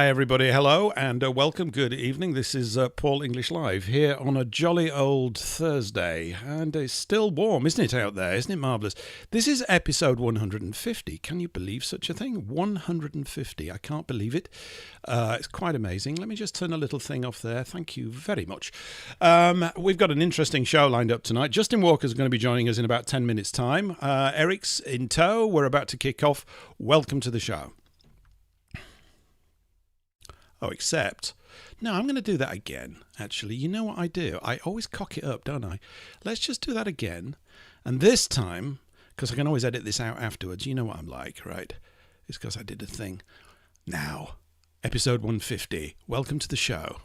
Hi everybody, hello and welcome, good evening. This is Paul English Live here on a jolly old Thursday, and it's still warm, isn't it, out there? Isn't it marvellous? This is episode 150. Can you believe such a thing? 150. I can't believe it. It's quite amazing. Let me just turn a little thing off there. Thank you very much. We've got an interesting show lined up tonight. Justin Walker's going to be joining us in about 10 minutes' time. Eric's in tow. We're about to kick off. Welcome to the show. Oh, except, no, I'm going to do that again, actually. You know what I do? I always cock it up, don't I? Let's just do that again. And this time, because I can always edit this out afterwards, you know what I'm like, right? It's because I did a thing. Now, episode 150. Welcome to the show.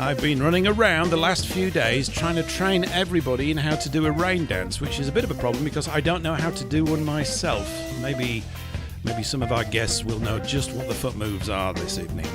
I've been running around the last few days trying to train everybody in how to do a rain dance, which is a bit of a problem because I don't know how to do one myself. Maybe some of our guests will know just what the foot moves are this evening.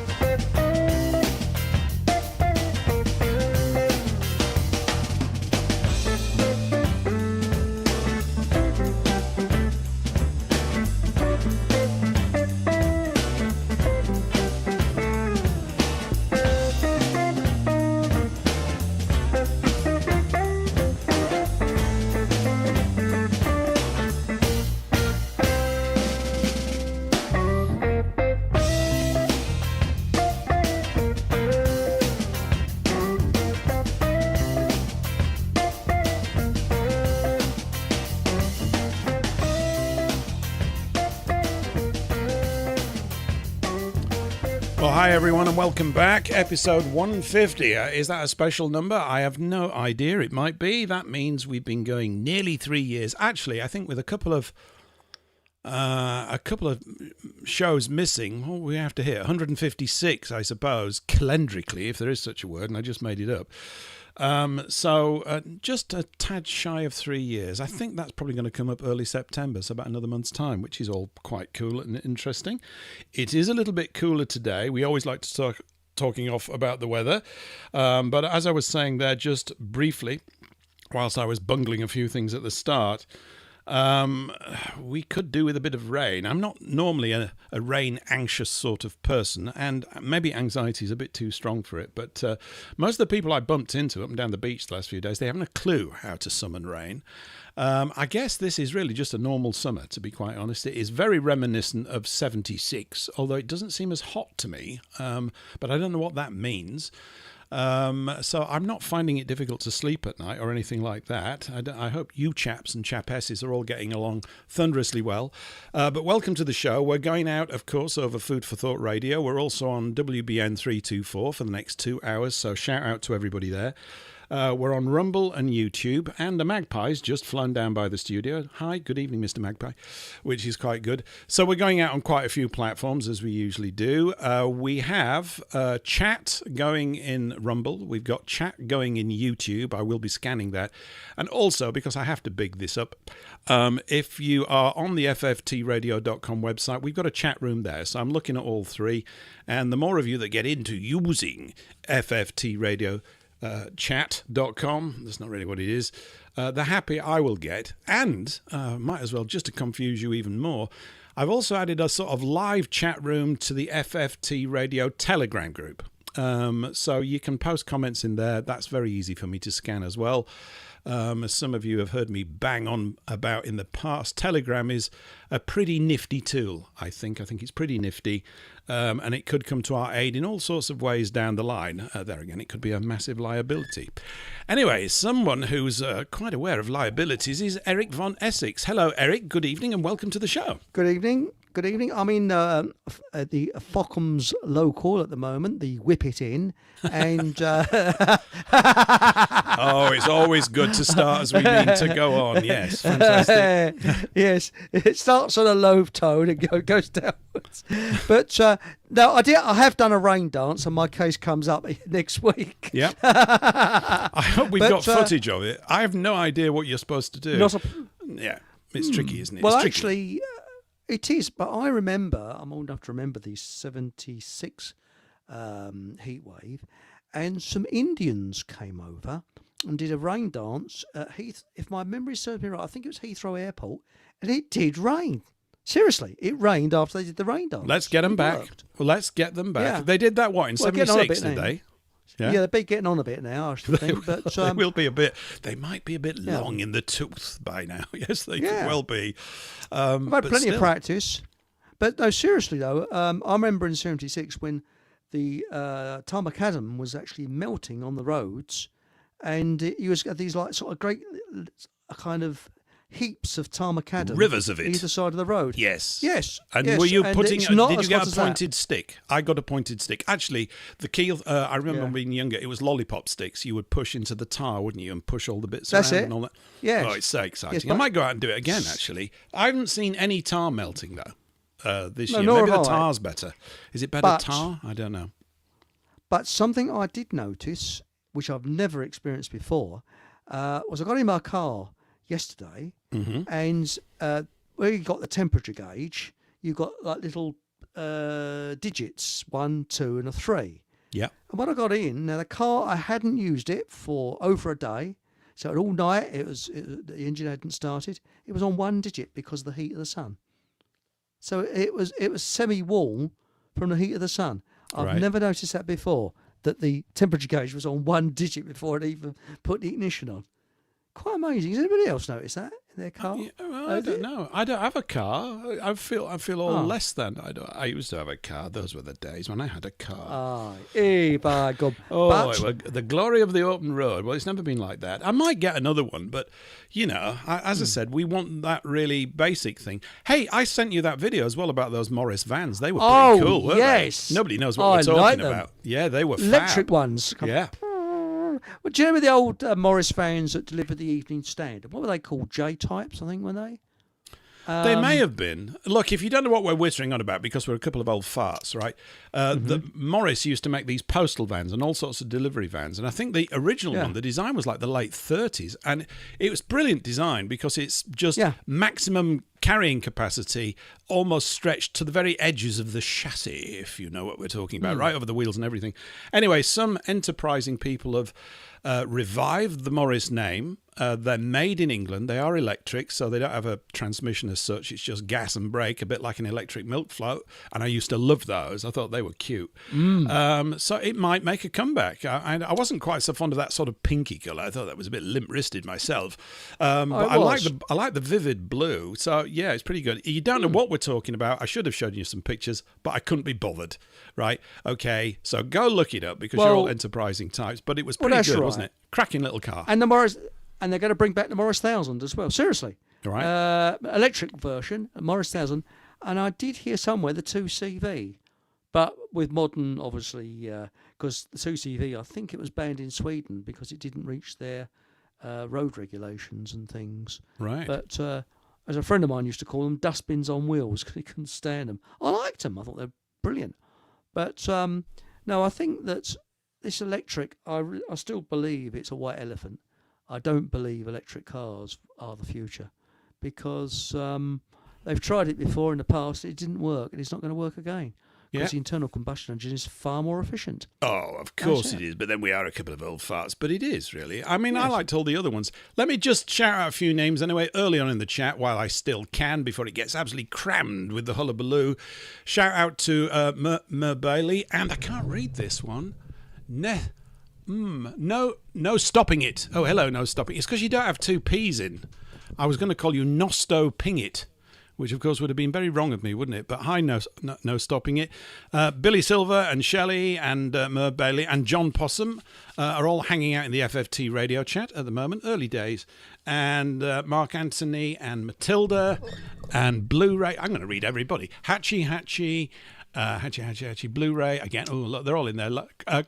Well, hi everyone and welcome back. Episode 150. Is that a special number? I have no idea. It might be. That means we've been going nearly 3 years. Actually, I think with a couple of shows missing, well, we have to hit 156, I suppose, calendrically, if there is such a word, and I just made it up. So just a tad shy of 3 years. I think that's probably going to come up early September, so about another month's time, which is all quite cool and interesting. It is a little bit cooler today. We always like to talking off about the weather. But as I was saying there just briefly, whilst I was bungling a few things at the start, we could do with a bit of rain. I'm not normally a rain anxious sort of person, and maybe anxiety is a bit too strong for it, but most of the people I bumped into up and down the beach the last few days, they haven't a clue how to summon rain. I guess this is really just a normal summer, to be quite honest. It is very reminiscent of 76, although it doesn't seem as hot to me, but I don't know what that means. So I'm not finding it difficult to sleep at night or anything like that. I hope you chaps and chapesses are all getting along thunderously well. But welcome to the show. We're going out, of course, over Food for Thought Radio. We're also on WBN 324 for the next 2 hours, so shout out to everybody there. We're on Rumble and YouTube, and the Magpie's just flown down by the studio. Hi, good evening, Mr. Magpie, which is quite good. So we're going out on quite a few platforms, as we usually do. We have chat going in Rumble. We've got chat going in YouTube. I will be scanning that. And also, because I have to big this up, if you are on the fftradio.com website, we've got a chat room there. So I'm looking at all three. And the more of you that get into using FFT Radio chat.com, that's not really what it is, the happier I will get. And might as well, just to confuse you even more, I've also added a sort of live chat room to the FFT Radio Telegram group. So you can post comments in there. That's very easy for me to scan as well. As some of you have heard me bang on about in the past, Telegram is a pretty nifty tool, I think. I think it's pretty nifty, and it could come to our aid in all sorts of ways down the line. There again, it could be a massive liability. Anyway, someone who's quite aware of liabilities is Eric von Essex. Hello, Eric. Good evening and welcome to the show. Good evening. Good evening. I'm in at the Fockham's local at the moment, the Whip It Inn, and Oh, it's always good to start as we mean to go on. Yes, fantastic. yes, it starts on a low tone and goes downwards. But no, I have done a rain dance, and my case comes up next week. Yeah. I hope we've got footage of it. I have no idea what you're supposed to do. Yeah, it's tricky, isn't it? Well, it's actually, it is. But I remember, I'm old enough to remember the '76 heat wave, and some Indians came over and did a rain dance at Heath. If my memory serves me right, I think it was Heathrow Airport, and it did rain. Seriously, it rained after they did the rain dance. Let's get them back. Worked. Well, let's get them back. Yeah. They did that, what, in 76, did they? Yeah, they've been getting on a bit now, I should think. But they will be a bit. They might be a bit long in the tooth by now. Yes, they could well be. I've had plenty of practice. But no, seriously though, I remember in '76 when the Tarmacadam was actually melting on the roads, and you had these like sort of great kind of heaps of Tarmacadam, rivers of it, either side of the road. Yes. And were you putting? Did you get a pointed stick? I got a pointed stick. Actually, the keel. I remember being younger. It was lollipop sticks. You would push into the tar, wouldn't you, and push all the bits around and all that. Yes. Oh, it's so exciting. I might go out and do it again. Actually, I haven't seen any tar melting though this year. Maybe the tar's better. Is it better tar? I don't know. But something I did notice, which I've never experienced before, was I got in my car yesterday, and where you got the temperature gauge, you got like little digits, 1, 2, and a 3. Yeah. And when I got in, now the car, I hadn't used it for over a day, so all night the engine hadn't started. It was on 1 digit because of the heat of the sun. So it was semi-warm from the heat of the sun. I've never noticed that before, that the temperature gauge was on 1 digit before it even put the ignition on. Quite amazing. Has anybody else noticed that in their car? I don't know. I don't have a car. I feel all less than. I used to have a car. Those were the days when I had a car. By God. The glory of the open road. Well, it's never been like that. I might get another one, but, as I said, we want that really basic thing. Hey, I sent you that video as well about those Morris vans. They were pretty cool, weren't they? Nobody knows what we're talking about. Yeah, they were electric ones. Yeah. Well, do you remember the old Morris vans that delivered the Evening Standard? What were they called? J-types, I think, were they? They may have been. Look, if you don't know what we're whittering on about, because we're a couple of old farts, right? The Morris used to make these postal vans and all sorts of delivery vans. And I think the original one, the design was like the late 30s. And it was brilliant design because it's just maximum carrying capacity, almost stretched to the very edges of the chassis, if you know what we're talking about, right over the wheels and everything. Anyway, some enterprising people have revived the Morris name. They're made in England. They are electric, so they don't have a transmission as such. It's just gas and brake, a bit like an electric milk float. And I used to love those. I thought they were cute. So it might make a comeback. I wasn't quite so fond of that sort of pinky colour. I thought that was a bit limp-wristed myself. But I like the vivid blue. So yeah, it's pretty good. You don't know what we're talking about. I should have shown you some pictures, but I couldn't be bothered. Right? Okay. So go look it up because you're all enterprising types. But it was pretty good, wasn't it? Cracking little car. And the Morris. And they're going to bring back the Morris 1000 as well. Seriously. Right. Electric version, Morris 1000. And I did hear somewhere the 2CV. But with modern, obviously, because the 2CV, I think it was banned in Sweden because it didn't reach their road regulations and things. Right. But as a friend of mine used to call them, dustbins on wheels because he couldn't stand them. I liked them. I thought they were brilliant. But no, I think that this electric, I still believe it's a white elephant. I don't believe electric cars are the future because they've tried it before in the past. It didn't work, and it's not going to work again because the internal combustion engine is far more efficient. Oh, of course it is. But then we are a couple of old farts. But it is, really. I mean, I liked all the other ones. Let me just shout out a few names anyway early on in the chat while I still can before it gets absolutely crammed with the hullabaloo. Shout out to Mer Bailey. And I can't read this one. No stopping it. Oh, hello, no stopping. It's because you don't have 2 P's in. I was going to call you Nosto Pingit, which of course would have been very wrong of me, wouldn't it? But hi, no stopping it. Billy Silver and Shelley and Merv Bailey and John Possum are all hanging out in the FFT radio chat at the moment, early days. And Mark Anthony and Matilda and Blu-ray. I'm going to read everybody. Hatchie, Blu-ray again. Oh, look, they're all in there.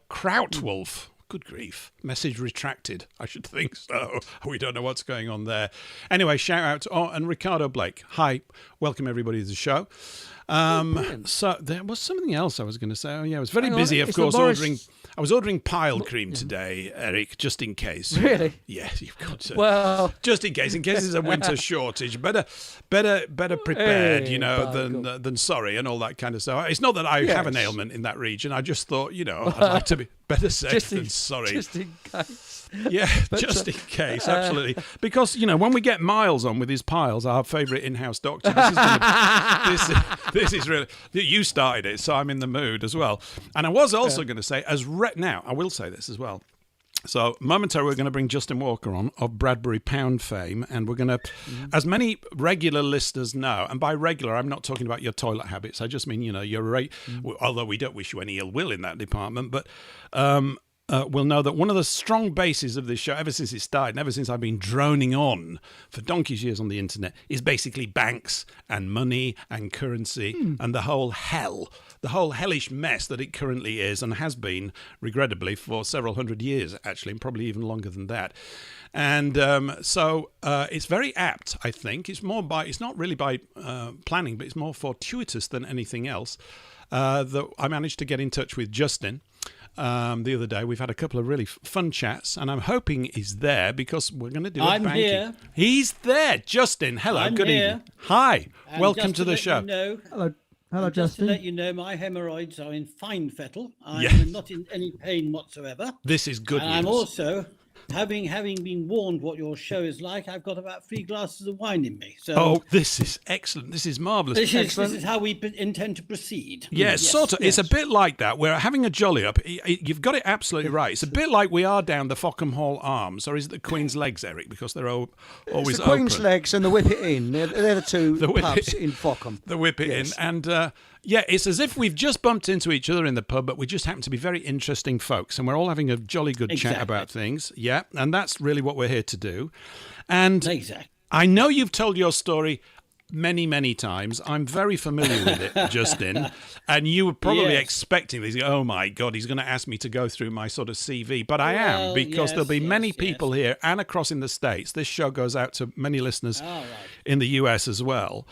Krautwolf. Good grief. Message retracted. I should think so. We don't know what's going on there. Anyway, shout out to and Ricardo Blake. Hi. Welcome everybody to the show. So there was something else I was going to say. Oh yeah, I was very busy, of course, I was ordering pile cream today, Eric, just in case. Really? Yeah, you've got to. Well, just in case there's a winter shortage. Better prepared, than sorry and all that kind of stuff. It's not that I have an ailment in that region. I just thought, I'd like to be better safe than sorry. Just in case. Yeah, just in case, absolutely. Because, when we get Miles on with his piles, our favourite in-house doctor, this is really... You started it, so I'm in the mood as well. And I was also going to say, now, I will say this as well. So momentarily we're going to bring Justin Walker on of Bradbury Pound fame, and we're going to, as many regular listeners know, and by regular I'm not talking about your toilet habits, I just mean, you're although we don't wish you any ill will in that department, but will know that one of the strong bases of this show, ever since it started, and ever since I've been droning on for donkey's years on the internet, is basically banks and money and currency and the whole hellish mess that it currently is and has been, regrettably, for several hundred years, actually, and probably even longer than that. And so it's very apt, I think. It's not really by planning, but it's more fortuitous than anything else, that I managed to get in touch with Justin the other day. We've had a couple of really fun chats, and I'm hoping he's there because we're going to do a banking. I'm here. He's there. Justin, hello. I'm good here. evening. Hi. And Welcome to the show. Hello, just Justin. to let you know, my hemorrhoids are in fine fettle. I'm not in any pain whatsoever. This is good news. I'm also, having been warned what your show is like, I've got about 3 glasses of wine in me. So this is excellent. This is marvellous. This is how we intend to proceed. Yeah, yes, sort of. Yes. It's a bit like that. We're having a jolly up. You've got it absolutely right. It's a bit like we are down the Fockham Hall Arms, or is it the Queen's Legs, Eric? Because they're always it's the open. Queen's Legs and the Whip It In. They're the two pubs in Fockham. The Whip It In. And it's as if we've just bumped into each other in the pub, but we just happen to be very interesting folks, and we're all having a jolly good chat about things. Yeah, and that's really what we're here to do. And I know you've told your story many, many times. I'm very familiar with it, Justin. And you were probably expecting this. Oh, my God, he's going to ask me to go through my sort of CV. But I am, because there'll be many people here and across in the States. This show goes out to many listeners in the US as well,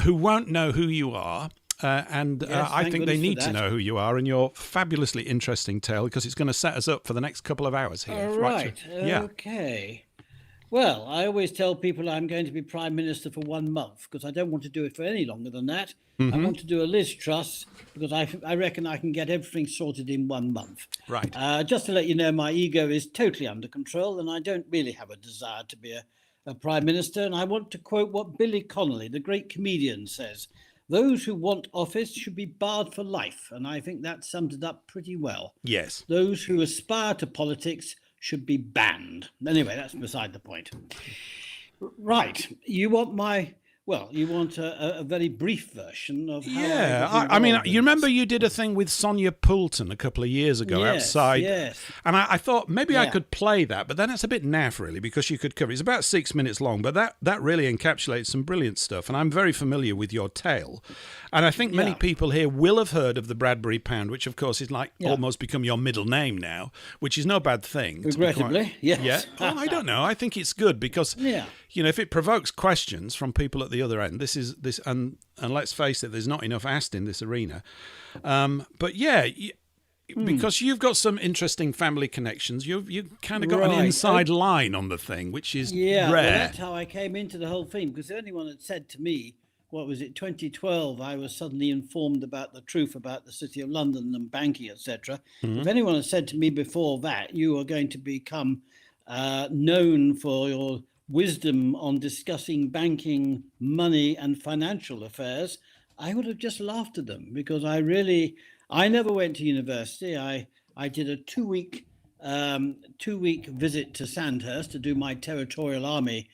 who won't know who you are. I think they need to know who you are and your fabulously interesting tale, because it's going to set us up for the next couple of hours here. All right. Okay. Well, I always tell people I'm going to be Prime Minister for 1 month, because I don't want to do it for any longer than that. I want to do a Liz Truss, because I reckon I can get everything sorted in 1 month. Right. Just to let you know, my ego is totally under control, and I don't really have a desire to be a Prime Minister. And I want to quote what Billy Connolly, the great comedian, says. Those who want office should be barred for life. And I think that sums it up pretty well. Yes. Those who aspire to politics should be banned. Anyway, that's beside the point. Right. You want a very brief version of how... Yeah, I mean, you remember you did a thing with Sonia Poulton a couple of years ago outside. Yes. And I thought maybe I could play that, but then it's a bit naff, really, because you could cover it. It's about 6 minutes long, but that really encapsulates some brilliant stuff. And I'm very familiar with your tale. And I think many people here will have heard of the Bradbury Pound, which, of course, is almost become your middle name now, which is no bad thing. Regrettably, yes. Yeah. Oh, I don't know. I think it's good because, if it provokes questions from people at the other end, and let's face it, there's not enough asked in this arena. But because you've got some interesting family connections, you've kind of got an inside line on the thing, which is rare. Well, that's how I came into the whole thing, because if anyone had said to me, 2012, I was suddenly informed about the truth about the City of London and banking, etc. If anyone had said to me before that, you are going to become known for your wisdom on discussing banking, money and financial affairs, I would have just laughed at them, because I never went to university. I did a 2-week visit to Sandhurst to do my Territorial Army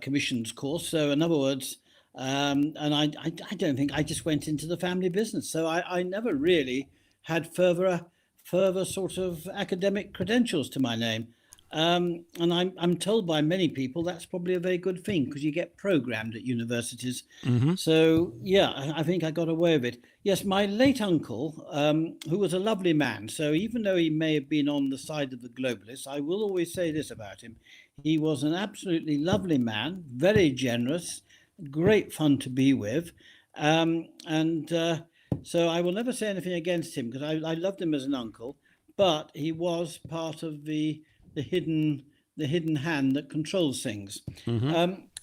commissions course. So in other words, And I don't think I just went into the family business. So I never really had further sort of academic credentials to my name. And I'm told by many people that's probably a very good thing because you get programmed at universities. So yeah, I think I got away with it. Yes, my late uncle, who was a lovely man. So even though he may have been on the side of the globalists, I will always say this about him: he was an absolutely lovely man, very generous, great fun to be with, and so I will never say anything against him because I loved him as an uncle, but he was part of the hidden the hidden hand that controls things.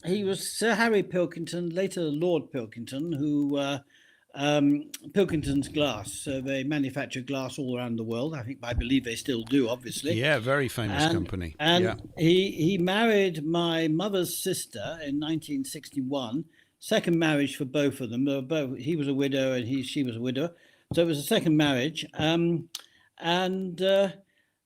He was Sir Harry Pilkington, later Lord Pilkington, who Pilkington's Glass. So they manufacture glass all around the world. I believe they still do, obviously. Yeah, very famous company. And yeah. he married my mother's sister in 1961. Second marriage for both of them. They were both, he was a widow and she was a widow. So it was a second marriage. And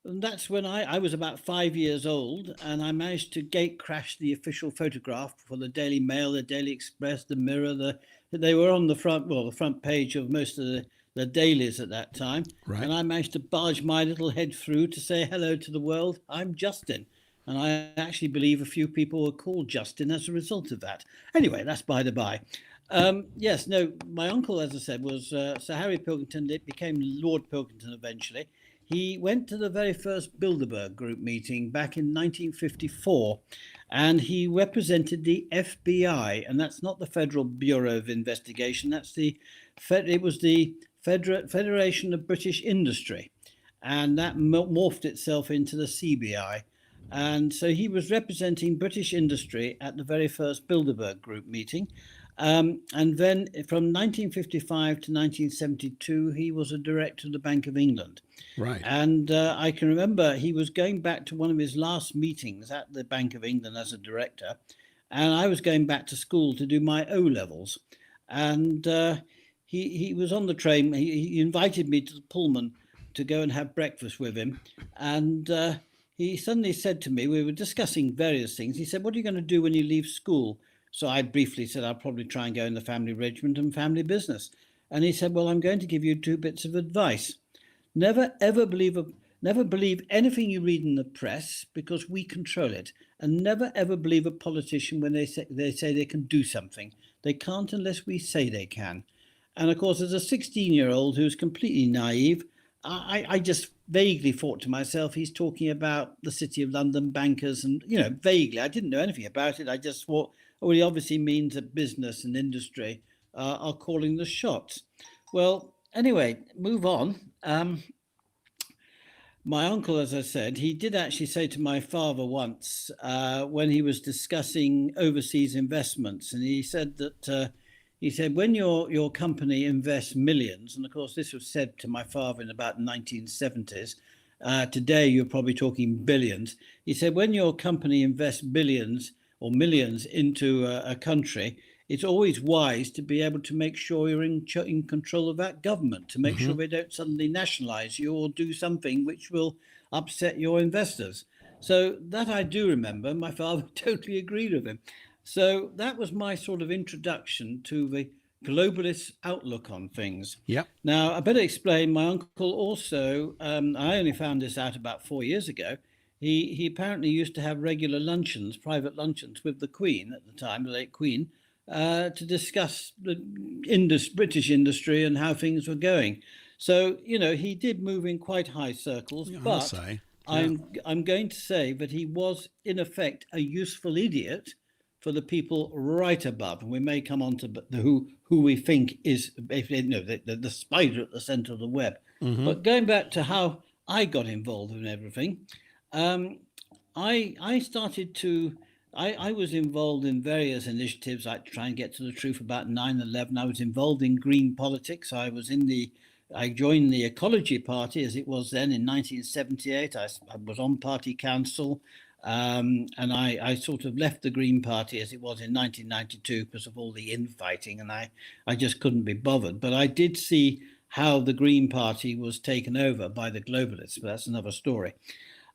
that's when I was about 5 years old, and I managed to gate crash the official photograph for the Daily Mail, the Daily Express, the Mirror. They were on the front page of most of the dailies at that time. Right. And I managed to barge my little head through to say hello to the world. I'm Justin. And I actually believe a few people were called Justin as a result of that. Anyway, that's by the by. Yes, no, my uncle, as I said, was Sir Harry Pilkington. It became Lord Pilkington eventually. He went to the very first Bilderberg Group meeting back in 1954, and he represented the FBI, and that's not the Federal Bureau of Investigation. It was the Federation of British Industry, and that morphed itself into the CBI. And so he was representing British industry at the very first Bilderberg Group meeting. And then from 1955 to 1972, he was a director of the Bank of England. Right. And I can remember he was going back to one of his last meetings at the Bank of England as a director. And I was going back to school to do my O-levels. And he was on the train. He invited me to the Pullman to go and have breakfast with him. And he suddenly said to me, we were discussing various things. He said, "What are you going to do when you leave school?" So I briefly said, "I'll probably try and go in the family regiment and family business." And he said, "Well, I'm going to give you 2 bits of advice. Never believe anything you read in the press because we control it. And never ever believe a politician when they say they can do something. They can't unless we say they can." And of course, as a 16-year-old who's completely naive, I just vaguely thought to myself, he's talking about the City of London bankers and, vaguely. I didn't know anything about it. I just thought, oh, he obviously means that business and industry are calling the shots. Well, anyway, move on. My uncle, as I said, he did actually say to my father once when he was discussing overseas investments, and he said that when your company invests millions, and of course this was said to my father in about the 1970s. Today you're probably talking billions. He said, when your company invests billions or millions into a country, it's always wise to be able to make sure you're in control of that government, to make sure they don't suddenly nationalize you or do something which will upset your investors. So that I do remember. My father totally agreed with him. So that was my sort of introduction to the globalist outlook on things. Yep. Now, I better explain, my uncle also, I only found this out about 4 years ago, he apparently used to have regular luncheons, private luncheons with the Queen at the time, the late Queen, to discuss the British industry and how things were going. So, he did move in quite high circles, but I'm going to say that he was, in effect, a useful idiot for the people right above. And we may come on to who we think is the spider at the center of the web. But going back to how I got involved in everything, I was involved in various initiatives like to try and get to the truth about 9/11. I was involved in green politics. I joined the Ecology Party as it was then in 1978. I was on party council. And I sort of left the Green Party as it was in 1992 because of all the infighting, and I just couldn't be bothered. But I did see how the Green Party was taken over by the globalists, but that's another story.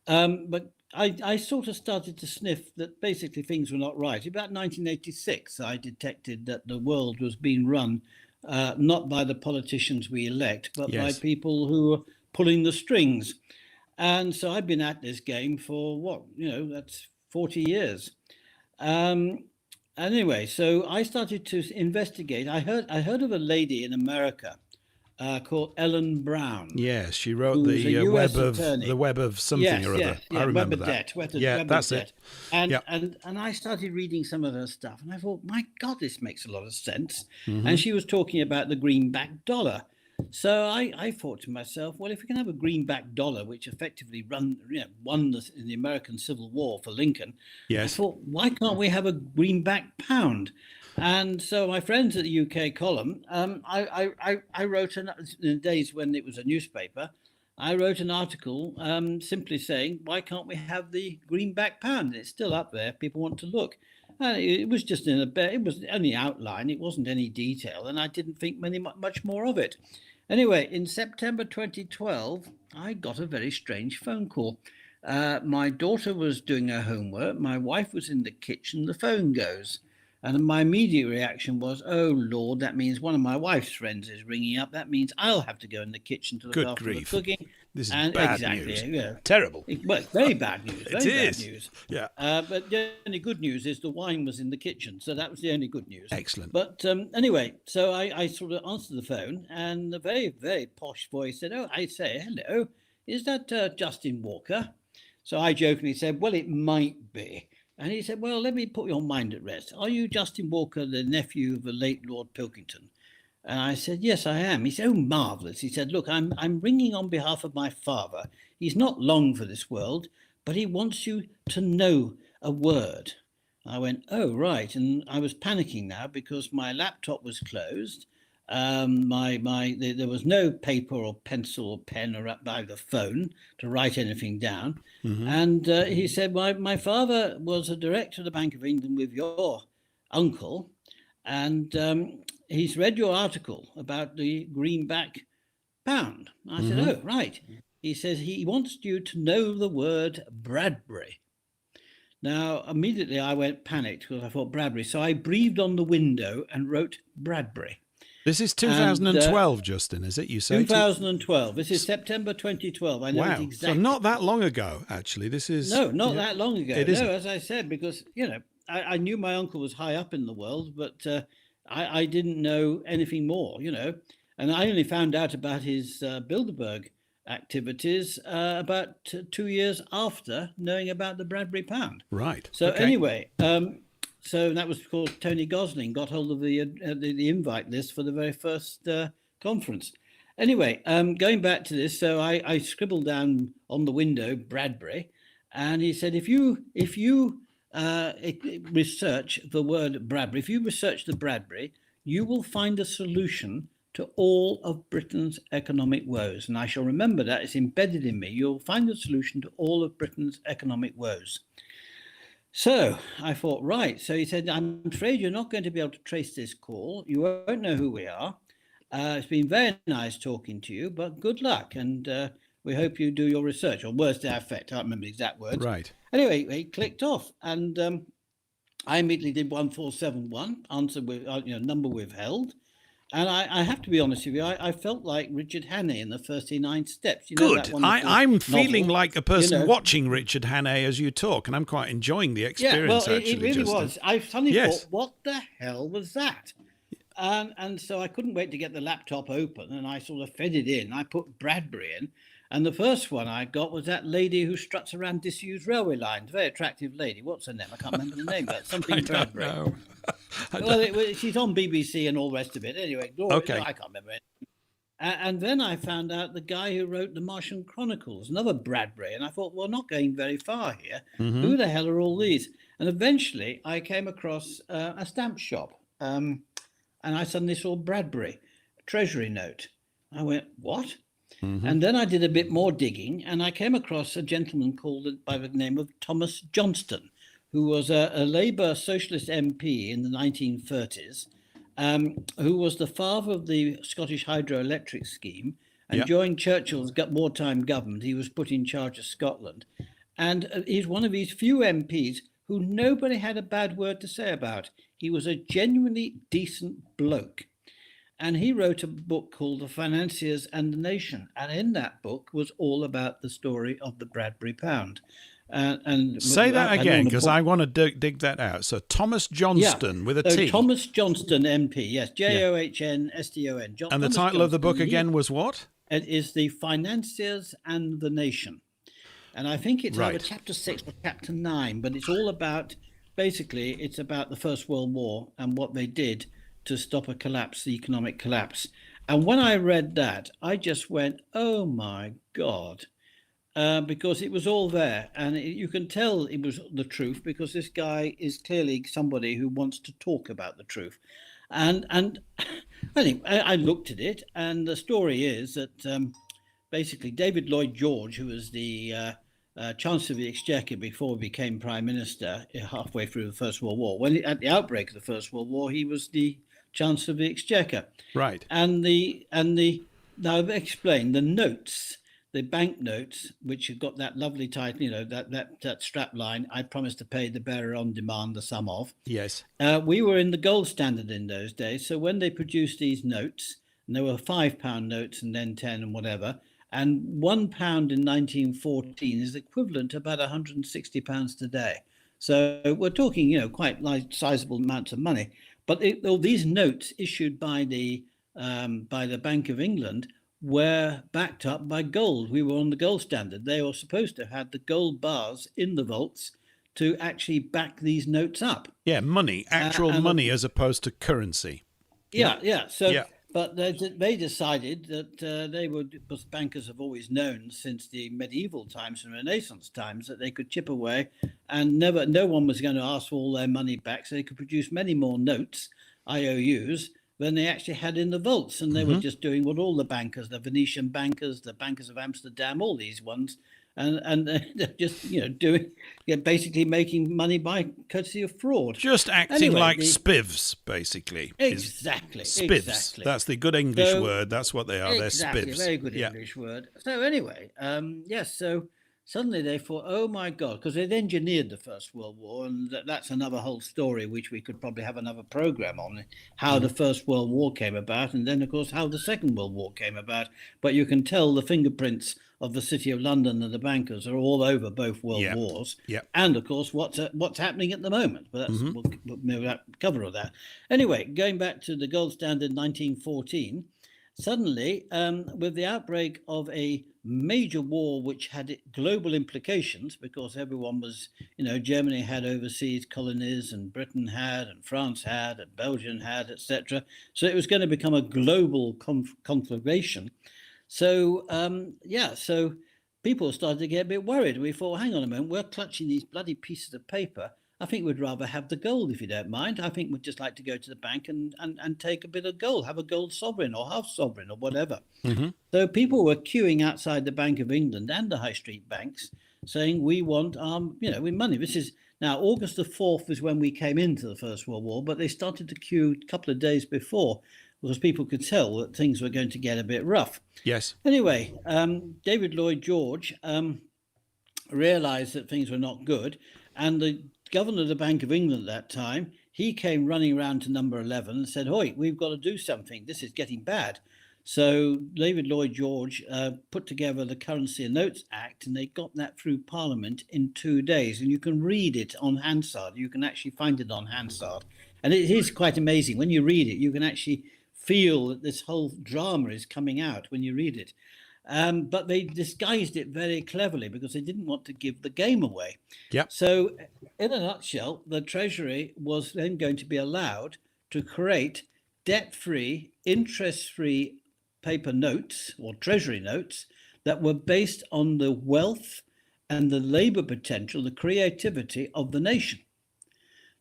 But I sort of started to sniff that basically things were not right. About 1986, I detected that the world was being run not by the politicians we elect, but by Yes. people who are pulling the strings. And so I've been at this game for that's 40 years. Um, anyway, so I started to investigate. I heard of a lady in America called Ellen Brown, Yes, she wrote who's a US attorney. the web of something or other. Yes, I yeah, remember Web of that. Debt, Yeah, Web of that's Debt. it. And, Yeah. and I started reading some of her stuff, and I thought, my God, this makes a lot of sense. Mm-hmm. And she was talking about the greenback dollar. So I thought to myself, well, if we can have a greenback dollar, which effectively won in the American Civil War for Lincoln, I Yes. thought, why can't we have a greenback pound? And so my friends at the UK column, I wrote in the days when it was a newspaper, I wrote an article simply saying, why can't we have the greenback pound? It's still up there. People want to look. It was just it was only outline. It wasn't any detail. And I didn't think much more of it. Anyway, in September 2012, I got a very strange phone call. My daughter was doing her homework. My wife was in the kitchen. The phone goes. And my immediate reaction was, oh, Lord, that means one of my wife's friends is ringing up. That means I'll have to go in the kitchen to look Good after grief. the cooking. This is And bad exactly, news. yeah. Terrible. Well, very bad news. Very bad is. news. Yeah. But the only good news is the wine was in the kitchen. So that was the only good news. Excellent. But anyway, so I sort of answered the phone, and a very, very posh voice said, oh, I say, hello, is that Justin Walker? So I jokingly said, well, it might be. And he said, well, let me put your mind at rest. Are you Justin Walker, the nephew of the late Lord Pilkington? And I said, yes, I am. He said, oh, marvellous. He said, look, I'm ringing on behalf of my father. He's not long for this world, but he wants you to know a word. I went, oh, right. And I was panicking now because my laptop was closed. There was no paper or pencil or pen or by the phone to write anything down. Mm-hmm. And he said, my father was a director of the Bank of England with your uncle, and he's read your article about the greenback pound. I said, oh, right. He says he wants you to know the word Bradbury. Now, immediately I went panicked because I thought Bradbury. So I breathed on the window and wrote Bradbury. This is 2012, Justin, is it? You say 2012. This is September 2012. I know it wow. exactly. So not that long ago, actually. This is not that long ago. It no, isn't. as I said, because I knew my uncle was high up in the world, but I didn't know anything more. And I only found out about his Bilderberg activities about 2 years after knowing about the Bradbury pound. Right. So okay. anyway. So that was called Tony Gosling got hold of the invite list for the very first conference. Anyway, going back to this, so I scribbled down on the window Bradbury, and he said, if you research the word Bradbury, if you research the Bradbury, you will find a solution to all of Britain's economic woes. And I shall remember that. It's embedded in me. You'll find a solution to all of Britain's economic woes. So I thought, right. So he said, I'm afraid you're not going to be able to trace this call. You won't know who we are. It's been very nice talking to you, but good luck. And we hope you do your research, or words to that effect. I can't remember the exact words. Right. Anyway, he clicked off, and I immediately did 1471, answer with number withheld. And I have to be honest with you, I felt like Richard Hannay in the 39 Steps. Good. I'm feeling novel, like a person watching Richard Hannay as you talk, and I'm quite enjoying the experience, yeah, well, actually, it really Justin. was. I suddenly Yes. thought, what the hell was that? And so I couldn't wait to get the laptop open, and I sort of fed it in. I put Bradbury in, and the first one I got was that lady who struts around disused railway lines. Very attractive lady. What's her name? I can't remember the name, but something Bradbury. No. Well, she's on BBC and all the rest of it. Anyway, Okay. I can't remember it. And then I found out the guy who wrote the Martian Chronicles, another Bradbury. And I thought, well, not going very far here. Mm-hmm. Who the hell are all these? And eventually I came across a stamp shop. And I suddenly saw Bradbury, Treasury note. I went, what? Mm-hmm. And then I did a bit more digging, and I came across a gentleman called by the name of Thomas Johnston, who was a Labour Socialist MP in the 1930s, who was the father of the Scottish hydroelectric scheme. And during Churchill's wartime government, he was put in charge of Scotland. And he's one of these few MPs who nobody had a bad word to say about. He was a genuinely decent bloke. And he wrote a book called The Financiers and the Nation. And in that book was all about the story of the Bradbury Pound. And say that again, because I want to dig that out. So Thomas Johnston with a T. Thomas Johnston MP, yes, Johnston. And the title of the book again was what? It is The Financiers and the Nation. And I think it's either chapter 6 or chapter 9, but it's all about, basically, it's about the First World War and what they did to stop a collapse, the economic collapse. And when I read that, I just went, oh my God, because it was all there. And you can tell it was the truth because this guy is clearly somebody who wants to talk about the truth. And anyway, I looked at it, and the story is that basically David Lloyd George, who was the Chancellor of the Exchequer before he became Prime Minister halfway through the First World War. At the outbreak of the First World War, he was the Chancellor of the Exchequer. Right. And now I've explained the notes, the bank notes, which have got that lovely title, you know, that strap line, I promise to pay the bearer on demand the sum of. Yes. We were in the gold standard in those days. So when they produced these notes, and there were £5 notes and then 10 and whatever, and £1 in 1914 is equivalent to about £160 today. So we're talking, you know, quite sizable amounts of money. But all these notes issued by the Bank of England were backed up by gold. We were on the gold standard. They were supposed to have the gold bars in the vaults to actually back these notes up. Yeah, money, actual money as opposed to currency. Yeah. So. But they decided that they would, because bankers have always known since the medieval times and Renaissance times that they could chip away and no one was going to ask for all their money back. So they could produce many more notes, IOUs, than they actually had in the vaults. And they were just doing what all the bankers, the Venetian bankers, the bankers of Amsterdam, all these ones, and they're just, you know, basically making money by courtesy of fraud. Just acting like spivs, basically. Exactly. Spivs. Exactly. That's the good English word. That's what they are. Exactly, they're spivs. Very good English word. So anyway, so suddenly they thought, oh my God, because they'd engineered the First World War, and that's another whole story which we could probably have another program on, how the First World War came about, and then of course how the Second World War came about. But you can tell the fingerprints of the City of London and the bankers are all over both world wars. And of course what's happening at the moment. But that's we'll cover all that. Anyway, going back to the gold standard 1914, suddenly with the outbreak of a major war which had global implications, because everyone was, you know, Germany had overseas colonies, and Britain had, and France had, and Belgium had, etc. So it was going to become a global conflagration. So, so people started to get a bit worried. We thought, hang on a moment, we're clutching these bloody pieces of paper. I think we'd rather have the gold, if you don't mind. I think we'd just like to go to the bank and take a bit of gold, have a gold sovereign or half sovereign or whatever. So people were queuing outside the Bank of England and the high street banks saying, we want money. This is now August the 4th is when we came into the First World War, but they started to queue a couple of days before, because people could tell that things were going to get a bit rough. Yes. Anyway, David Lloyd George realized that things were not good. And the governor of the Bank of England at that time, he came running around to number 11 and said, "Hoi, we've got to do something. This is getting bad." So David Lloyd George put together the Currency and Notes Act, and they got that through Parliament in 2 days. And you can read it on Hansard. You can actually find it on Hansard. And it is quite amazing. When you read it, you can actually feel that this whole drama is coming out when you read it. But they disguised it very cleverly because they didn't want to give the game away. Yep. So in a nutshell, the Treasury was then going to be allowed to create debt-free, interest-free paper notes or Treasury notes that were based on the wealth and the labor potential, the creativity of the nation.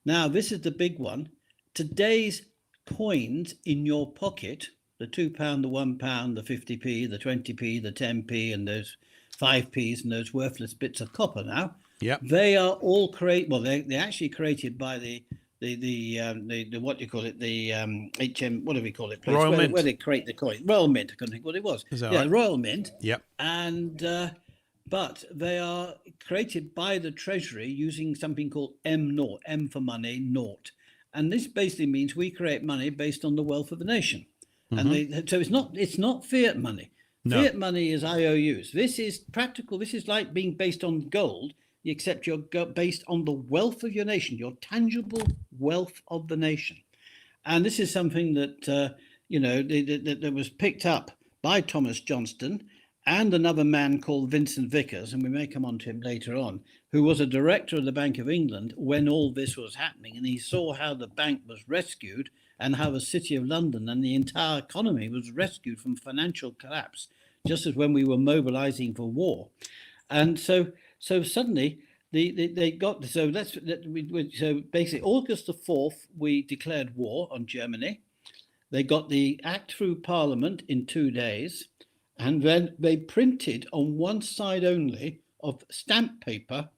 Now, this is the big one. Today's coins in your pocket, the £2, the £1, the 50p, the 20p, the 10p, and those 5p's and those worthless bits of copper now. Yeah. They are all they're actually created by the what do you call it? The HM, what do we call it? Place Royal Mint. Where they create the coin. Royal Mint, I couldn't think what it was. Is that yeah, right? Royal Mint. Yep. And but they are created by the Treasury using something called M naught, M for money, naught. And this basically means we create money based on the wealth of the nation. And so it's not fiat money. No. Fiat money is IOUs. This is practical. This is like being based on gold, except you're based on the wealth of your nation, your tangible wealth of the nation. And this is something that, that was picked up by Thomas Johnston and another man called Vincent Vickers, and we may come on to him later on, who was a director of the Bank of England when all this was happening. And he saw how the bank was rescued and how the City of London and the entire economy was rescued from financial collapse, just as when we were mobilizing for war. And so suddenly they got, so basically August the 4th, we declared war on Germany. They got the act through Parliament in 2 days. And then they printed on one side only of stamp paper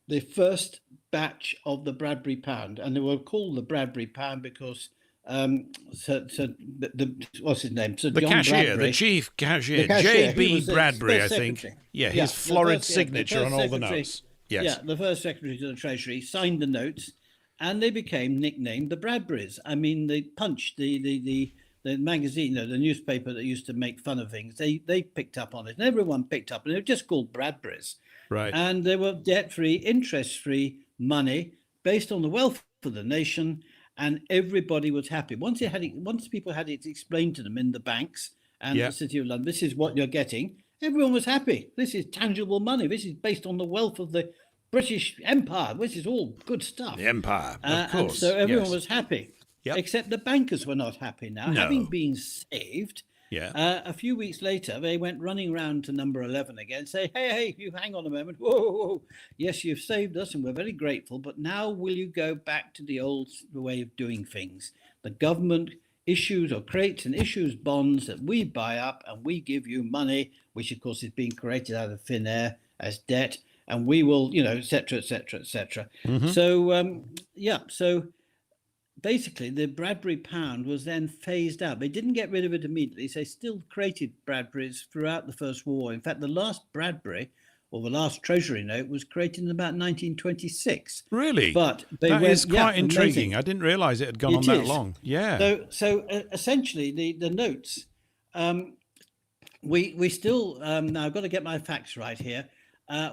the first batch of the Bradbury pound. And they were called the Bradbury pound because what's his name? Sir The John cashier, Bradbury, the chief cashier, he J.B. was the Bradbury, I first think. secretary. Yeah, Yeah, his the florid first- signature the on first all the secretary- notes. Yes. Yeah, the first secretary to the Treasury signed the notes, and they became nicknamed the Bradburys. I mean, the Punch, the magazine, the newspaper that used to make fun of things, they picked up on it, and everyone picked up, and they were just called Bradburys. Right. And they were debt-free, interest-free money based on the wealth of the nation, and everybody was happy. Once people had it explained to them in the banks and Yeah. the City of London, this is what you're getting, everyone was happy. This is tangible money. This is based on the wealth of the British Empire, which is all good stuff. The Empire, of And course. so everyone yes. was happy, Yep. except the bankers were not happy now. No. Having been saved, Yeah. a few weeks later, they went running round to number 11 again, say, hey, you hang on a moment. Whoa. Yes, you've saved us and we're very grateful, but now will you go back to the old way of doing things? The government issues or creates and issues bonds that we buy up and we give you money, which of course is being created out of thin air as debt, and we will, et cetera, et cetera, et cetera. Mm-hmm. So basically the Bradbury pound was then phased out. They didn't get rid of it immediately. They still created Bradburys throughout the First War. In fact, the last Bradbury, or the last Treasury note, was created in about 1926. Really? But that is quite amazing. intriguing. I didn't realise it had gone on that is. long. Yeah. So essentially, the notes, we still, now I've got to get my facts right here.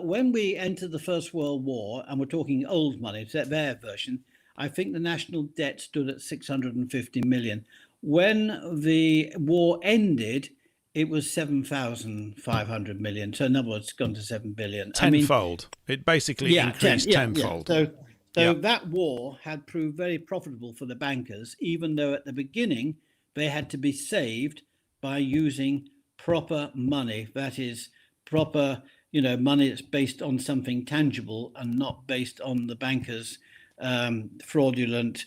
When we entered the First World War, and we're talking old money, their version, I think the national debt stood at 650 million. When the war ended, it was 7,500 million. So in other words, it's gone to 7 billion. Tenfold. It basically increased tenfold. So that war had proved very profitable for the bankers, even though at the beginning they had to be saved by using proper money. That is proper, money that's based on something tangible and not based on the bankers' fraudulent,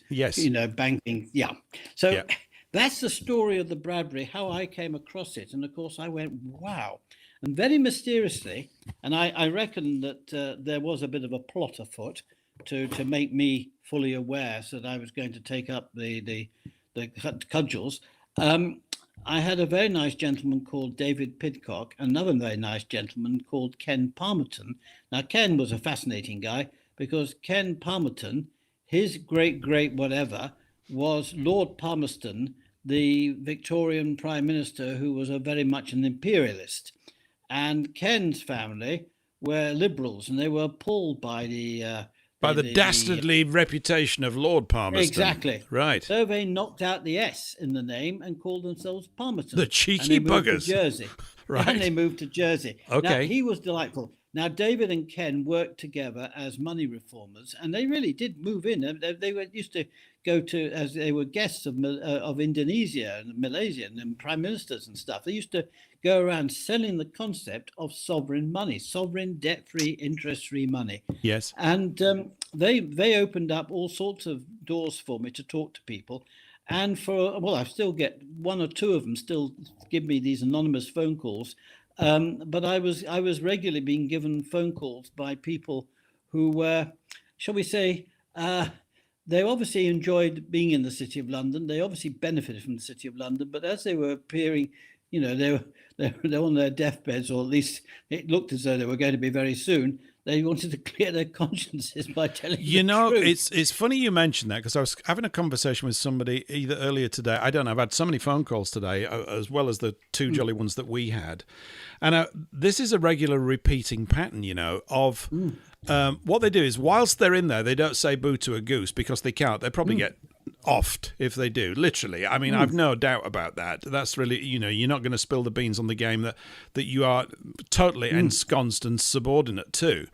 banking. Yeah. So that's the story of the Bradbury, how I came across it. And of course I went, wow. And very mysteriously, and I reckon that there was a bit of a plot afoot to make me fully aware so that I was going to take up the cudgels. I had a very nice gentleman called David Pidcock, another very nice gentleman called Ken Palmerton. Now, Ken was a fascinating guy because Ken Palmerton, his great whatever, was Lord Palmerston, the Victorian Prime Minister, who was very much an imperialist. And Ken's family were liberals, and they were appalled by the dastardly reputation of Lord Palmerston. Exactly. Right. So they knocked out the S in the name and called themselves Palmerton. The cheeky and they moved buggers. To Jersey. Right. And they moved to Jersey. Okay. Now, he was delightful. Now, David and Ken worked together as money reformers, and they really did move in. They used to go to, as they were guests of Indonesia and Malaysia and prime ministers and stuff. They used to go around selling the concept of sovereign money, sovereign debt-free, interest-free money. Yes. And they opened up all sorts of doors for me to talk to people. And I still get one or two of them still give me these anonymous phone calls. But I was regularly being given phone calls by people who were, shall we say, they obviously enjoyed being in the City of London. They obviously benefited from the City of London. But as they were appearing they're on their deathbeds, or at least it looked as though they were going to be very soon. They wanted to clear their consciences by telling the truth. It's funny you mentioned that, because I was having a conversation with somebody either earlier today. I don't know. I've had so many phone calls today, as well as the two jolly ones that we had. And this is a regular repeating pattern, of what they do is, whilst they're in there, they don't say boo to a goose, because they can't. They probably get offed if they do, literally. I mean, I've no doubt about that. That's really, you're not going to spill the beans on the game that you are totally ensconced and subordinate to.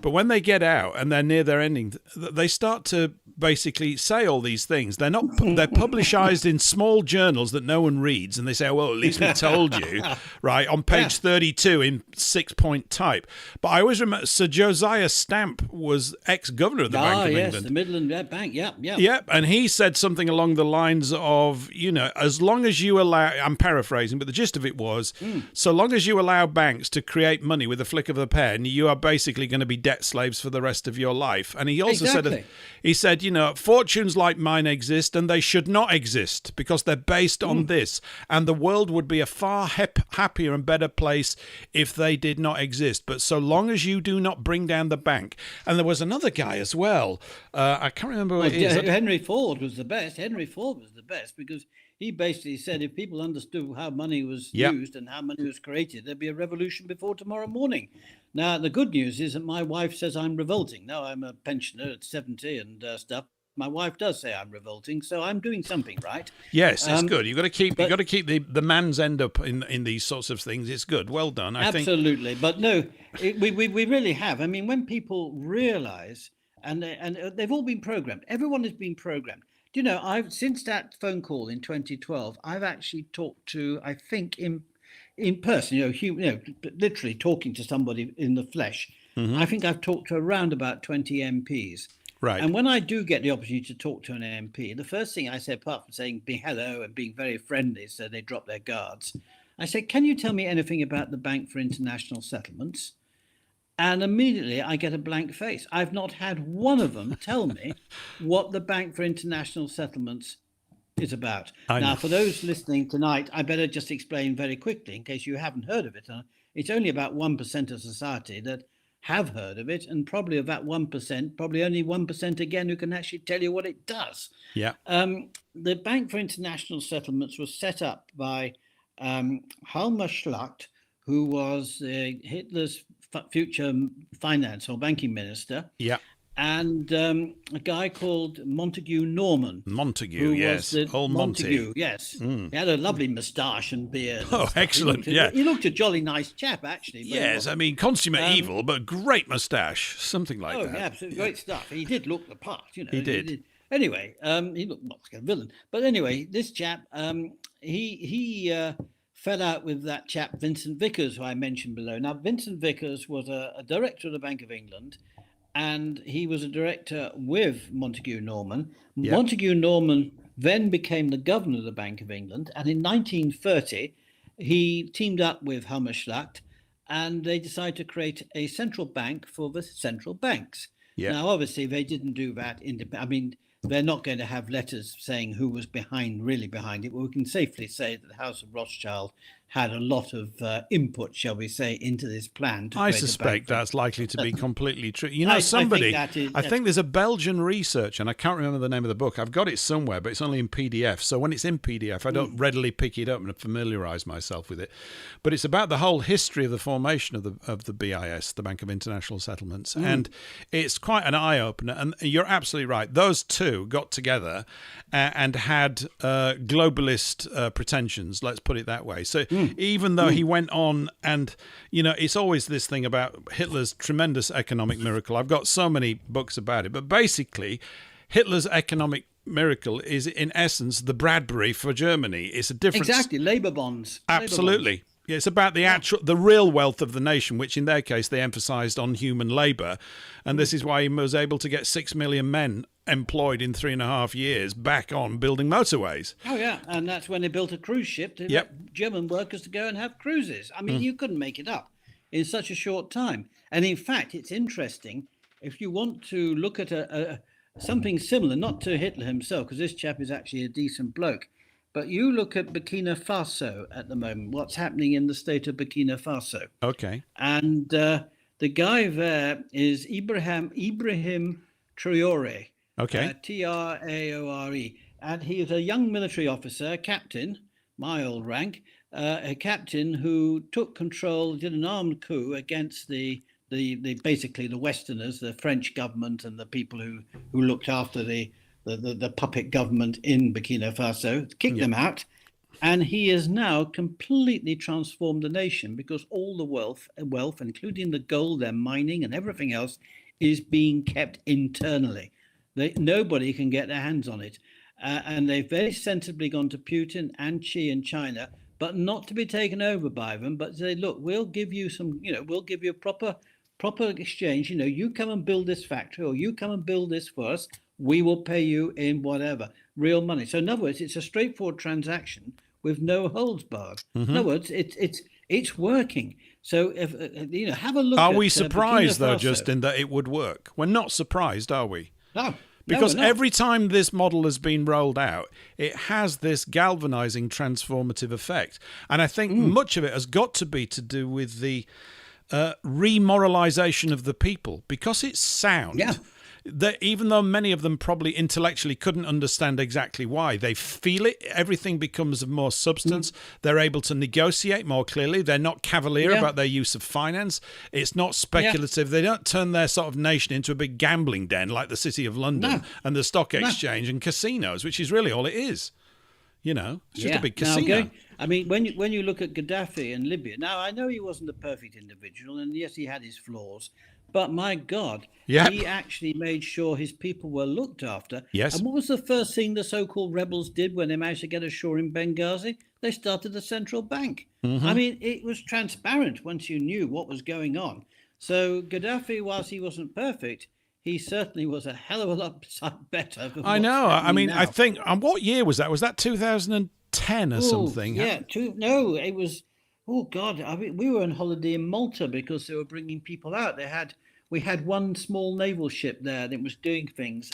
But when they get out and they're near their ending, they start to basically say all these things. They're publicized in small journals that no one reads, and they say, well, at least we told you, right, on page 32 in 6-point type. But I always remember Sir Josiah Stamp was ex-governor of the Bank of England. The Midland Bank, Yep, and he said something along the lines of, as long as you allow, I'm paraphrasing, but the gist of it was, so long as you allow banks to create money with a flick of a pen, you are basically going to be debt slaves for the rest of your life. And he also said, fortunes like mine exist, and they should not exist, because they're based on this, and the world would be a far happier and better place if they did not exist. But so long as you do not bring down the bank. And there was another guy as well, I can't remember who it is. Henry Ford was the best. Henry Ford was the best, because he basically said if people understood how money was used and how money was created, there'd be a revolution before tomorrow morning. Now, the good news is that my wife says I'm revolting. Now, I'm a pensioner at 70 and stuff. My wife does say I'm revolting, so I'm doing something right. Yes, it's good. You've got to keep the man's end up in these sorts of things. It's good. Well done. Absolutely. But no, we really have. I mean, when people realise, and they've all been programmed. Everyone has been programmed. Do you know, I've since that phone call in 2012, I've actually talked to, I think in person, literally talking to somebody in the flesh. I think I've talked to around about 20 MPs. Right. And when I do get the opportunity to talk to an MP, the first thing I say, apart from saying hello and being very friendly so they drop their guards, I say, can you tell me anything about the Bank for International Settlements? And immediately I get a blank face. I've not had one of them tell me what the Bank for International Settlements is about. Now, for those listening tonight, I better just explain very quickly in case you haven't heard of it. It's only about 1% of society that have heard of it, and probably of that 1%, probably only 1% again who can actually tell you what it does. Yeah. The Bank for International Settlements was set up by Halmer Schlacht, who was Hitler's future finance or banking minister. Yeah. And a guy called Montague Norman. Montague, yes. Old Montague, yes. He had a lovely moustache and beard. Oh, excellent, He looked a jolly nice chap, actually. Yes, I mean, consummate evil, but great moustache, something like that. Oh, yeah, absolutely, great stuff. He did look the part, He did. Anyway, he looked like a villain. But anyway, this chap, he fell out with that chap, Vincent Vickers, who I mentioned below. Now, Vincent Vickers was a director of the Bank of England, and he was a director with Montague Norman. Yep. Montague Norman then became the governor of the Bank of England, and in 1930, he teamed up with Hammerschlacht, and they decided to create a central bank for the central banks. Yep. Now, obviously, they didn't do that. I mean, they're not going to have letters saying who was really behind it, but we can safely say that the House of Rothschild had a lot of input, shall we say, into this plan. I suspect that's likely to be completely true. I think there's a Belgian researcher, and I can't remember the name of the book. I've got it somewhere, but it's only in PDF. So when it's in PDF, I don't readily pick it up and familiarise myself with it. But it's about the whole history of the formation of the BIS, the Bank of International Settlements, and it's quite an eye-opener. And you're absolutely right. Those two got together and had globalist pretensions, let's put it that way. So even though he went on and, it's always this thing about Hitler's tremendous economic miracle. I've got so many books about it. But basically, Hitler's economic miracle is, in essence, the Bradbury for Germany. It's a difference. Exactly, labour bonds. Absolutely. Yeah, it's about the real wealth of the nation, which in their case they emphasised on human labour. And this is why he was able to get 6 million men employed in 3.5 years back on building motorways. Oh, yeah. And that's when they built a cruise ship to let German workers to go and have cruises. I mean, you couldn't make it up in such a short time. And in fact, it's interesting, if you want to look at something similar, not to Hitler himself, because this chap is actually a decent bloke, But you look at Burkina Faso at the moment, what's happening in the state of Burkina Faso. Okay. And the guy there is Ibrahim Traore, Okay. Traore. And he is a young military officer, captain, my old rank, a captain who took control, did an armed coup against the basically the Westerners, the French government and the people who looked after the puppet government in Burkina Faso, kicked them out. And he has now completely transformed the nation because all the wealth, including the gold they're mining and everything else, is being kept internally. Nobody can get their hands on it. And they've very sensibly gone to Putin and Xi in China, but not to be taken over by them, but say, look, we'll give you we'll give you a proper exchange. You come and build this factory, or you come and build this for us. We will pay you in whatever, real money. So in other words, it's a straightforward transaction with no holds barred. In other words, it's working. So if have a look. Are we surprised though, Justin, that it would work? We're not surprised, are we? No. Because every time this model has been rolled out, it has this galvanizing, transformative effect. And I think much of it has got to be to do with the remoralization of the people, because it's sound. Yeah. That even though many of them probably intellectually couldn't understand exactly why, they feel it. Everything becomes of more substance. They're able to negotiate more clearly. They're not cavalier about their use of finance. It's not speculative. They don't turn their sort of nation into a big gambling den like the City of London and the stock exchange and casinos, which is really all it is. It's just a big casino. I mean, when you look at Gaddafi in Libya, now I know he wasn't a perfect individual, and yes, he had his flaws. But my God, he actually made sure his people were looked after. Yes. And what was the first thing the so-called rebels did when they managed to get ashore in Benghazi? They started the central bank. I mean, it was transparent once you knew what was going on. So Gaddafi, whilst he wasn't perfect, he certainly was a hell of a lot better. I know. I mean, I think, and what year was that? Was that 2010 or something? Yeah. No, it was. Oh God! I mean, we were on holiday in Malta because they were bringing people out. We had one small naval ship there that was doing things.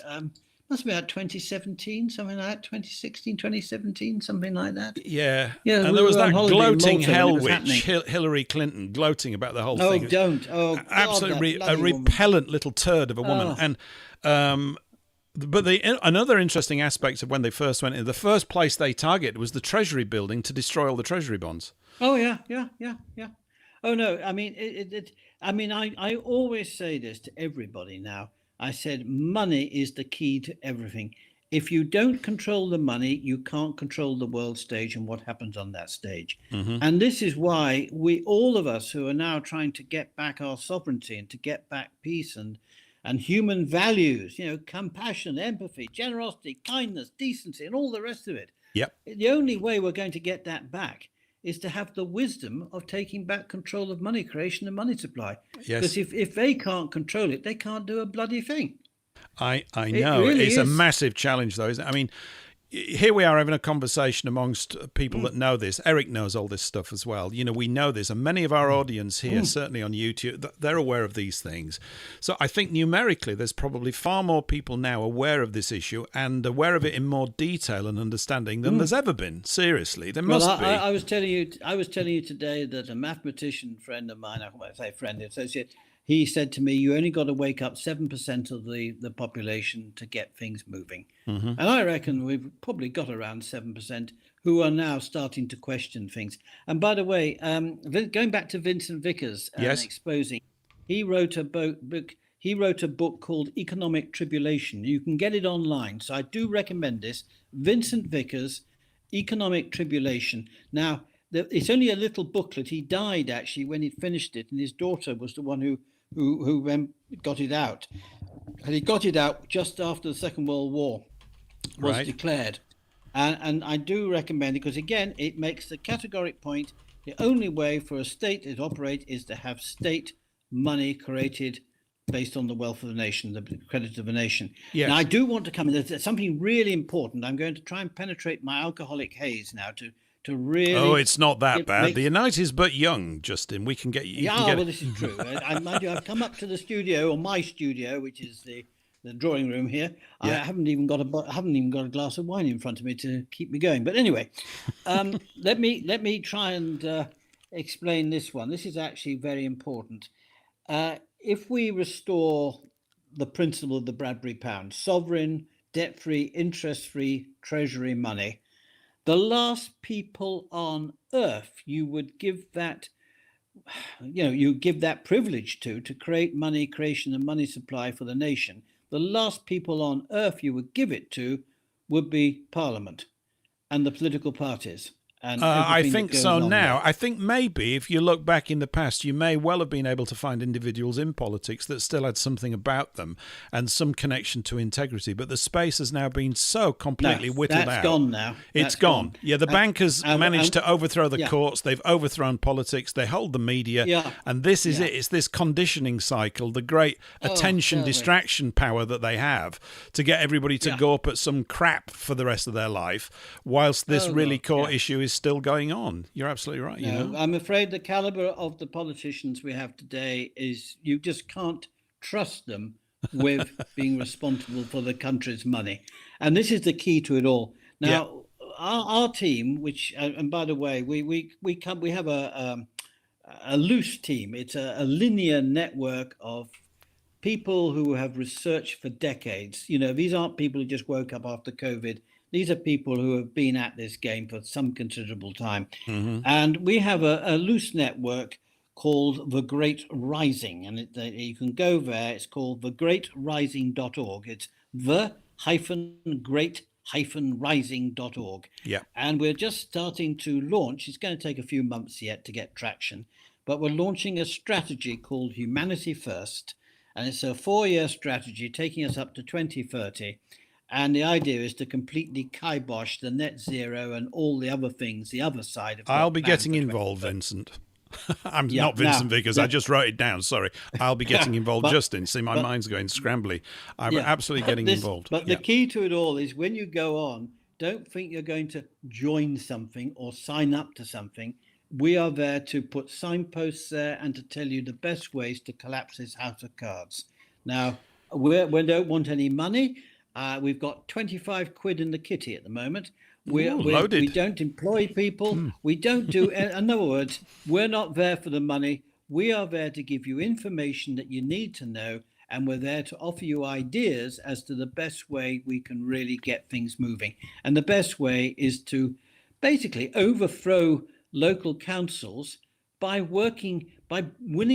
Must be about 2017, something like that. 2016, 2017, something like that. Yeah. And there was that gloating hell witch, Hillary Clinton, gloating about the whole thing. Oh, God, absolutely a repellent little turd of a woman. And but another interesting aspect of when they first went in, the first place they targeted was the Treasury building to destroy all the Treasury bonds. Oh yeah. Oh no, I mean I always say this to everybody now. I said money is the key to everything. If you don't control the money, you can't control the world stage and what happens on that stage. And this is why all of us who are now trying to get back our sovereignty and to get back peace and human values, compassion, empathy, generosity, kindness, decency, and all the rest of it. Yep. The only way we're going to get that back is to have the wisdom of taking back control of money creation and money supply. Yes. Because if they can't control it, they can't do a bloody thing. I know. Really it's is a massive challenge, though, isn't it? I mean, here we are having a conversation amongst people that know this. Eric knows all this stuff as well. We know this, and many of our audience here, certainly on YouTube, they're aware of these things. So I think numerically, there's probably far more people now aware of this issue and aware of it in more detail and understanding than there's ever been. Seriously, there must be. I was telling you today that a mathematician friend of mine, I say friend, associate, he said to me, you only got to wake up 7% of the population to get things moving. And I reckon we've probably got around 7% who are now starting to question things. And by the way, going back to Vincent Vickers and exposing, he wrote a book called Economic Tribulation. You can get it online. So I do recommend this. Vincent Vickers, Economic Tribulation. Now, it's only a little booklet. He died actually when he finished it, and his daughter was the one who got it out. And he got it out just after the Second World War was declared. And I do recommend it because, again, it makes the categoric point the only way for a state to operate is to have state money created based on the wealth of the nation, the credit of the nation. Yes. Now, I do want to come in. There's something really important. I'm going to try and penetrate my alcoholic haze now to really... Oh, it's not that bad. The United is but young, Justin. We can get you. Well, this is true. Mind you, I've come up to the studio, or my studio, which is the the drawing room here. I Yeah. haven't even got a glass of wine in front of me to keep me going. But anyway, let me try and explain this one. This is actually very important. If we restore the principle of the Bradbury pound, sovereign, debt-free, interest-free treasury money, the last people on earth you would give that, you give that privilege to create money creation and money supply for the nation, the last people on earth you would give it to would be Parliament and the political parties and I everything that think goes so on now. there. I think maybe if you look back in the past, you may well have been able to find individuals in politics that still had something about them and some connection to integrity. But the space has now been so completely whittled out. That's gone now. It's gone. Yeah, the bankers managed to overthrow the courts. They've overthrown politics. They hold the media. Yeah. And this is it. It's this conditioning cycle, the great attention totally. distraction power that they have to get everybody to go up at some crap for the rest of their life, whilst this really core issue is still going on. You're absolutely right. No, You know, I'm afraid the caliber of the politicians we have today is you just can't trust them with being responsible for the country's money. And this is the key to it all. Now, our team, which, and by the way, we have a loose team. It's a linear network of people who have researched for decades. These aren't people who just woke up after COVID. These are people who have been at this game for some considerable time. Mm-hmm. And we have a loose network called The Great Rising. And you can go there. It's called thegreatrising.org. It's the-great-rising.org. Yeah. And we're just starting to launch. It's going to take a few months yet to get traction. But we're launching a strategy called Humanity First. And it's a 4-year strategy taking us up to 2030. And the idea is to completely kibosh the net zero and all the other things, the other side of it. I'll be getting involved, Vincent. I'm not Vincent Vickers. I just wrote it down. Sorry. I'll be getting involved, Justin. See, my mind's going scrambly. I'm absolutely getting involved. But the key to it all is when you go on, don't think you're going to join something or sign up to something. We are there to put signposts there and to tell you the best ways to collapse this house of cards. Now, we don't want any money. We've got 25 quid in the kitty at the moment. Loaded. We don't employ people. We don't do, in other words, we're not there for the money. We are there to give you information that you need to know. And we're there to offer you ideas as to the best way we can really get things moving. And the best way is to basically overthrow local councils by winning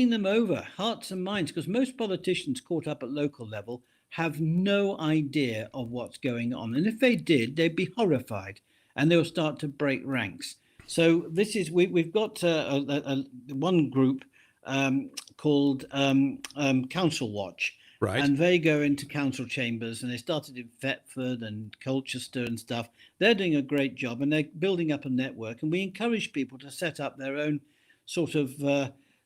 them over, hearts and minds, because most politicians caught up at local level have no idea of what's going on. And if they did, they'd be horrified and they'll start to break ranks. So this is, we've got one group called Council Watch. Right. And they go into council chambers, and they started in Thetford and Colchester and stuff. They're doing a great job, and they're building up a network. And we encourage people to set up their own sort of,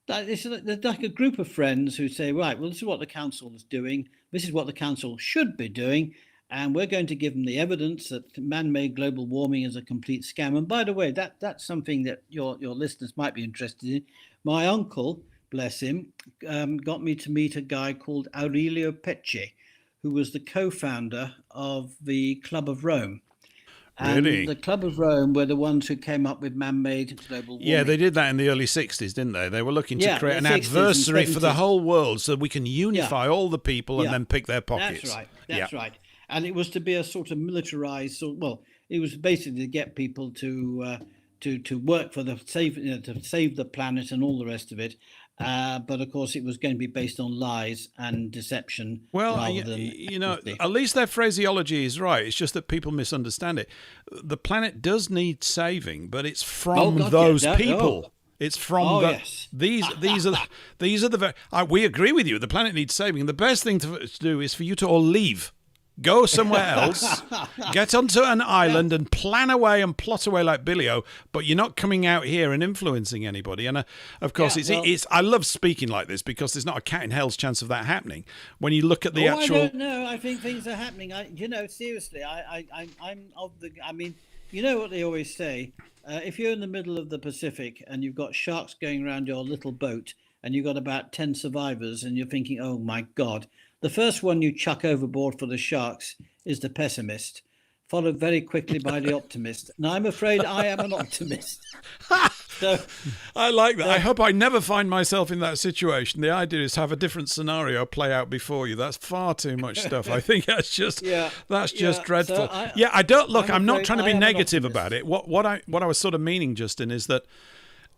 it's like a group of friends who say, right, well, this is what the council is doing. This is what the council should be doing. And we're going to give them the evidence that man-made global warming is a complete scam. And by the way, that's something that your listeners might be interested in. My uncle, bless him, got me to meet a guy called Aurelio Pecci, who was the co-founder of the Club of Rome. And Really? the Club of Rome were the ones who came up with man-made global warming. Yeah, they did that in the early 60s, didn't they? They were looking to create an 60s and adversary for the 70s. whole world so we can unify all the people and then pick their pockets. That's right. That's right. And it was to be a sort of militarized, it was basically to get people to work for to save the planet and all the rest of it. But of course, it was going to be based on lies and deception. Well, than at least their phraseology is right. It's just that people misunderstand it. The planet does need saving, but it's from those people. It's from these are the we agree with you. The planet needs saving. The best thing to do is for you to all leave. Go somewhere else, get onto an island and plan away and plot away like Billy-O, but you're not coming out here and influencing anybody. And of course, I love speaking like this because there's not a cat in hell's chance of that happening. When you look at the actual... I don't know. I think things are happening. Seriously, I'm of the... I mean, you know what they always say? If you're in the middle of the Pacific and you've got sharks going around your little boat and you've got about 10 survivors and you're thinking, oh, my God, The first one you chuck overboard for the sharks is the pessimist, followed very quickly by the optimist. And I'm afraid I am an optimist. So, I like that. I hope I never find myself in that situation. The idea is to have a different scenario play out before you. That's far too much stuff. I think that's just dreadful. So I don't look. I'm not trying to be negative about it. What I was sort of meaning, Justin, is that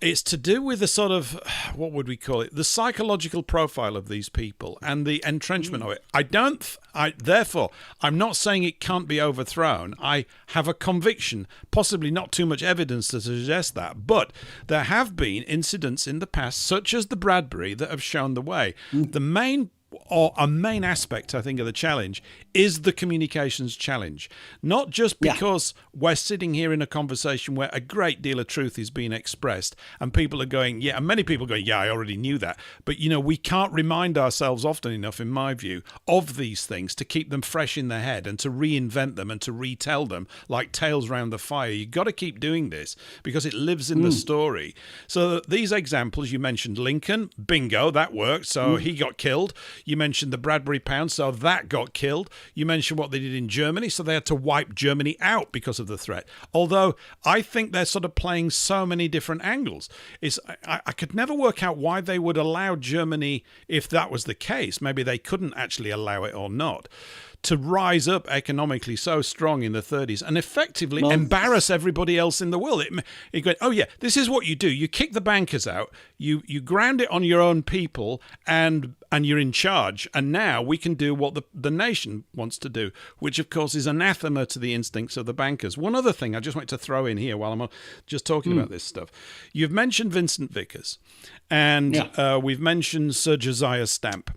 it's to do with the sort of, what would we call it, the psychological profile of these people and the entrenchment of it. Therefore, I'm not saying it can't be overthrown. I have a conviction, possibly not too much evidence to suggest that, but there have been incidents in the past, such as the Bradbury, that have shown the way. The main aspect, I think, of the challenge is the communications challenge. Not just because we're sitting here in a conversation where a great deal of truth is being expressed and people are going, and many people go, I already knew that. But, we can't remind ourselves often enough, in my view, of these things to keep them fresh in the head and to reinvent them and to retell them like tales round the fire. You've got to keep doing this because it lives in the story. So these examples, you mentioned Lincoln, bingo, that worked. So he got killed. You mentioned the Bradbury Pound, so that got killed. You mentioned what they did in Germany, so they had to wipe Germany out because of the threat. Although I think they're sort of playing so many different angles. I could never work out why they would allow Germany, if that was the case, maybe they couldn't actually allow it or not, to rise up economically so strong in the 30s and effectively embarrass everybody else in the world. It goes, this is what you do. You kick the bankers out, you ground it on your own people, and you're in charge. And now we can do what the nation wants to do, which, of course, is anathema to the instincts of the bankers. One other thing I just want to throw in here while I'm just talking about this stuff. You've mentioned Vincent Vickers, and we've mentioned Sir Josiah Stamp.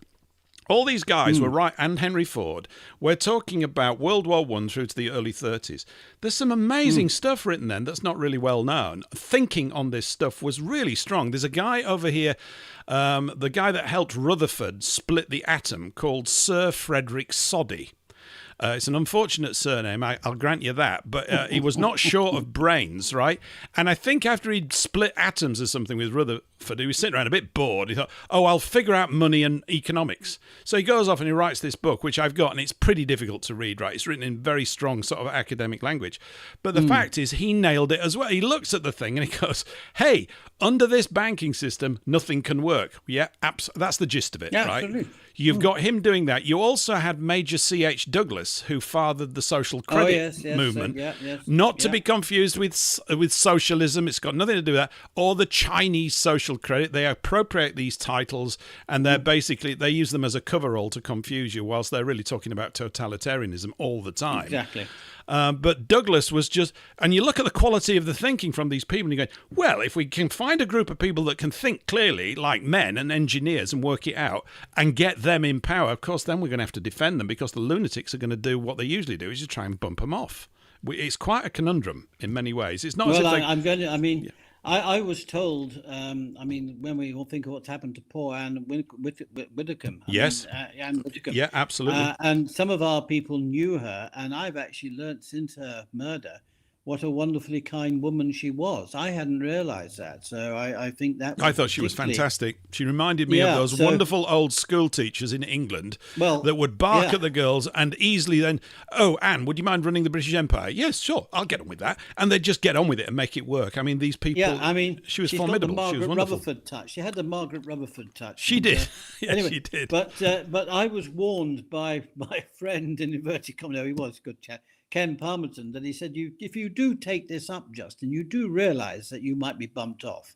All these guys were right, and Henry Ford. We're talking about World War I through to the early 30s. There's some amazing stuff written then that's not really well known. Thinking on this stuff was really strong. There's a guy over here, the guy that helped Rutherford split the atom, called Sir Frederick Soddy. It's an unfortunate surname, I'll grant you that, but he was not short of brains, right? And I think after he'd split atoms or something with Rutherford, he was sitting around a bit bored. He thought, I'll figure out money and economics. So he goes off and he writes this book, which I've got, and it's pretty difficult to read, right? It's written in very strong sort of academic language. But the fact is, he nailed it as well. He looks at the thing and he goes, hey, under this banking system, nothing can work. Yeah, that's the gist of it, right? Absolutely. You've got him doing that. You also had Major C.H. Douglas, who fathered the social credit movement. Not to be confused with socialism. It's got nothing to do with that. Or the Chinese social credit. They appropriate these titles and they're basically, they use them as a coverall to confuse you, whilst they're really talking about totalitarianism all the time. Exactly. But Douglas was just, and you look at the quality of the thinking from these people and you go, well, if we can find a group of people that can think clearly like men and engineers and work it out and get them in power, of course, then we're going to have to defend them because the lunatics are going to do what they usually do, is just try and bump them off. It's quite a conundrum in many ways. It's not. I was told, when we all think of what's happened to poor Anne Widdecombe. Anne Widdecombe. Yeah, absolutely. And some of our people knew her, and I've actually learnt since her murder what a wonderfully kind woman she was. I hadn't realised that, so I think that. I thought she was fantastic. She reminded me of those wonderful old school teachers in England that would bark at the girls and easily then, Anne, would you mind running the British Empire? Yes, sure, I'll get on with that. And they'd just get on with it and make it work. I mean, these people. She was formidable. Got the she was Margaret wonderful. Rutherford touch. She had the Margaret Rutherford touch. She did. Anyway, she did. But I was warned by my friend in inverted commas. He was a good chap, Ken Palmerton, that he said, if you do take this up, Justin, you do realise that you might be bumped off.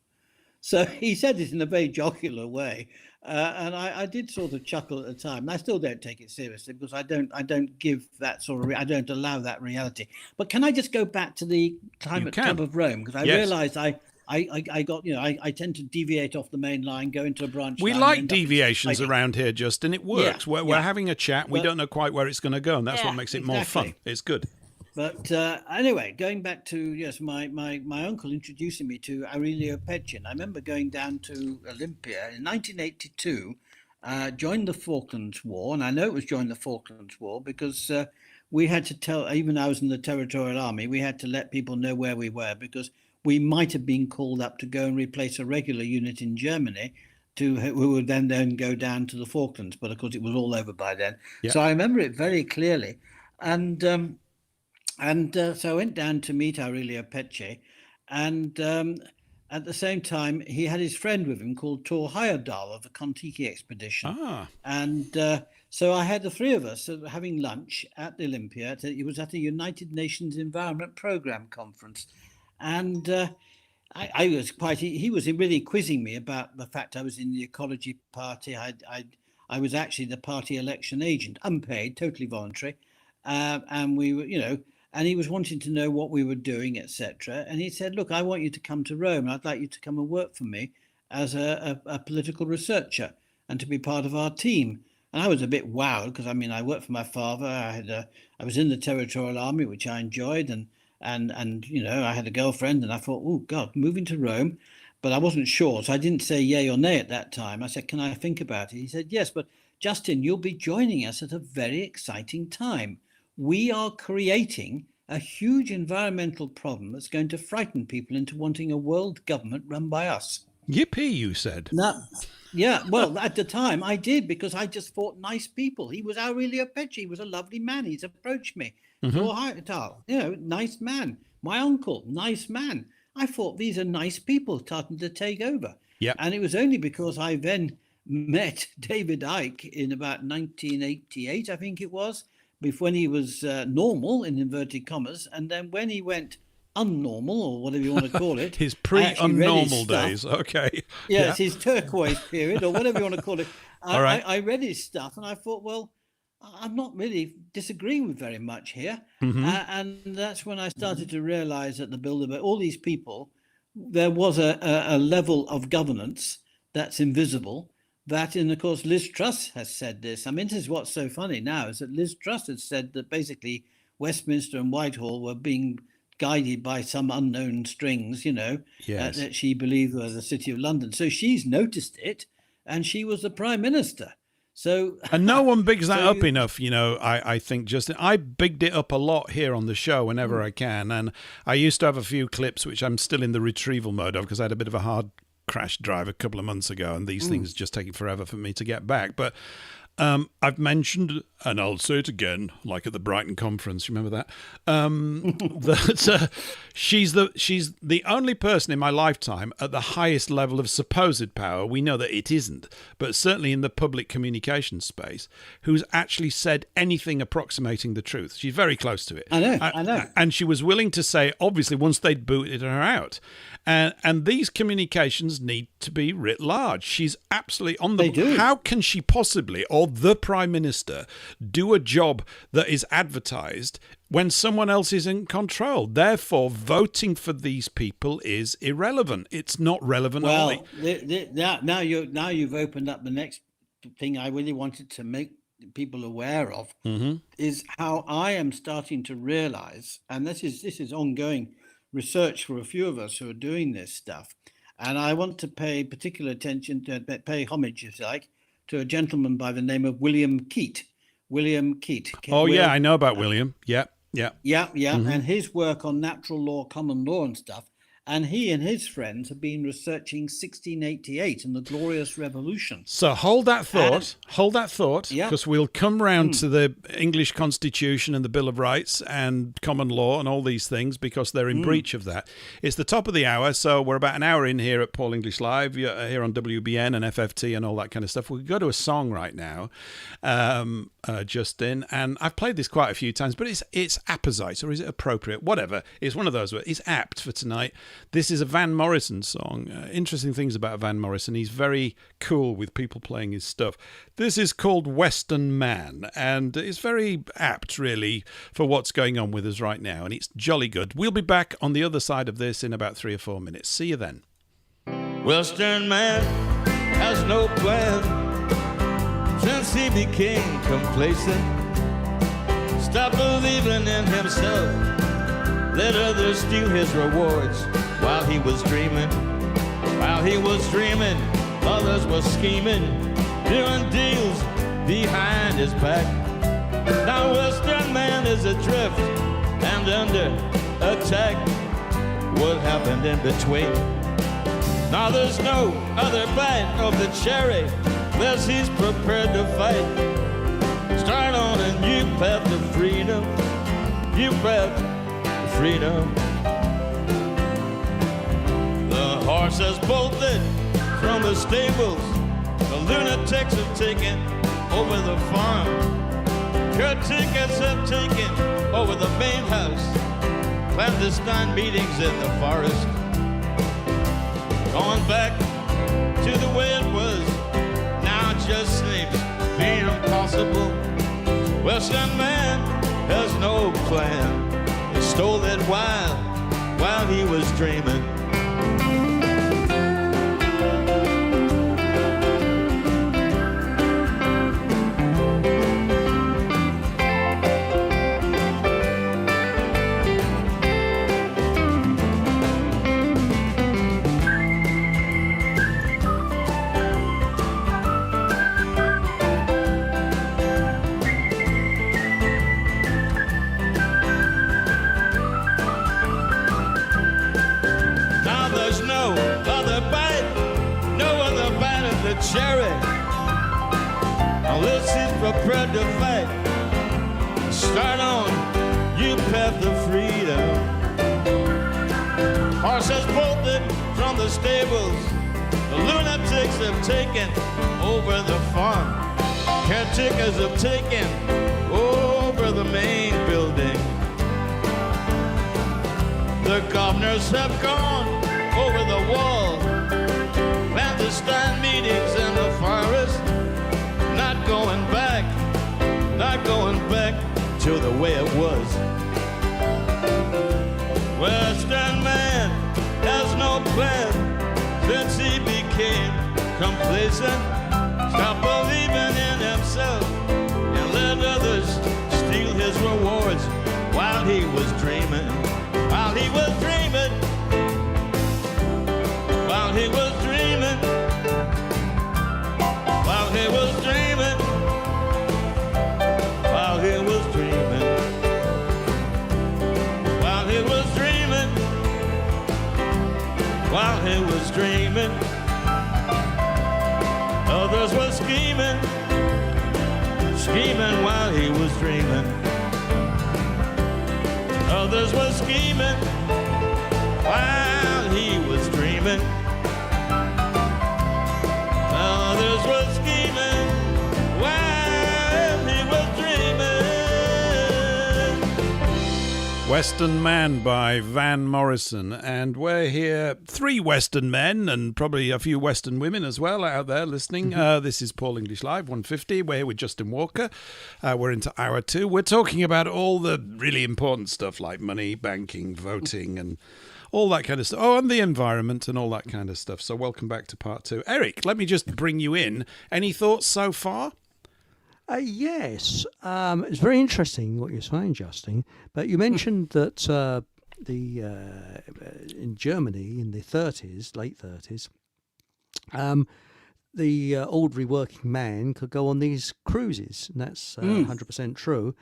So he said it in a very jocular way, and I did sort of chuckle at the time. And I still don't take it seriously because I don't give that sort of I don't allow that reality. But can I just go back to the time at Club of Rome, because I realised I got, I tend to deviate off the main line, go into a branch. We like deviations around here, Justin. It works. We're having a chat. We don't know quite where it's going to go, and that's what makes it more fun. It's good. But anyway, going back to my uncle introducing me to Aurelio Petchin. I remember going down to Olympia in 1982, joined the Falklands War, and I know it was during the Falklands War because we had to tell, even I was in the Territorial Army, we had to let people know where we were because we might have been called up to go and replace a regular unit in Germany who would then go down to the Falklands, but of course it was all over by then. Yeah. So I remember it very clearly, and so I went down to meet Aurelio Peche, and at the same time he had his friend with him called Tor Heyerdahl of the Kon-Tiki expedition, and so I had the three of us having lunch at the Olympia. It was at the United Nations Environment Programme conference, and I was quite. He was really quizzing me about the fact I was in the Ecology Party. I was actually the party election agent, unpaid, totally voluntary, and we were, and he was wanting to know what we were doing, etc. And he said, "Look, I want you to come to Rome. I'd like you to come and work for me as a political researcher and to be part of our team." And I was a bit wowed because I worked for my father. I was in the Territorial Army, which I enjoyed, and I had a girlfriend, and I thought, oh God, moving to Rome, but I wasn't sure, so I didn't say yay or nay at that time. I said, can I think about it? He said, yes, but Justin, you'll be joining us at a very exciting time. We are creating a huge environmental problem that's going to frighten people into wanting a world government run by us. Yippee, you said. Yeah, well, at the time I did, because I just thought nice people. He was Aurelio Peche. He was a lovely man. He's approached me. Nice man. My uncle, nice man. I thought these are nice people starting to take over. Yeah. And it was only because I then met David Icke in about 1988, I think it was, when he was normal, in inverted commas, and then when he went unnormal, or whatever you want to call it. His pre-unnormal days, okay. Yes, his turquoise period, or whatever you want to call it. All right. I read his stuff, and I thought, well, I'm not really disagreeing with very much here. Mm-hmm. And that's when I started to realize that the Bilderberg, all these people, there was a level of governance that's invisible. And of course, Liz Truss has said this. This is what's so funny now, is that Liz Truss has said that basically Westminster and Whitehall were being guided by some unknown strings, Yes. That she believed were the City of London. So she's noticed it, and she was the Prime Minister. So, and no one bigs that up enough, I think, Justin. I bigged it up a lot here on the show whenever I can. And I used to have a few clips, which I'm still in the retrieval mode of, because I had a bit of a hard crash drive a couple of months ago, and these things just take forever for me to get back. But I've mentioned, and I'll say it again, like at the Brighton conference, remember that? That she's the only person in my lifetime at the highest level of supposed power. We know that it isn't, but certainly in the public communication space, who's actually said anything approximating the truth. She's very close to it. I know. And she was willing to say, obviously, once they'd booted her out. And these communications need to be writ large. She's absolutely on the... They do. How can she possibly, or the Prime Minister, do a job that is advertised when someone else is in control? Therefore, voting for these people is irrelevant. It's not relevant. Well, now you've opened up the next thing I really wanted to make people aware of, is how I am starting to realize, and this is ongoing research for a few of us who are doing this stuff, and I want to pay particular attention, to pay homage, if you like, to a gentleman by the name of William Keat. Yeah, I know about William. Yeah. And his work on natural law, common law and stuff. And he and his friends have been researching 1688 and the Glorious Revolution. So hold that thought, because we'll come round to the English Constitution and the Bill of Rights and common law and all these things, because they're in breach of that. It's the top of the hour, so we're about an hour in here at Paul English Live, here on WBN and FFT and all that kind of stuff. We could go to a song right now, Justin, and I've played this quite a few times, but it's apposite, or is it appropriate? Whatever. It's one of those words. It's apt for tonight. This is a Van Morrison song. Interesting things about Van Morrison. He's very cool with people playing his stuff. This is called Western Man, and it's very apt, really, for what's going on with us right now, and it's jolly good. We'll be back on the other side of this in about 3 or 4 minutes. See you then. Western man has no plan since he became complacent. Stop believing in himself. Let others steal his rewards while he was dreaming. While he was dreaming, others were scheming, doing deals behind his back. Now Western man is adrift and under attack. What happened in between? Now there's no other bite of the cherry unless he's prepared to fight. Start on a new path to freedom, new path to freedom. The horse has bolted from the stables. The lunatics have taken over the farm. Caretakers have taken over the main house. Clandestine meetings in the forest. Going back to the way it was, now it just seems be impossible. Western man has no plan. He stole it while he was dreaming. Cherry, unless he's prepared to fight. Start on you path to freedom. Horses bolted from the stables. The lunatics have taken over the farm. Caretakers have taken over the main building. The governors have gone over the wall. Clandestine meetings in the forest. Not going back to the way it was. Western man has no plan since he became complacent. Stop believing in himself and let others steal his rewards while he was dreaming. While he was dreaming. While he was dreaming. While he was dreaming. While he was dreaming. While he was dreaming. While he was dreaming. Others were scheming. Scheming while he was dreaming. Others were scheming while he was dreaming. Others were scheming while he was dreaming. Western Man by Van Morrison. And we're here, three Western men and probably a few Western women as well out there listening. This is Paul English Live 150. We're here with Justin Walker. We're into hour 2. We're talking about all the really important stuff like money, banking, voting, and all that kind of stuff. Oh, and the environment and all that kind of stuff. So welcome back to part 2. Eric, let me just bring you in. Any thoughts so far? Yes. It's very interesting what you're saying, Justin. But you mentioned that in Germany in the 30s, late 30s, the ordinary working man could go on these cruises, and that's 100% true.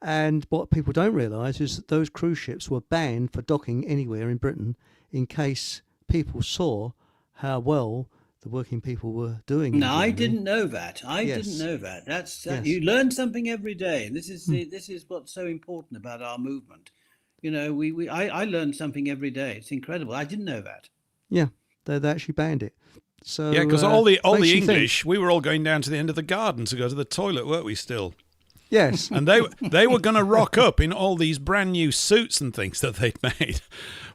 And what people don't realise is that those cruise ships were banned for docking anywhere in Britain in case people saw how well the working people were doing. No, I didn't know that. I didn't know that. That's Yes. You learn something every day. And this is this is what's so important about our movement. You know, I learned something every day. It's incredible. I didn't know that. Yeah, they actually banned it. So Yeah, because all the makes you English, we were all going down to the end of the garden to go to the toilet, weren't we still? Yes. And they were going to rock up in all these brand new suits and things that they'd made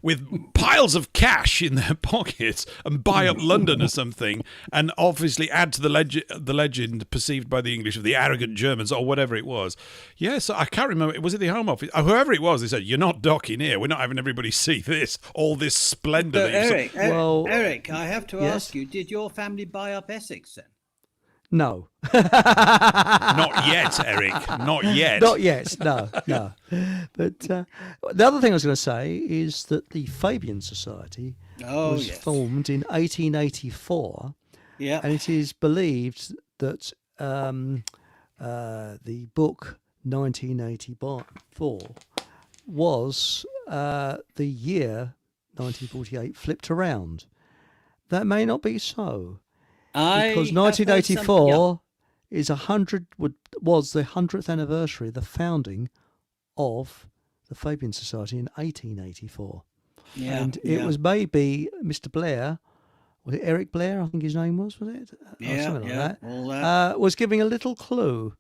with piles of cash in their pockets and buy up London or something, and obviously add to the legend perceived by the English of the arrogant Germans or whatever it was. Yes, I can't remember. Was it the Home Office? Whoever it was, they said, "You're not docking here. We're not having everybody see this, all this splendour." So, Eric, I have to ask you, did your family buy up Essex then? No. Not yet, Eric. Not yet. Not yet. No. But the other thing I was going to say is that the Fabian Society was formed in 1884. Yeah. And it is believed that the book 1984 was the year 1948 flipped around. that may not be so. I Because have heard 1984 is was the 100th anniversary of the founding of the Fabian Society in 1884. Yeah, And it was maybe Mr. Blair, was it Eric Blair, I think his name was it? Or something like that. All that. Was giving a little clue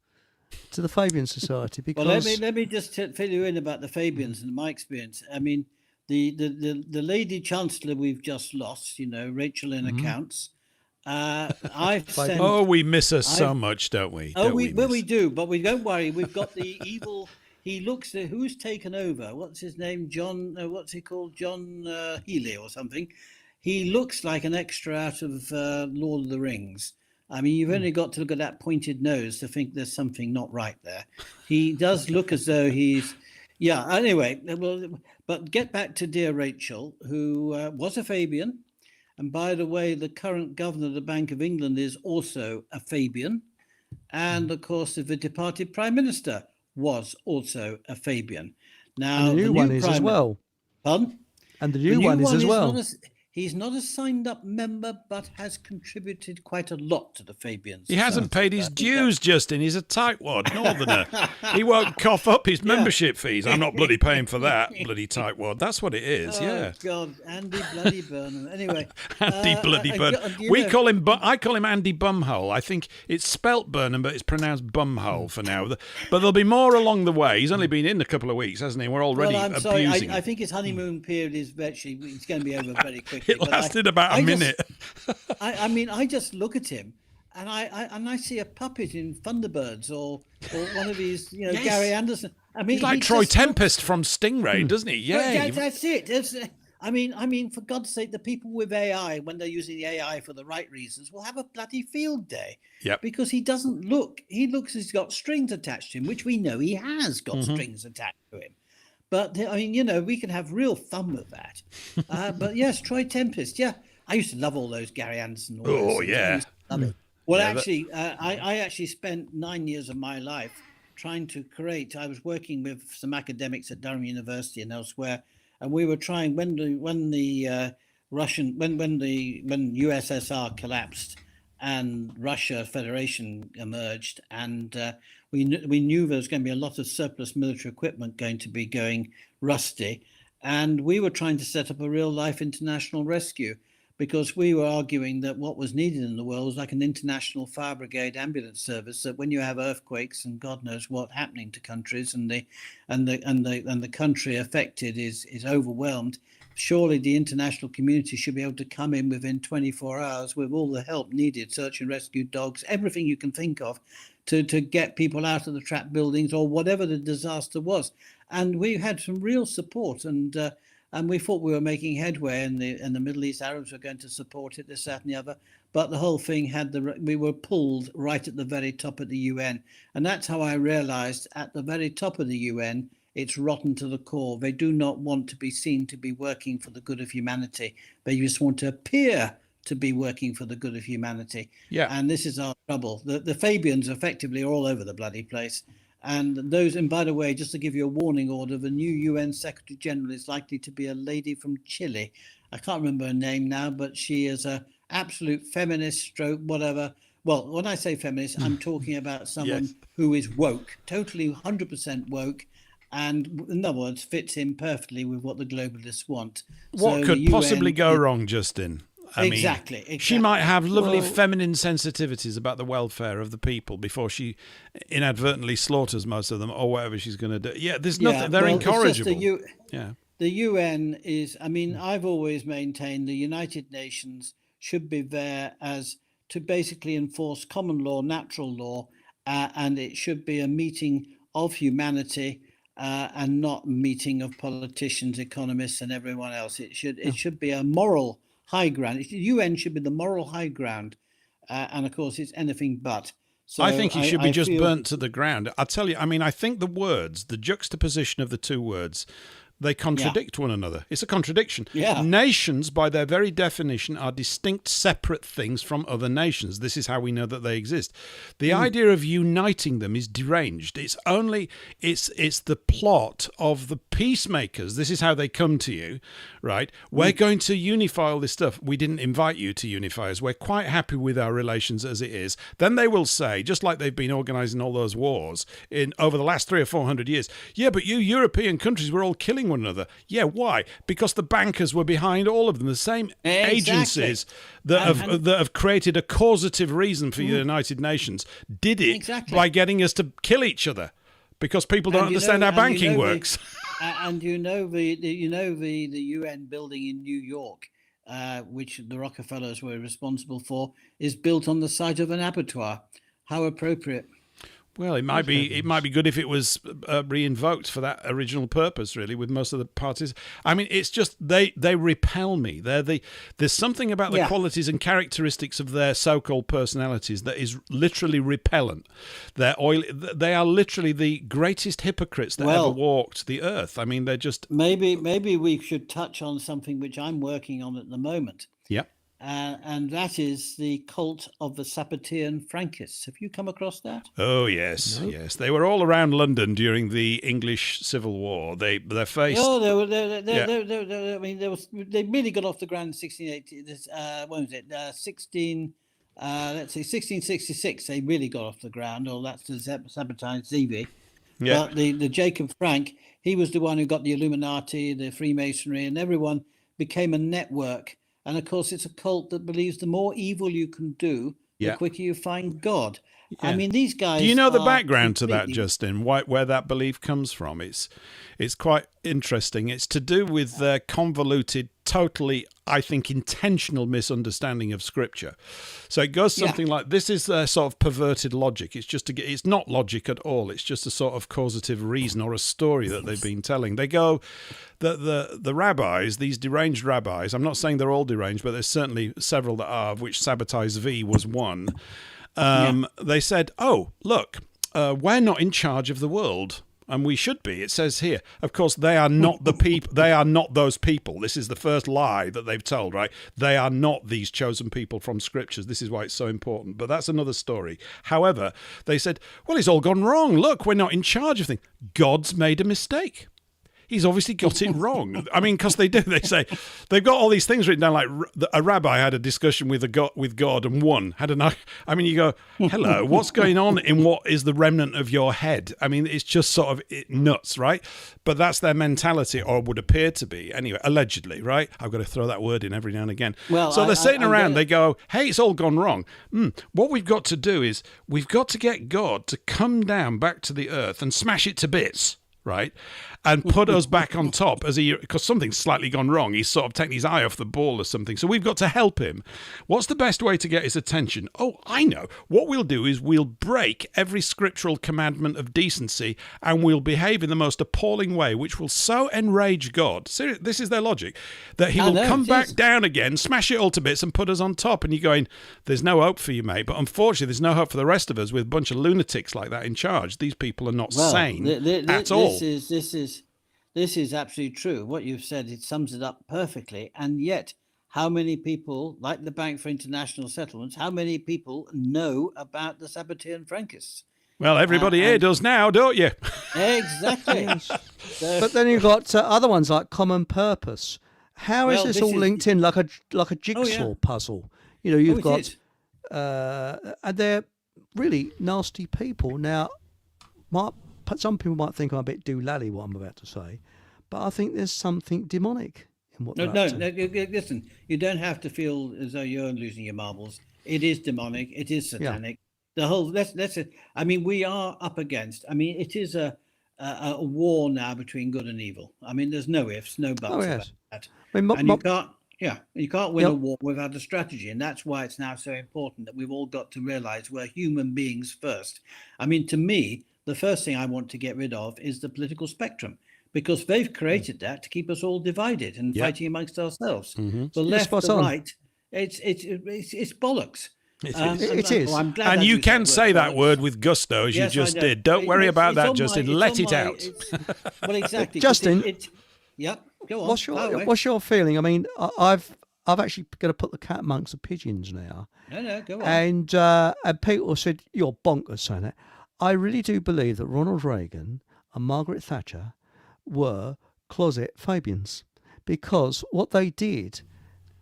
to the Fabian Society because... Well, let me just fill you in about the Fabians and my experience. I mean, the Lady Chancellor we've just lost, Rachel in accounts. I've sent... Oh, we miss her so much, don't we? Oh, we do, but we don't worry. We've got the evil... He looks at who's taken over. What's his name? John. What's he called? John Healy or something. He looks like an extra out of Lord of the Rings. I mean, you've only got to look at that pointed nose to think there's something not right there. He does look as though he's... Yeah, anyway, but get back to dear Rachel, who was a Fabian. And by the way, the current governor of the Bank of England is also a Fabian. And of course, the departed Prime Minister was also a Fabian. Now, and the new one is as well. Pardon? And the new one is as well. He's not a signed-up member, but has contributed quite a lot to the Fabians. He hasn't paid his dues, Justin. He's a tightwad northerner. He won't cough up his membership fees. I'm not bloody paying for that, bloody tightwad. That's what it is, yeah. Oh, God, Andy bloody Burnham. Anyway. Andy bloody Burnham. I call him Andy Bumhole. I think it's spelt Burnham, but it's pronounced Bumhole for now. But there'll be more along the way. He's only been in a couple of weeks, hasn't he? We're already I'm sorry. abusing him. I think his honeymoon period is virtually... It's going to be over very quickly. It lasted about a minute. I mean, I just look at him and I see a puppet in Thunderbirds or one of these, yes. Gary Anderson. I mean, he's like Troy Tempest from Stingray, doesn't he? Yeah, that's it. I mean, for God's sake, the people with AI, when they're using the AI for the right reasons, will have a bloody field day. Yep. Because he doesn't look. He looks as he's got strings attached to him, which we know he has got strings attached to him. But, I mean, we can have real fun with that. But, yes, Troy Tempest, yeah. I used to love all those Gary Anderson. Oh, yeah. Well, actually, I actually spent 9 years of my life trying to create... I was working with some academics at Durham University and elsewhere, and we were trying, when USSR collapsed and Russia Federation emerged, and we knew there was going to be a lot of surplus military equipment going to be going rusty. And we were trying to set up a real life international rescue because we were arguing that what was needed in the world was like an international fire brigade ambulance service, that when you have earthquakes and God knows what happening to countries and the country affected is overwhelmed, surely the international community should be able to come in within 24 hours with all the help needed, search and rescue dogs, everything you can think of, to get people out of the trapped buildings or whatever the disaster was. And we had some real support, and we thought we were making headway, and the Middle East Arabs were going to support it, this, that, and the other. But the whole thing we were pulled right at the very top of the UN. And that's how I realized at the very top of the UN, it's rotten to the core. They do not want to be seen to be working for the good of humanity. They just want to appear to be working for the good of humanity. Yeah. And this is our trouble. The Fabians effectively are all over the bloody place. And by the way, just to give you a warning order, the new UN Secretary General is likely to be a lady from Chile. I can't remember her name now, but she is a absolute feminist stroke, whatever. Well, when I say feminist, I'm talking about someone who is woke, totally 100% woke, and in other words, fits in perfectly with what the globalists want. What could possibly go wrong, Justin? I mean, she might have lovely feminine sensitivities about the welfare of the people before she inadvertently slaughters most of them or whatever she's going to do. Yeah, there's nothing. They're incorrigible. The UN is, I mean, I've always maintained the United Nations should be there as to basically enforce common law, natural law, and it should be a meeting of humanity and not a meeting of politicians, economists, and everyone else. It should be a moral high ground. The UN should be the moral high ground, and of course it's anything but. So I think it should be just burnt to the ground. I'll tell you, I mean, I think the juxtaposition of the two words, they contradict one another. It's a contradiction. Yeah. Nations, by their very definition, are distinct, separate things from other nations. This is how we know that they exist. The idea of uniting them is deranged. It's the plot of the peacemakers. This is how they come to you, right? We're going to unify all this stuff. We didn't invite you to unify us. We're quite happy with our relations as it is. Then they will say, just like they've been organising all those wars over the last 300 or 400 years, yeah, but you European countries were all killing one another. Yeah, why? Because the bankers were behind all of them. The same agencies that have created a causative reason for the United Nations did it by getting us to kill each other because people don't understand how banking works. And the UN building in New York, which the Rockefellers were responsible for, is built on the site of an abattoir. How appropriate. Well, it might be good if it was re-invoked for that original purpose, really, with most of the parties. I mean, it's just they repel me. There's something about the qualities and characteristics of their so-called personalities that is literally repellent. They are literally the greatest hypocrites that ever walked the earth. I mean, they're just... Maybe we should touch on something which I'm working on at the moment. Yep. And that is the cult of the Sabbatean Frankists. Have you come across that? Oh yes, yes. They were all around London during the English Civil War. They faced. Oh, I mean, they really got off the ground in 1680. When was it? 1666. They really got off the ground. Oh, that's the Sabbatean Zevi. Yeah. But the Jacob Frank, he was the one who got the Illuminati, the Freemasonry, and everyone became a network. And, of course, it's a cult that believes the more evil you can do, the quicker you find God. Yeah. I mean, these guys... Do you know the background to that, Justin, where that belief comes from? It's quite interesting. It's to do with their convoluted, totally, I think, intentional misunderstanding of Scripture. So it goes something like, this is their sort of perverted logic. It's not logic at all. It's just a sort of causative reason or a story that they've been telling. They go... The rabbis, these deranged rabbis, I'm not saying they're all deranged, but there's certainly several that are, of which Sabbatai V was one. They said, oh, look, we're not in charge of the world. And we should be. It says here, of course, they are not the people. They are not those people. This is the first lie that they've told, right? They are not these chosen people from Scriptures. This is why it's so important. But that's another story. However, they said, well, it's all gone wrong. Look, we're not in charge of things. God's made a mistake. He's obviously got it wrong. I mean, because they do. They say they've got all these things written down. Like a rabbi had a discussion with God and won. I mean, you go, hello, what's going on in what is the remnant of your head? I mean, it's just sort of nuts, right? But that's their mentality, or would appear to be anyway. Allegedly, right? I've got to throw that word in every now and again. Well, so they're sitting around. They go, hey, it's all gone wrong. What we've got to do is we've got to get God to come down back to the earth and smash it to bits. Right, and put us back on top because something's slightly gone wrong. He's sort of taken his eye off the ball or something. So we've got to help him. What's the best way to get his attention? Oh, I know. What we'll do is we'll break every scriptural commandment of decency and we'll behave in the most appalling way, which will so enrage God. Seriously, this is their logic, that he will come back down again, smash it all to bits and put us on top. And you're going, there's no hope for you, mate. But unfortunately, there's no hope for the rest of us with a bunch of lunatics like that in charge. These people are not sane at all. This is absolutely true. What you've said, it sums it up perfectly. And yet, how many people, like the Bank for International Settlements, how many people know about the Sabbatean Frankists? Well, everybody here does now, don't you? Exactly. But then you've got other ones like Common Purpose. How is this all linked in like a jigsaw puzzle? You know, you've got, and they're really nasty people. Now, some people might think I'm a bit doolally what I'm about to say, but I think there's something demonic in what they're up to. Listen, you don't have to feel as though you're losing your marbles. It is demonic. It is satanic. The whole I mean, we are up against. I mean, it is a war now between good and evil. I mean, there's no ifs, no buts about that. I mean, you can't win a war without a strategy, and that's why it's now so important that we've all got to realize we're human beings first. I mean, to me, the first thing I want to get rid of is the political spectrum, because they've created that to keep us all divided and fighting amongst ourselves. The left, the right, it's bollocks. It is. I'm glad and you can say that word with gusto, as you just did. Don't worry about that, Justin. Let it out. Well, exactly. Justin, Yep. Go on. Fire away. What's your feeling? I mean, I've actually got to put the cat amongst the pigeons now. No, go on. And people said you're bonkers saying that. I really do believe that Ronald Reagan and Margaret Thatcher were closet Fabians, because what they did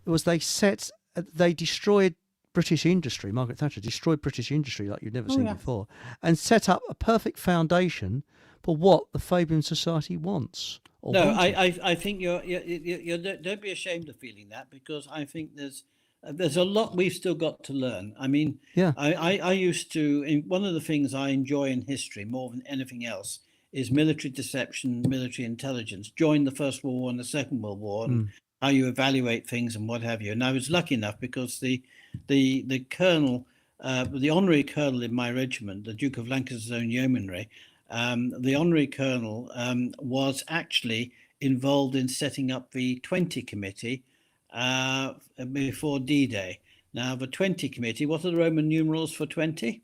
was they destroyed British industry. Margaret Thatcher destroyed British industry like you've never seen before, and set up a perfect foundation for what the Fabian Society wants. No, I think you're don't be ashamed of feeling that, because I think there's a lot we've still got to learn. I mean, I used to, one of the things I enjoy in history more than anything else is military deception, military intelligence. Join the First World War and the Second World War, and how you evaluate things and what have you. And I was lucky enough because the colonel, the honorary colonel in my regiment, the Duke of Lancaster's Own Yeomanry, the honorary colonel was actually involved in setting up the 20 Committee before D-Day. Now, the 20 Committee, what are the Roman numerals for 20?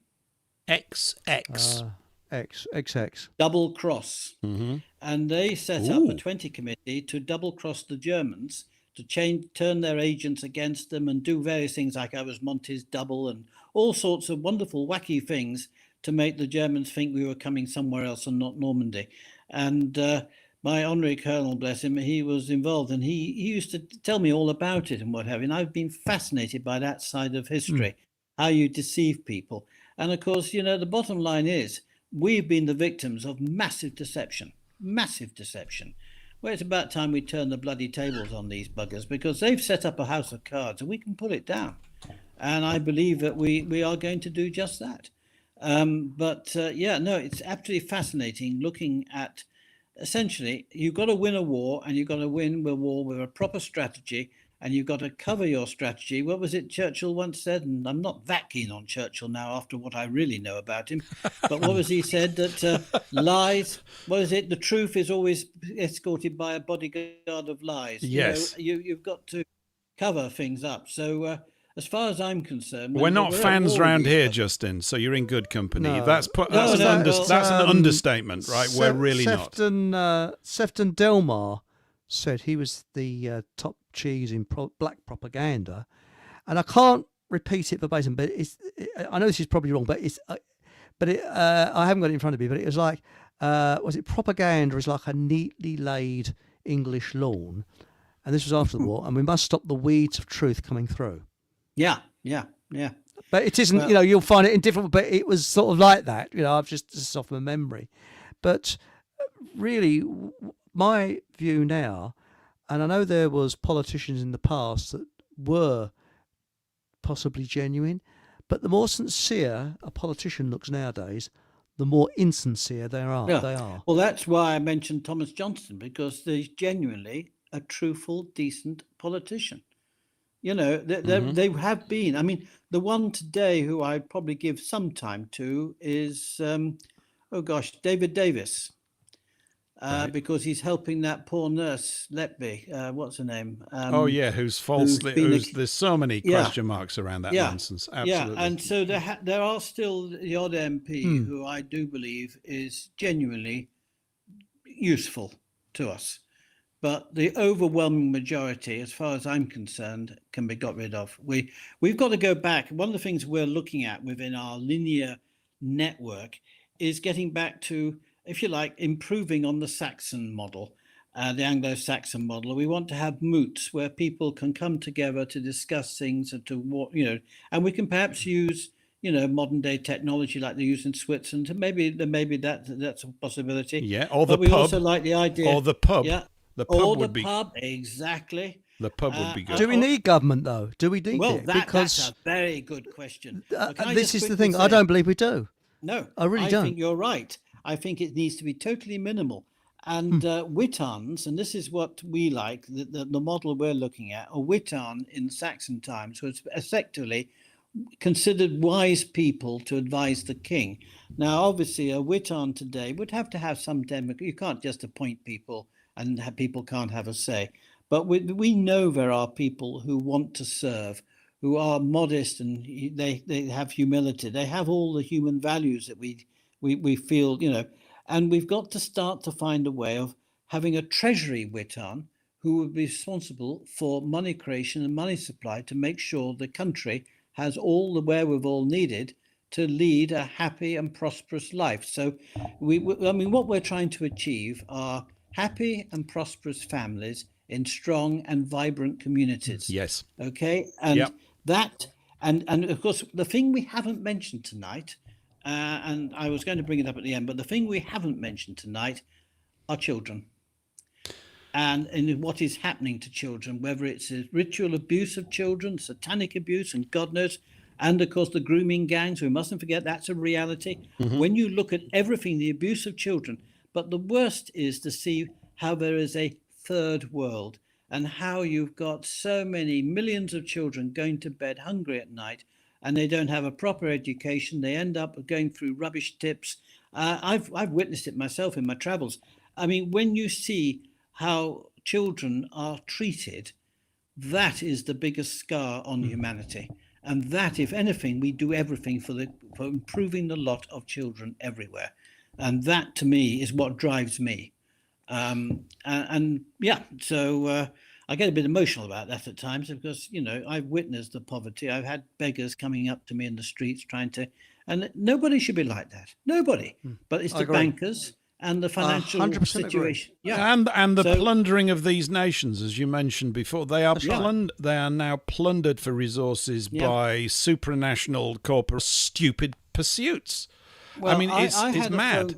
XX. XX. Double cross. Mm-hmm. And they set up the 20 Committee to double cross the Germans, to turn their agents against them and do various things like I was Monty's double and all sorts of wonderful, wacky things to make the Germans think we were coming somewhere else and not Normandy. And my honorary colonel, bless him, he was involved, and he used to tell me all about it and what have you. And I've been fascinated by that side of history, how you deceive people. And of course, you know, the bottom line is we've been the victims of massive deception. Well, it's about time we turn the bloody tables on these buggers, because they've set up a house of cards and we can pull it down. And I believe that we are going to do just that. It's absolutely fascinating looking at, essentially, you've got to win a war, and you've got to win the war with a proper strategy, and you've got to cover your strategy. What was it Churchill once said? And I'm not that keen on Churchill now after what I really know about him. But what was he said? That lies, what is it? The truth is always escorted by a bodyguard of lies. Yes. You've got to cover things up. So as far as I'm concerned, we're not fans round here, Justin. So you're in good company. No. That's an understatement, right? We're really not. Sefton Delmar said he was the top cheese in black propaganda, and I can't repeat it verbatim, but I know this is probably wrong, but I haven't got it in front of me. But it was like, was it propaganda is like a neatly laid English lawn, and this was after the war, and we must stop the weeds of truth coming through. Yeah. But it isn't, you'll find it in different, but it was sort of like that, I've just off my memory. But really, my view now, and I know there was politicians in the past that were possibly genuine, but the more sincere a politician looks nowadays, the more insincere they are. Well, that's why I mentioned Thomas Johnson, because he's genuinely a truthful, decent politician. They have been. I mean, the one today who I'd probably give some time to is, David Davis, because he's helping that poor nurse, Letby. What's her name? Who's falsely. There's so many question marks around that nonsense. Absolutely. Yeah, and so there are still the odd MP who I do believe is genuinely useful to us. But the overwhelming majority, as far as I'm concerned, can be got rid of. We've got to go back. One of the things we're looking at within our linear network is getting back to, if you like, improving on the Saxon model, the Anglo-Saxon model. We want to have moots where people can come together to discuss things and and we can perhaps use, modern day technology like they use in Switzerland. Maybe that's a possibility. Yeah, or the pub. We also like the idea. Or the pub. Yeah. The pub would be exactly. The pub would be good. Do we need government though? Do we need it? That's a very good question. This is the thing. I don't believe we do. No, I really don't. I think you're right. I think it needs to be totally minimal. And Wittans, and this is what we like, the model we're looking at, a Wittan in Saxon times was effectively considered wise people to advise the king. Now, obviously, a Wittan today would have to have some democracy. You can't just appoint people and people can't have a say. But we know there are people who want to serve, who are modest, and they have humility. They have all the human values that we feel, and we've got to start to find a way of having a treasury wit on who would be responsible for money creation and money supply to make sure the country has all the wherewithal needed to lead a happy and prosperous life. So what we're trying to achieve are happy and prosperous families in strong and vibrant communities. Yes. Okay. And and of course, the thing we haven't mentioned tonight, and I was going to bring it up at the end, but the thing we haven't mentioned tonight are children. And what is happening to children, whether it's a ritual abuse of children, satanic abuse, and God knows, and of course the grooming gangs, we mustn't forget that's a reality. When you look at everything, the abuse of children, but the worst is to see how there is a third world and how you've got so many millions of children going to bed hungry at night and they don't have a proper education. They end up going through rubbish tips. I've witnessed it myself in my travels. I mean, when you see how children are treated, that is the biggest scar on humanity. And that, if anything, we do everything for improving the lot of children everywhere. And that, to me, is what drives me. So I get a bit emotional about that at times because, I've witnessed the poverty. I've had beggars coming up to me in the streets and nobody should be like that. Nobody. But it's the bankers and the financial 100% situation. agree. Yeah. And the plundering of these nations, as you mentioned before, they are now plundered for resources by supranational corporate stupid pursuits. Well, I mean, it's mad.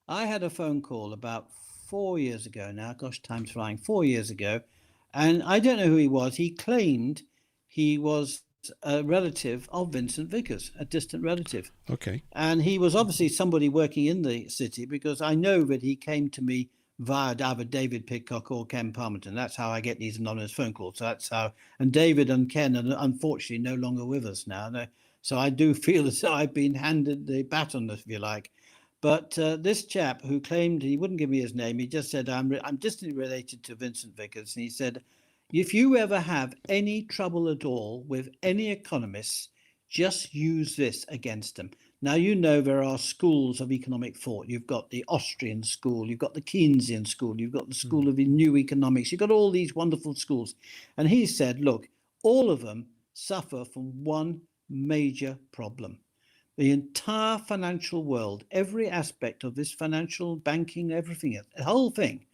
I had a phone call about 4 years ago now. Gosh, time's flying. 4 years ago. And I don't know who he was. He claimed he was a relative of Vincent Vickers, a distant relative. Okay. And he was obviously somebody working in the city because I know that he came to me via either David Pidcock or Ken Palmerton. That's how I get these anonymous phone calls. So that's how. And David and Ken are unfortunately no longer with us now. So I do feel as though I've been handed the baton, if you like. But this chap who claimed, he wouldn't give me his name, he just said, I'm distantly related to Vincent Vickers. And he said, if you ever have any trouble at all with any economists, just use this against them. Now, there are schools of economic thought. You've got the Austrian school, you've got the Keynesian school, you've got the school of new economics, you've got all these wonderful schools. And he said, look, all of them suffer from one major problem. The entire financial world, every aspect of this financial banking, everything, the whole thing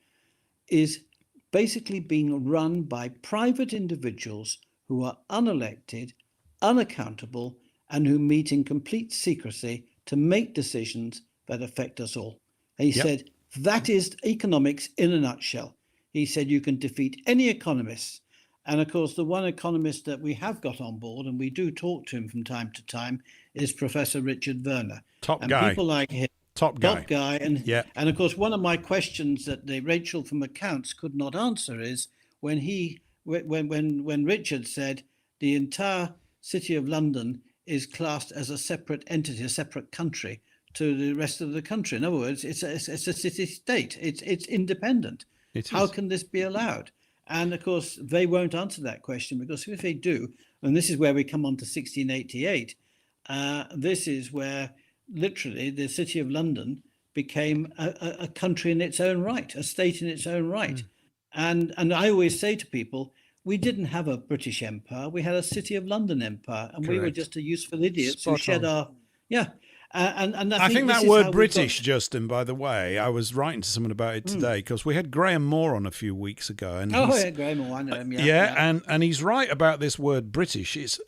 is basically being run by private individuals who are unelected, unaccountable, and who meet in complete secrecy to make decisions that affect us all. And he said, that is economics in a nutshell. He said, you can defeat any economist. And of course, the one economist that we have got on board, and we do talk to him from time to time, is Professor Richard Werner. Top guy. People like him. Top guy. And of course, one of my questions that Rachel from accounts could not answer is when Richard said the entire city of London is classed as a separate entity, a separate country to the rest of the country. In other words, it's a city-state. It's independent. How can this be allowed? And of course, they won't answer that question because if they do, and this is where we come on to 1688, this is where literally the city of London became a country in its own right, a state in its own right. And I always say to people, we didn't have a British Empire, we had a City of London Empire, and we were just a useful idiots who shed our And I think that word British, Justin, by the way, I was writing to someone about it today because we had Graham Moore on a few weeks ago. And Graham Moore, I know him. And he's right about this word British. It's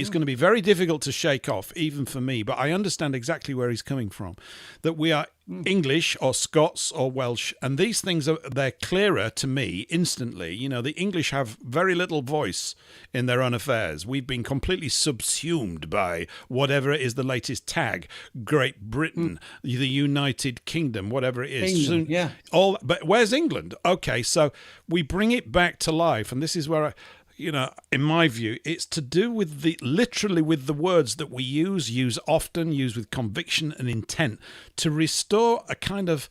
going to be very difficult to shake off, even for me, but I understand exactly where he's coming from, that we are English or Scots or Welsh, and these things they're clearer to me instantly. You know, the English have very little voice in their own affairs. We've been completely subsumed by whatever is the latest tag, Great Britain, the United Kingdom, whatever it is. But where's England? Okay, so we bring it back to life, and this is where in my view, it's to do with literally with the words that we use often, use with conviction and intent to restore a kind of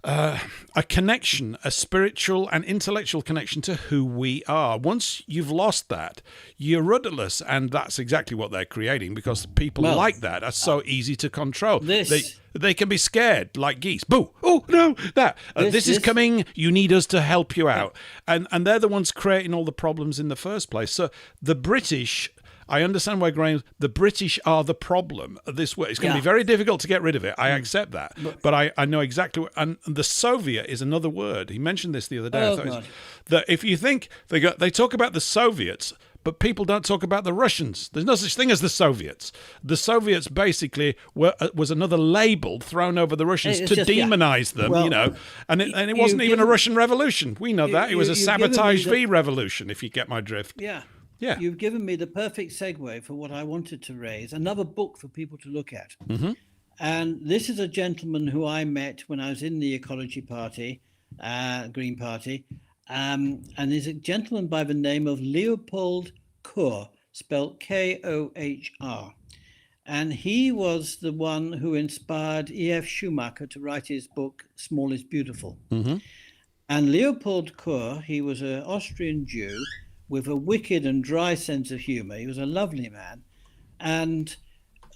a connection, a spiritual and intellectual connection to who we are. Once you've lost that, you're rudderless, and that's exactly what they're creating, because people like that are so easy to control. They can be scared like geese. Boo! Oh no, that this is coming. You need us to help you out, and they're the ones creating all the problems in the first place. So the British. I understand why Graham. The British are the problem of this way. It's going to be very difficult to get rid of it. I accept that, but I know exactly. And the Soviet is another word. He mentioned this the other day. That if you think they talk about the Soviets, but people don't talk about the Russians. There's no such thing as the Soviets. The Soviets basically was another label thrown over the Russians to demonize them, And it wasn't even a Russian revolution. We know that. It was a sabotage V revolution, if you get my drift. Yeah. Yeah. You've given me the perfect segue for what I wanted to raise, another book for people to look at. Mm-hmm. And this is a gentleman who I met when I was in the Ecology Party, Green Party. And there's a gentleman by the name of Leopold Kohr, spelled Kohr. And he was the one who inspired E.F. Schumacher to write his book, Small is Beautiful. Mm-hmm. And Leopold Kohr, he was an Austrian Jew with a wicked and dry sense of humor. He was a lovely man. And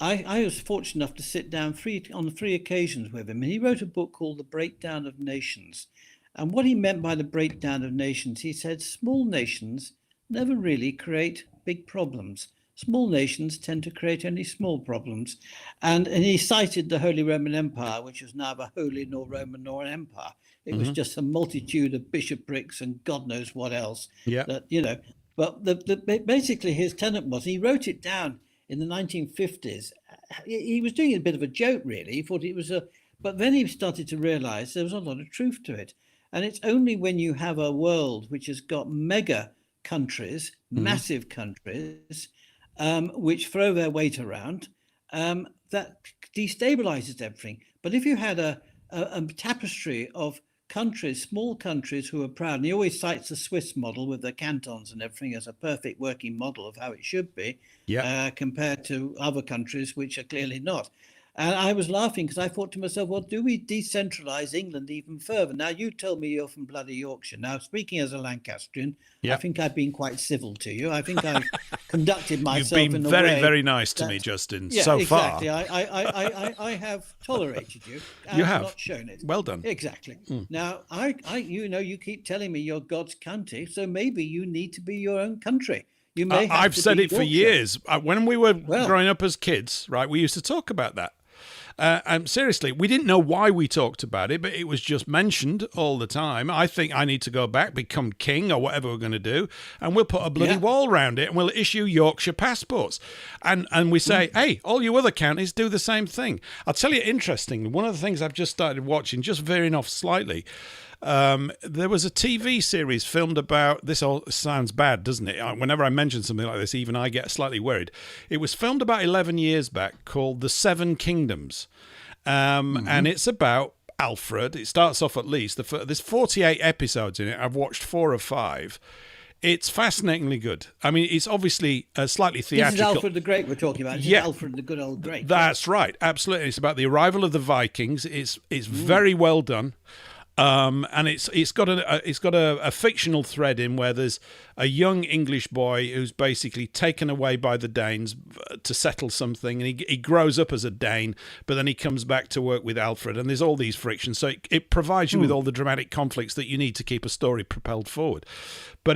I was fortunate enough to sit down on 3 occasions with him. And he wrote a book called The Breakdown of Nations. And what he meant by the breakdown of nations, he said, small nations never really create big problems. Small nations tend to create only small problems. And he cited the Holy Roman Empire, which was neither holy nor Roman nor an empire. It was just a multitude of bishoprics and God knows what else. Yeah. But basically his tenet was, he wrote it down in the 1950s. He was doing a bit of a joke, really. He thought it was but then he started to realize there was a lot of truth to it. And it's only when you have a world which has got mega countries, massive countries, which throw their weight around, that destabilizes everything. But if you had a tapestry of countries, small countries who are proud, and he always cites the Swiss model with the cantons and everything as a perfect working model of how it should be, compared to other countries which are clearly not. And I was laughing because I thought to myself, well, do we decentralize England even further? Now, you tell me you're from bloody Yorkshire. Now, speaking as a Lancastrian, I think I've been quite civil to you. I think I've conducted myself in a way. You've been very, very nice to me, Justin, so far. Exactly. I have tolerated you. You have. Not shown it. Well done. Exactly. Now, you keep telling me you're God's country, so maybe you need to be your own country. You may have I've to said be it for Yorkshire. years. When we were growing up as kids, right, we used to talk about that. And seriously, we didn't know why we talked about it, but it was just mentioned all the time. I think I need to go back, become king or whatever we're going to do, and we'll put a bloody wall around it and we'll issue Yorkshire passports. And we say, hey, all you other counties do the same thing. I'll tell you, interestingly, one of the things I've just started watching, just veering off slightly, there was a TV series filmed about, this all sounds bad, doesn't it? Whenever I mention something like this, even I get slightly worried. It was filmed about 11 years back called The Seven Kingdoms. And it's about Alfred. It starts off at least, there's 48 episodes in it. I've watched 4 or 5. It's fascinatingly good. I mean, it's obviously slightly theatrical. This is Alfred the Great we're talking about. This is Alfred the good old great. That's right. Absolutely. It's about the arrival of the Vikings. It's very well done. And it's got a fictional thread in where there's a young English boy who's basically taken away by the Danes to settle something, and he grows up as a Dane, but then he comes back to work with Alfred, and there's all these frictions. So it provides you with all the dramatic conflicts that you need to keep a story propelled forward. But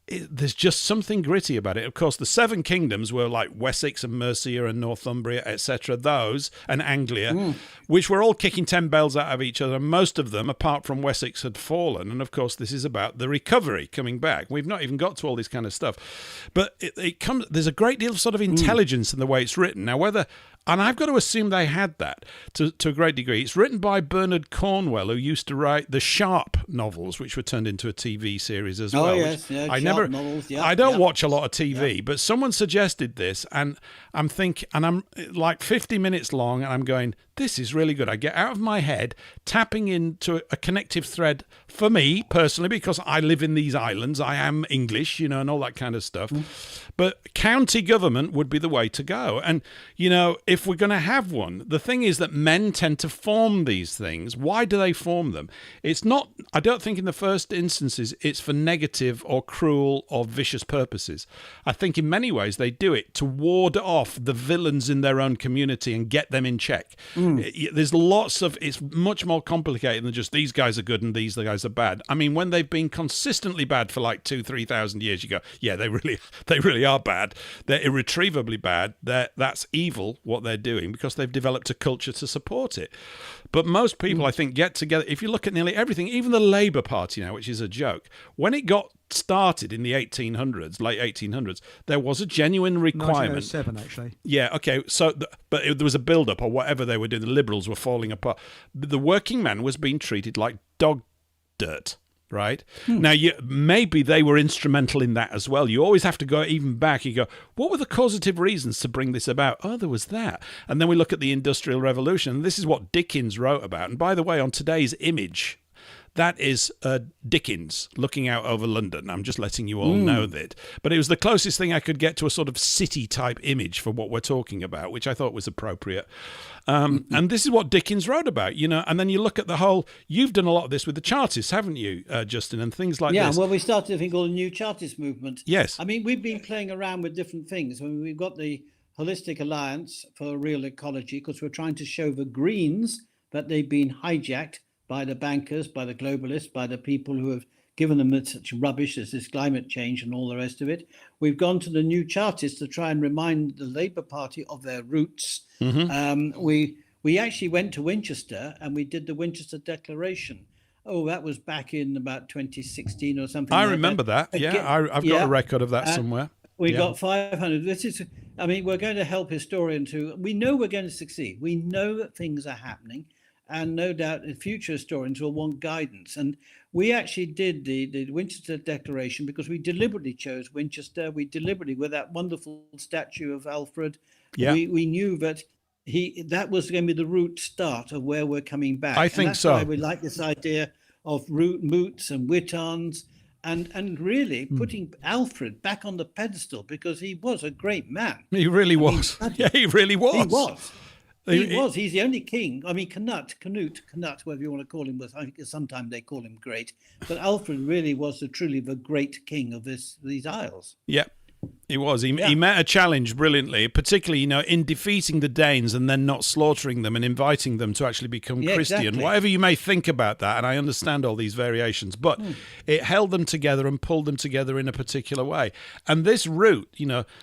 there's just something gritty about it. Of course, the Seven Kingdoms were like Wessex and Mercia and Northumbria, etc. Those, and Anglia, which were all kicking 10 bells out of each other. Most of them, apart from Wessex, had fallen. And of course, this is about the recovery coming back. We've not even got to all this kind of stuff. But there's a great deal of sort of intelligence in the way it's written. Now, and I've got to assume they had that to a great degree. It's written by Bernard Cornwell, who used to write the Sharp novels, which were turned into a TV series as well. Oh, yes. Sharp novels. I don't watch a lot of TV, but someone suggested this, and I'm like 50 minutes long, and I'm going, this is really good. I get out of my head, tapping into a connective thread for me personally, because I live in these islands. I am English, and all that kind of stuff. But county government would be the way to go. And, if we're going to have one, the thing is that men tend to form these things. Why do they form them? It's not, I don't think in the first instances, it's for negative or cruel or vicious purposes. I think in many ways they do it to ward off the villains in their own community and get them in check. There's it's much more complicated than just these guys are good and these guys are bad. I mean, when they've been consistently bad for like 2,000-3,000 years, you go, yeah, they really are bad. They're irretrievably bad. That's evil what they're doing, because they've developed a culture to support it. But most people, I think, get together. If you look at nearly everything, even the Labour Party now, which is a joke, when it got started in the late 1800s, there was a genuine requirement. 1907, actually. Yeah, okay. So, there was a build-up or whatever they were doing. The Liberals were falling apart. The working man was being treated like dog dirt. Right? Now, maybe they were instrumental in that as well. You always have to go even back. You go, what were the causative reasons to bring this about? Oh, there was that. And then we look at the Industrial Revolution. And this is what Dickens wrote about. And by the way, on today's image, that is Dickens looking out over London. I'm just letting you all know that. But it was the closest thing I could get to a sort of city-type image for what we're talking about, which I thought was appropriate. And this is what Dickens wrote about, And then you look at the whole... You've done a lot of this with the Chartists, haven't you, Justin, and things like this? Yeah, well, we started a thing called the New Chartist Movement. Yes. I mean, we've been playing around with different things. I mean, we've got the Holistic Alliance for Real Ecology, because we're trying to show the Greens that they've been hijacked by the bankers, by the globalists, by the people who have given them such rubbish as this climate change and all the rest of it. We've gone to the New Chartists to try and remind the Labour Party of their roots. We actually went to Winchester and we did the Winchester Declaration. Oh, that was back in about 2016 or something. I remember that. Yeah, I've got a record of that somewhere. We got 500. We're going to help historians who, we know we're going to succeed. We know that things are happening. And no doubt the future historians will want guidance. And we actually did the Winchester Declaration because we deliberately chose Winchester. We deliberately, with that wonderful statue of Alfred, we knew that that was going to be the root start of where we're coming back. I think so. Why we like this idea of moots and witons and really putting Alfred back on the pedestal, because he was a great man. He really was. He really was. He was. He was. He's the only king. I mean, Canute, whatever you want to call him, I think sometimes they call him great. But Alfred really was truly the great king of these isles. Yeah. He was. He met a challenge brilliantly, particularly, in defeating the Danes and then not slaughtering them and inviting them to actually become Christian. Exactly. Whatever you may think about that, and I understand all these variations, but it held them together and pulled them together in a particular way. And this route,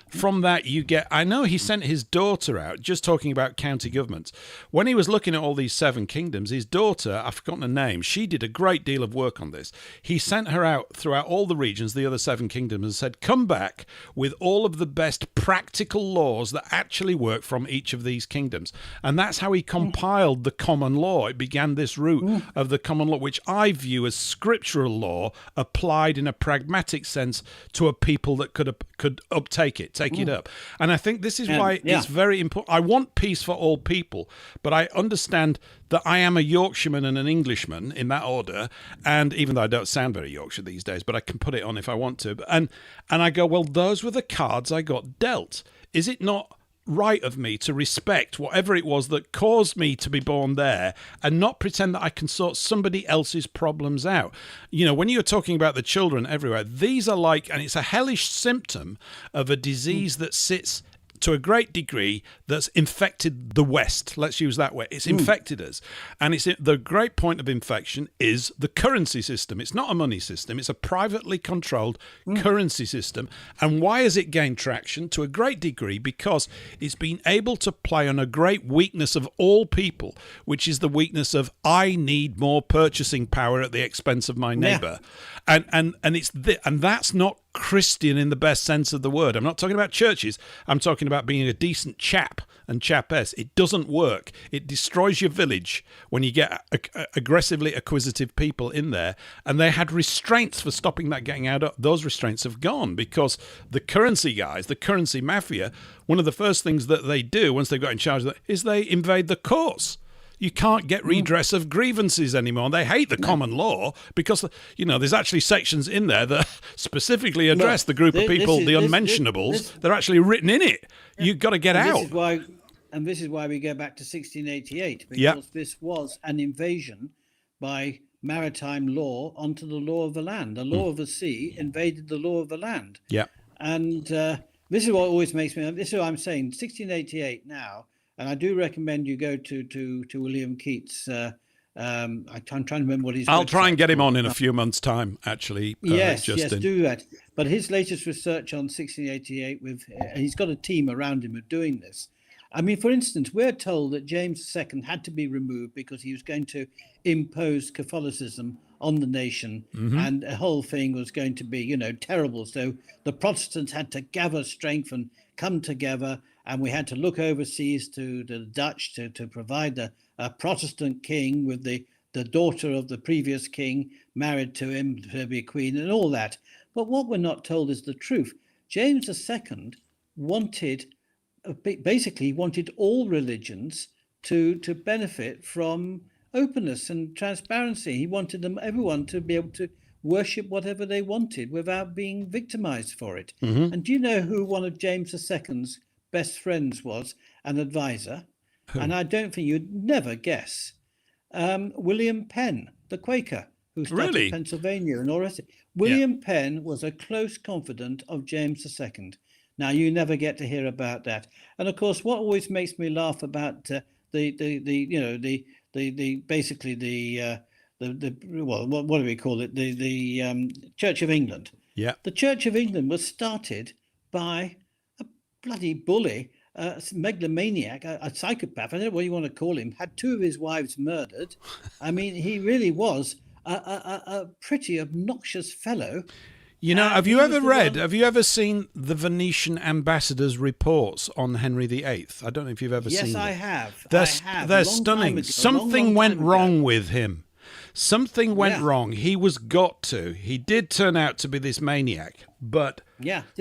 from that you get... I know he sent his daughter out, just talking about county governments. When he was looking at all these 7 kingdoms, his daughter, I've forgotten her name, she did a great deal of work on this. He sent her out throughout all the regions, the other 7 kingdoms, and said, come back with all of the best practical laws that actually work from each of these kingdoms. And that's how he compiled the common law. It began this route of the common law, which I view as scriptural law applied in a pragmatic sense to a people that could uptake it, take it up. And I think this is why it's very important. I want peace for all people, but I understand that I am a Yorkshireman and an Englishman in that order, and even though I don't sound very Yorkshire these days, but I can put it on if I want to. And I go, well, those were the cards I got dealt. Is it not right of me to respect whatever it was that caused me to be born there and not pretend that I can sort somebody else's problems out? When you're talking about the children everywhere, these are like, and it's a hellish symptom of a disease that sits to a great degree that's infected the West. Let's use that word. It's infected us. And the great point of infection is the currency system. It's not a money system. It's a privately controlled currency system. And why has it gained traction? To a great degree because it's been able to play on a great weakness of all people, which is the weakness of I need more purchasing power at the expense of my neighbor. And that's not Christian in the best sense of the word. I'm not talking about churches. I'm talking about being a decent chap and chapess. It doesn't work. It destroys your village when you get aggressively acquisitive people in there. And they had restraints for stopping that getting out. Those restraints have gone because the currency guys, the currency mafia, one of the first things that they do once they've got in charge of that is they invade the courts. You can't get redress of grievances anymore. And they hate the common law because, there's actually sections in there that specifically address the group of people, the unmentionables. They're actually written in it. You've got to get out. This is why we go back to 1688, because this was an invasion by maritime law onto the law of the land. The law of the sea invaded the law of the land. Yeah. And this is what always makes me, this is what I'm saying, 1688 now. And I do recommend you go to William Keats. I'm trying to remember what he's. I'll try and get him on in a few months' time. Actually, yes, Justin. do that. But his latest research on 1688, he's got a team around him who are doing this. I mean, for instance, we're told that James II had to be removed because he was going to impose Catholicism on the nation, and the whole thing was going to be, terrible. So the Protestants had to gather strength and come together. And we had to look overseas to the Dutch to provide a Protestant king with the daughter of the previous king married to him to be queen and all that. But what we're not told is the truth. James II basically wanted all religions to benefit from openness and transparency. He wanted everyone to be able to worship whatever they wanted without being victimized for it. And do you know who one of James II's best friends was, an advisor? And I don't think you'd never guess. William Penn, the Quaker, who started in Pennsylvania and all the rest. William Penn was a close confidant of James II. Now you never get to hear about that. And of course, what always makes me laugh about what do we call it? The Church of England. Yeah. The Church of England was started by a bloody bully, a megalomaniac, a psychopath, I don't know what you want to call him, had two of his wives murdered. I mean, he really was a pretty obnoxious fellow. Have you ever seen the Venetian ambassador's reports on Henry VIII? I don't know if you've ever seen them. Yes, I have. They're stunning. Something went wrong with him. Something went wrong. He was got to. He did turn out to be this maniac, but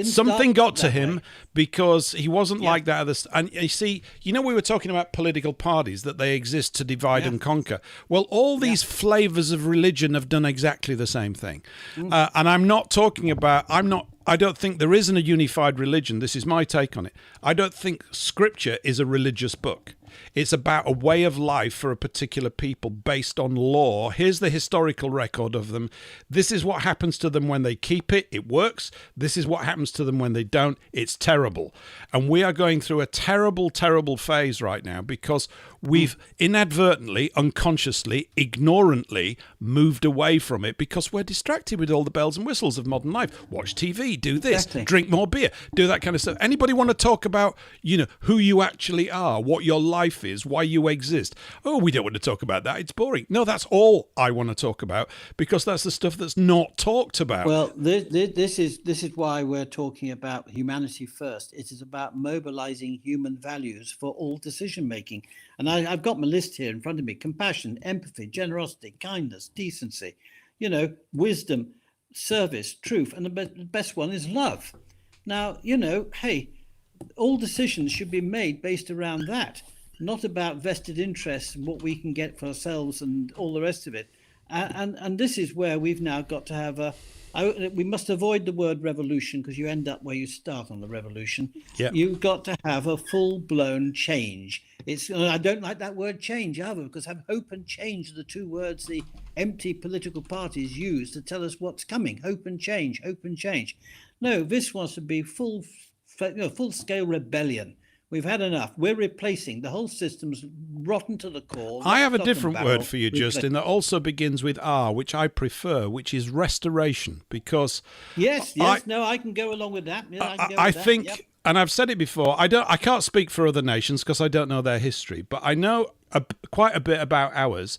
something got to him because he wasn't like that other. And you see, we were talking about political parties, that they exist to divide and conquer. Well, all these flavors of religion have done exactly the same thing. And I'm not talking about. I don't think there isn't a unified religion. This is my take on it. I don't think Scripture is a religious book. It's about a way of life for a particular people based on law. Here's the historical record of them. This is what happens to them when they keep it. It works. This is what happens to them when they don't. It's terrible. And we are going through a terrible, terrible phase right now because we've inadvertently, unconsciously, ignorantly moved away from it because we're distracted with all the bells and whistles of modern life. Watch TV, do this, drink more beer, do that kind of stuff. Anybody want to talk about, who you actually are, what your life is, why you exist? Oh, we don't want to talk about that. It's boring. No, that's all I want to talk about because that's the stuff that's not talked about. Well, this is why we're talking about humanity first. It is about mobilizing human values for all decision making. And I've got my list here in front of me: compassion, empathy, generosity, kindness, decency, wisdom, service, truth. And the best one is love. Now, hey, all decisions should be made based around that, not about vested interests and what we can get for ourselves and all the rest of it. And this is where we've now got to have we must avoid the word revolution because you end up where you start on the revolution. Yep. You've got to have a full-blown change. I don't like that word change either because hope and change are the two words the empty political parties use to tell us what's coming. Hope and change, hope and change. No, this wants to be full-scale rebellion. We've had enough. We're replacing. The whole system's rotten to the core. I have a different word for you, Justin, that also begins with R, which I prefer, which is restoration. Because yes, I can go along with that. Yeah, I think, and I've said it before, I can't speak for other nations because I don't know their history, but I know quite a bit about ours.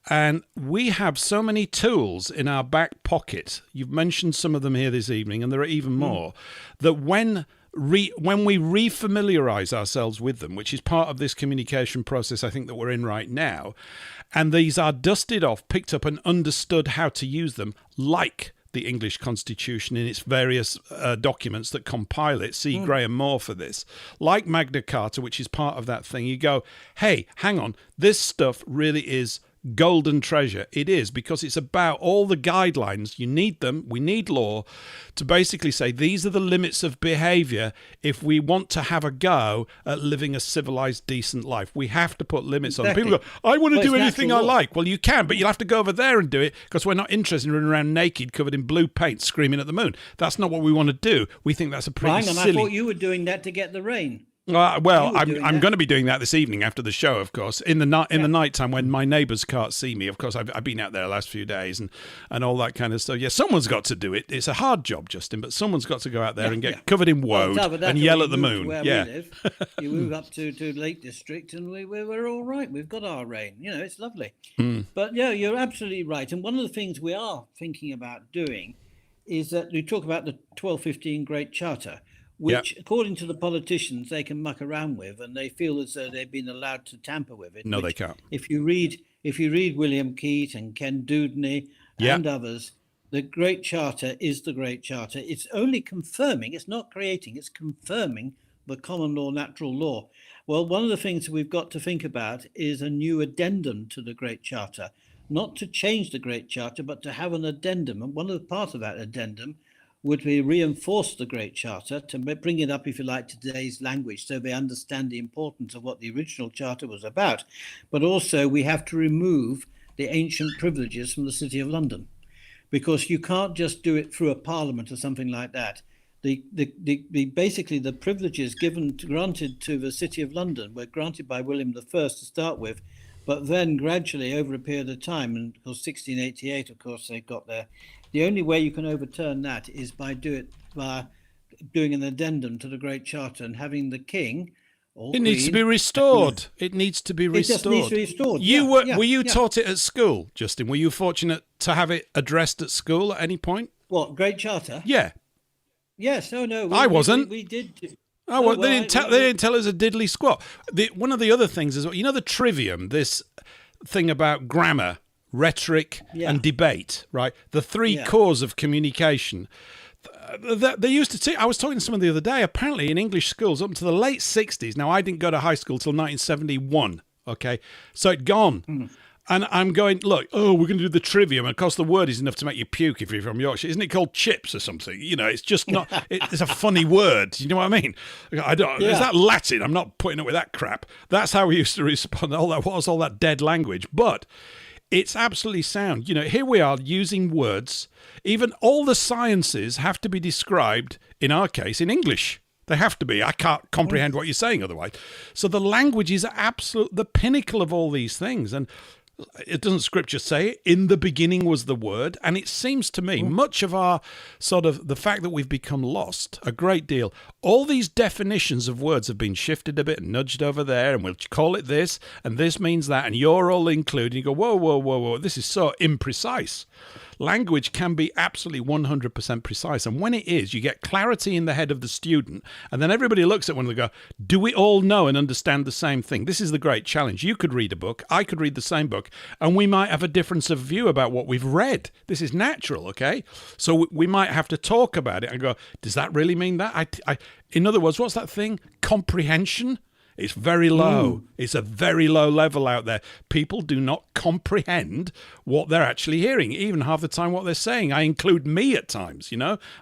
And we have so many tools in our back pocket. You've mentioned some of them here this evening, and there are even more, that when we refamiliarize ourselves with them, which is part of this communication process I think that we're in right now, and these are dusted off, picked up and understood how to use them, like the English Constitution in its various documents that compile it. See Graham Moore for this. Like Magna Carta, which is part of that thing. You go, hey, hang on, this stuff really is golden treasure. It is, because it's about all the guidelines. You need them. We need law to basically say these are the limits of behavior if we want to have a go at living a civilized, decent life. We have to put limits on. People go, I want to do anything I like. Well, you can, but you'll have to go over there and do it, because we're not interested in running around naked, covered in blue paint, screaming at the moon. That's not what we want to do. We think that's a pretty silly... I thought you were doing that to get the rain. Well, I'm going to be doing that this evening after the show, of course. In the night time when my neighbours can't see me. Of course, I've been out there the last few days and all that kind of stuff. Yeah, someone's got to do it. It's a hard job, Justin, but someone's got to go out there and get covered in woad and yell at the moon. Yeah, we live. You move up to Lake District, and we're all right. We've got our rain. It's lovely. But yeah, you're absolutely right. And one of the things we are thinking about doing is that we talk about the 1215 Great Charter, which, according to the politicians, they can muck around with, and they feel as though they've been allowed to tamper with it. No, they can't. If you read William Keat and Ken Dewdney and others, the Great Charter is the Great Charter. It's only confirming, it's not creating, it's confirming the common law, natural law. Well, one of the things we've got to think about is a new addendum to the Great Charter, not to change the Great Charter, but to have an addendum. And one of the parts of that addendum would we reinforce the Great Charter to bring it up, if you like, to today's language, so they understand the importance of what the original Charter was about. But also we have to remove the ancient privileges from the City of London, because you can't just do it through a parliament or something like that. Basically the privileges granted to the City of London were granted by William I to start with, but then gradually over a period of time, and of course 1688, of course, they got there. The only way you can overturn that is by doing an addendum to the Great Charter and having the king. It needs to be restored. It needs to be restored. It just needs to be restored. Were you taught it at school, Justin? Were you fortunate to have it addressed at school at any point? What, Great Charter? Yeah. Yes. Oh no. I wasn't. We did. Oh, well, they didn't tell us a diddly squat. One of the other things is, the trivium, this thing about grammar, rhetoric and debate, right? The three cores of communication. They used to I was talking to someone the other day, apparently in English schools up to the late 60s. Now, I didn't go to high school till 1971, okay? So it'd gone. And I'm going, look, we're going to do the trivium. And of course, the word is enough to make you puke if you're from Yorkshire. Isn't it called chips or something? It's just not, it's a funny word. You know what I mean? Is that Latin? I'm not putting up with that crap. That's how we used to respond. What was all that dead language? But it's absolutely sound. Here we are using words. Even all the sciences have to be described, in our case, in English. They have to be. I can't comprehend what you're saying otherwise. So the language is the pinnacle of all these things. And it doesn't Scripture say it? In the beginning was the Word. And it seems to me much of our the fact that we've become lost a great deal. All these definitions of words have been shifted a bit and nudged over there, and we'll call it this, and this means that, and you're all included. You go, whoa, this is so imprecise. Language can be absolutely 100% precise. And when it is, you get clarity in the head of the student. And then everybody looks at one and they go, do we all know and understand the same thing? This is the great challenge. You could read a book. I could read the same book. And we might have a difference of view about what we've read. This is natural, okay? So we might have to talk about it and go, does that really mean that? In other words, what's that thing? Comprehension? It's very low. It's a very low level out there. People do not comprehend what they're actually hearing, even half the time what they're saying. I include me at times,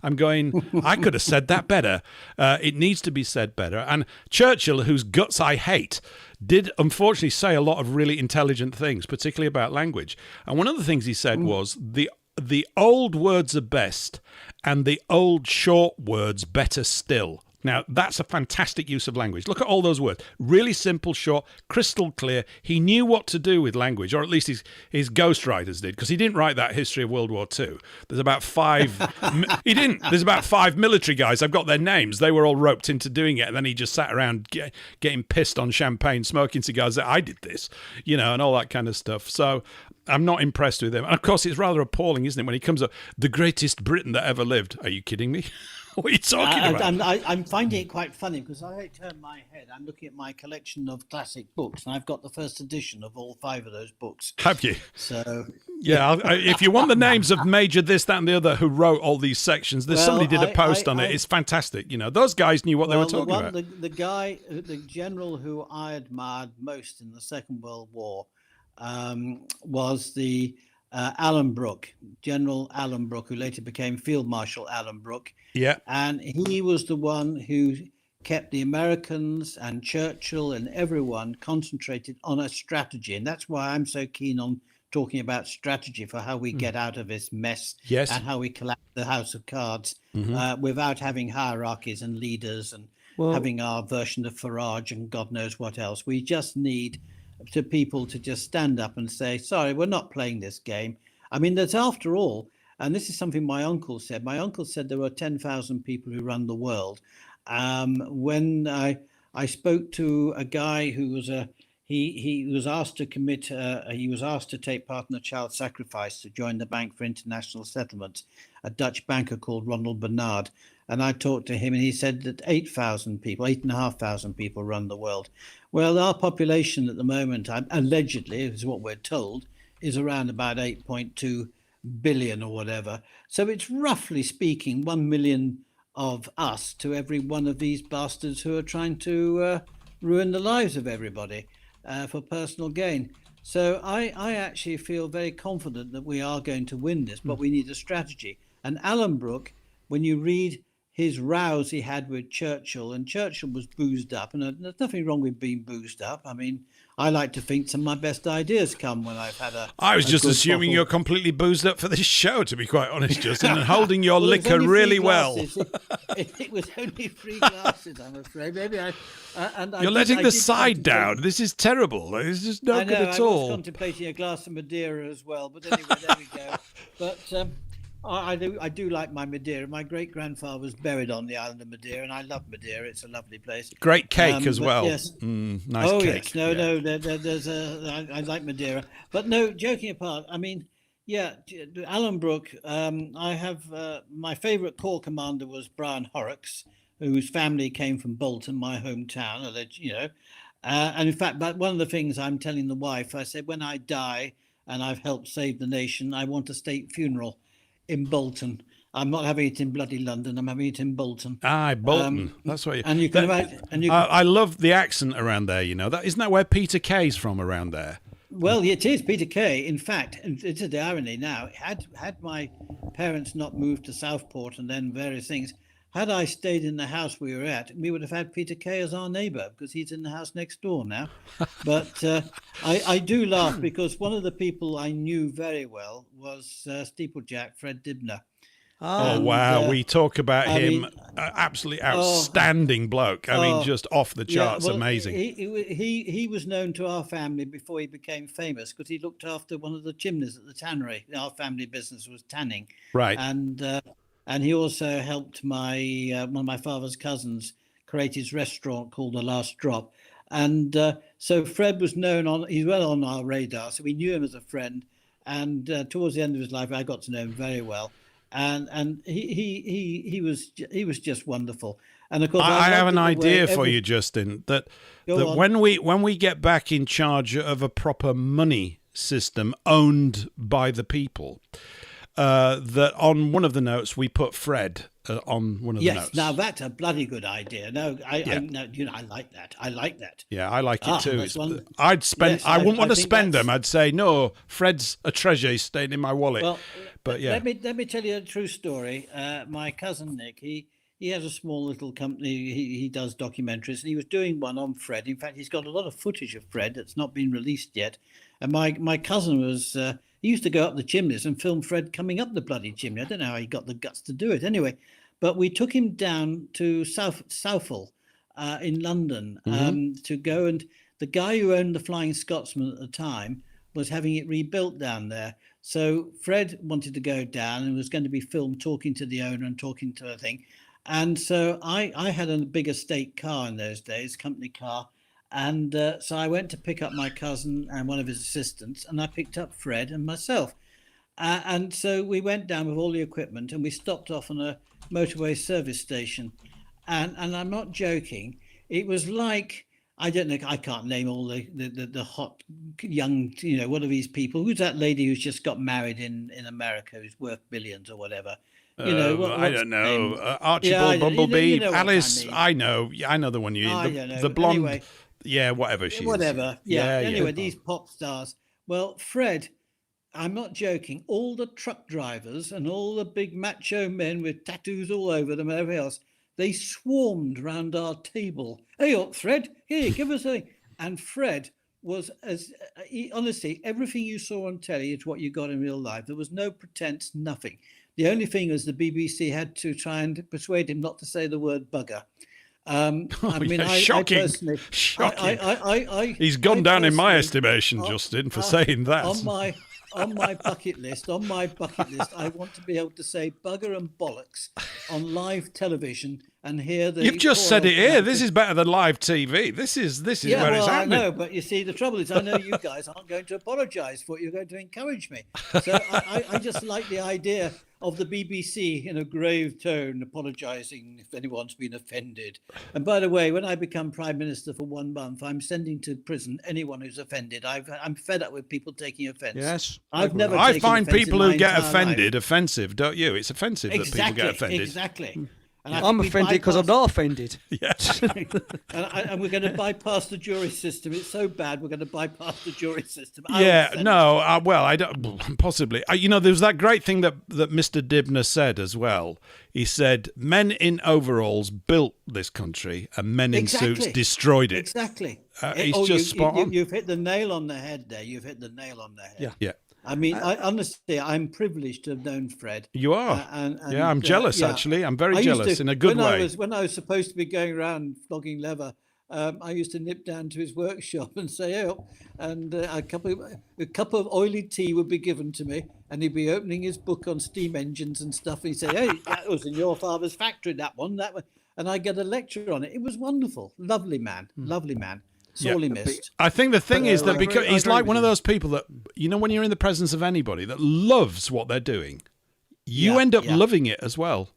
I'm going, I could have said that better. It needs to be said better. And Churchill, whose guts I hate, did unfortunately say a lot of really intelligent things, particularly about language. And one of the things he said was, the old words are best, and the old short words better still. Now, that's a fantastic use of language. Look at all those words. Really simple, short, crystal clear. He knew what to do with language, or at least his ghostwriters did, because he didn't write that history of World War II. There's about 5... he didn't. There's about 5 military guys. I've got their names. They were all roped into doing it, and then he just sat around getting pissed on champagne, smoking cigars. I did this, and all that kind of stuff. So I'm not impressed with him. And, of course, it's rather appalling, isn't it, when he comes up, the greatest Briton that ever lived. Are you kidding me? What are you talking about? I'm finding it quite funny because I turn my head. I'm looking at my collection of classic books, and I've got the first edition of all 5 of those books. Have you? So yeah, if you want the names of Major this, that, and the other who wrote all these sections, somebody did a post on it. It's fantastic. Those guys knew what they were talking about. The general who I admired most in the Second World War was the Alan Brooke, General Alan Brooke, who later became Field Marshal Alan Brooke. Yeah. And he was the one who kept the Americans and Churchill and everyone concentrated on a strategy. And that's why I'm so keen on talking about strategy for how we get out of this mess. Yes. And how we collapse the House of Cards without having hierarchies and leaders and having our version of Farage and God knows what else. We just need people to just stand up and say, sorry, we're not playing this game. I mean, that's after all, and this is something my uncle said. My uncle said there were 10,000 people who run the world. When I spoke to a guy who was he was asked to commit, he was asked to take part in a child sacrifice to join the Bank for International Settlements, a Dutch banker called Ronald Bernard. And I talked to him and he said that 8,500 people run the world. Well, our population at the moment, allegedly, is what we're told, is around about 8.2 billion or whatever. So it's roughly speaking 1 million of us to every one of these bastards who are trying to ruin the lives of everybody for personal gain. So I actually feel very confident that we are going to win this, but we need a strategy. And Alan Brooke, when you read his rows he had with Churchill, and Churchill was boozed up, and there's nothing wrong with being boozed up. I mean, I like to think some of my best ideas come when I've had I was just assuming you're completely boozed up for this show, to be quite honest, Justin, and holding your liquor really well. It was only 3 glasses, I'm afraid. Maybe you're letting the side down. This is terrible. This is no good at all. I was contemplating a glass of Madeira as well, but anyway, there we go. But I do like my Madeira. My great-grandfather was buried on the island of Madeira, and I love Madeira. It's a lovely place. Great cake as well. Yes. Nice cake. Yes. I like Madeira. But no, joking apart, I mean, yeah, Alan Brooke, I have my favourite corps commander was Brian Horrocks, whose family came from Bolton, my hometown, and in fact, but one of the things I'm telling the wife, I said, when I die and I've helped save the nation, I want a state funeral in Bolton. I'm not having it in bloody London. I'm having it in Bolton. Bolton. That's what you. And you can imagine. I love the accent around there. Isn't that where Peter Kay's from around there? Well, it is Peter Kay. In fact, it's the irony now. Had my parents not moved to Southport and then various things, had I stayed in the house we were at, we would have had Peter Kay as our neighbour because he's in the house next door now. But I do laugh because one of the people I knew very well was Steeplejack Fred Dibner. Oh, wow. We talk about him, absolutely outstanding bloke. I mean, just off the charts, amazing. He was known to our family before he became famous because he looked after one of the chimneys at the tannery. Our family business was tanning. Right. And he also helped my one of my father's cousins create his restaurant called The Last Drop. And so Fred was he's well on our radar. So we knew him as a friend. And towards the end of his life, I got to know him very well. And he was just wonderful. And of course, I have an idea for you, Justin, that when we get back in charge of a proper money system owned by the people, that on one of the notes we put Fred on one of the notes. Yes, now that's a bloody good idea. No, I like that. I like that. Yeah, I like it too. I wouldn't want to spend them. I'd say no. Fred's a treasure. He's staying in my wallet. Well, but yeah, let me tell you a true story. My cousin Nick, he has a small little company. He does documentaries, and he was doing one on Fred. In fact, he's got a lot of footage of Fred that's not been released yet. And my cousin was. He used to go up the chimneys and film Fred coming up the bloody chimney. I don't know how he got the guts to do it. Anyway, But we took him down to Southall in London to go, and the guy who owned the Flying Scotsman at the time was having it rebuilt down there. So Fred wanted to go down and was going to be filmed talking to the owner and talking to the thing. And so I had a big estate car in those days, company car. And so I went to pick up my cousin and one of his assistants, and I picked up Fred and myself. And so we went down with all the equipment, and we stopped off on a motorway service station. And I'm not joking. It was like, I don't know, I can't name all the hot young, what are these people? Who's that lady who's just got married in America who's worth billions or whatever? I don't know. Archibald Bumblebee, Alice. I know the one you mean. The blonde. Anyway, yeah, whatever she is. Whatever. Yeah. Anyway, these pop stars. Well, Fred, I'm not joking. All the truck drivers and all the big macho men with tattoos all over them and everything else, they swarmed round our table. Hey, Fred, here, give us a. And Fred was honestly, everything you saw on telly is what you got in real life. There was no pretense, nothing. The only thing was the BBC had to try and persuade him not to say the word bugger. Shocking. He's gone down in my estimation, Justin, for saying that. On my bucket list, I want to be able to say bugger and bollocks on live television and hear the. You've just said it here. This is better than live TV. This is where it's happening. I know, but you see, the trouble is, I know you guys aren't going to apologise for it. You're going to encourage me. So I just like the idea of the BBC in a grave tone apologising if anyone's been offended. And by the way, when I become Prime Minister for 1 month, I'm sending to prison anyone who's offended. I'm fed up with people taking offence. Yes. I find people who get offended offensive, don't you? It's offensive that people get offended. Exactly. And I'm offended because I'm not offended. Yes. and we're going to bypass the jury system. It's so bad, we're going to bypass the jury system. I don't. Possibly. There was that great thing that Mr. Dibner said as well. He said, men in overalls built this country and men in suits destroyed it. Exactly. He's just spot on. You've hit the nail on the head there. Yeah. I mean, honestly, I'm privileged to have known Fred. You are. I'm jealous, actually. I'm very jealous in a good way. When I was supposed to be going around flogging leather, I used to nip down to his workshop and say, and a cup of oily tea would be given to me, and he'd be opening his book on steam engines and stuff. And he'd say, hey, that was in your father's factory, that one. And I get a lecture on it. It was wonderful. Lovely man. Sorely missed. I think the thing is that because he's like one of those people that, when you're in the presence of anybody that loves what they're doing, you end up loving it as well.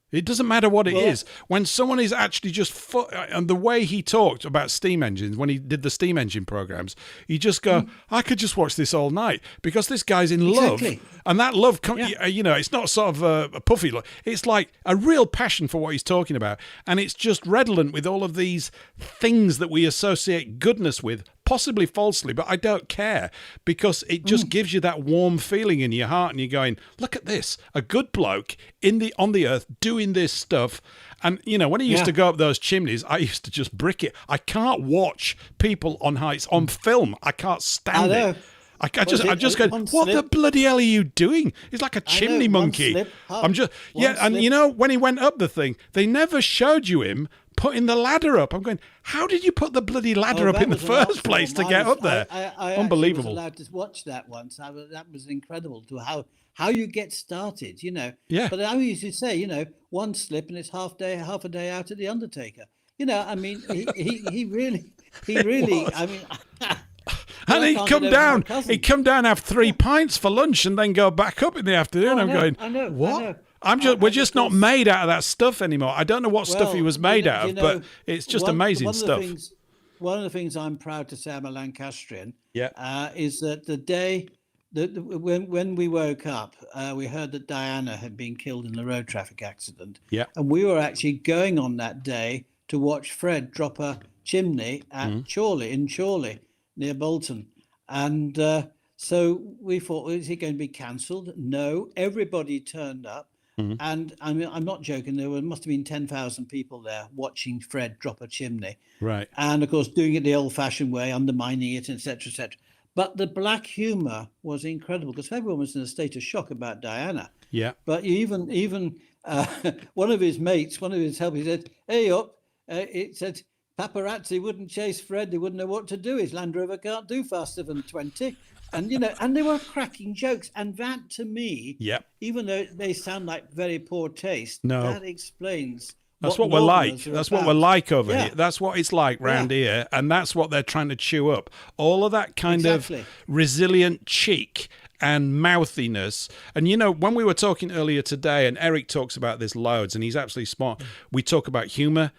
It doesn't matter what it is. When someone is actually just and the way he talked about steam engines when he did the steam engine programs, you just go, I could just watch this all night because this guy's in love, and that love, it's not sort of a puffy look. It's like a real passion for what he's talking about, and it's just redolent with all of these things that we associate goodness with. Possibly falsely, but I don't care because it just gives you that warm feeling in your heart, and you're going, "Look at this! A good bloke on the earth doing this stuff." And when he used to go up those chimneys, I used to just brick it. I can't watch people on heights on film. I can't stand it. I just go, what the bloody hell are you doing? He's like a chimney monkey. When he went up the thing, they never showed you him putting the ladder up. I'm going, how did you put the bloody ladder up in the first place to get up there? I Unbelievable. I was allowed to watch that once. That was incredible to how you get started, Yeah. But I used to say, one slip and it's half a day out at the Undertaker. I mean, he really, I mean. And he'd come down, have 3 pints for lunch, and then go back up in the afternoon. I know. What? We're just not made out of that stuff anymore. I don't know what stuff he was made out of, but it's just amazing stuff. One of the things I'm proud to say I'm a Lancastrian. Is that the day when we woke up, we heard that Diana had been killed in the road traffic accident. Yeah. And we were actually going on that day to watch Fred drop a chimney at Chorley near Bolton. And so we thought, is it going to be cancelled? No, everybody turned up. And I mean, I'm not joking. Must have been 10,000 people there watching Fred drop a chimney. Right. And of course, doing it the old-fashioned way, undermining it, etc., etc. But the black humour was incredible because everyone was in a state of shock about Diana. Yeah. But even one of his mates, one of his helpers, said, "Hey up!" It said, "Paparazzi wouldn't chase Fred. They wouldn't know what to do. His Land Rover can't do faster than 20." And and they were cracking jokes. And that, to me, Yep. even though it may sound like very poor taste, No. that explains. That's what we're like. Northerners are That's what about. we're like over Yeah. here. That's what it's like round here, and that's what they're trying to chew up. All of that kind Exactly. of resilient cheek and mouthiness. And when we were talking earlier today, and Eric talks about this loads, and he's absolutely smart. We talk about humor.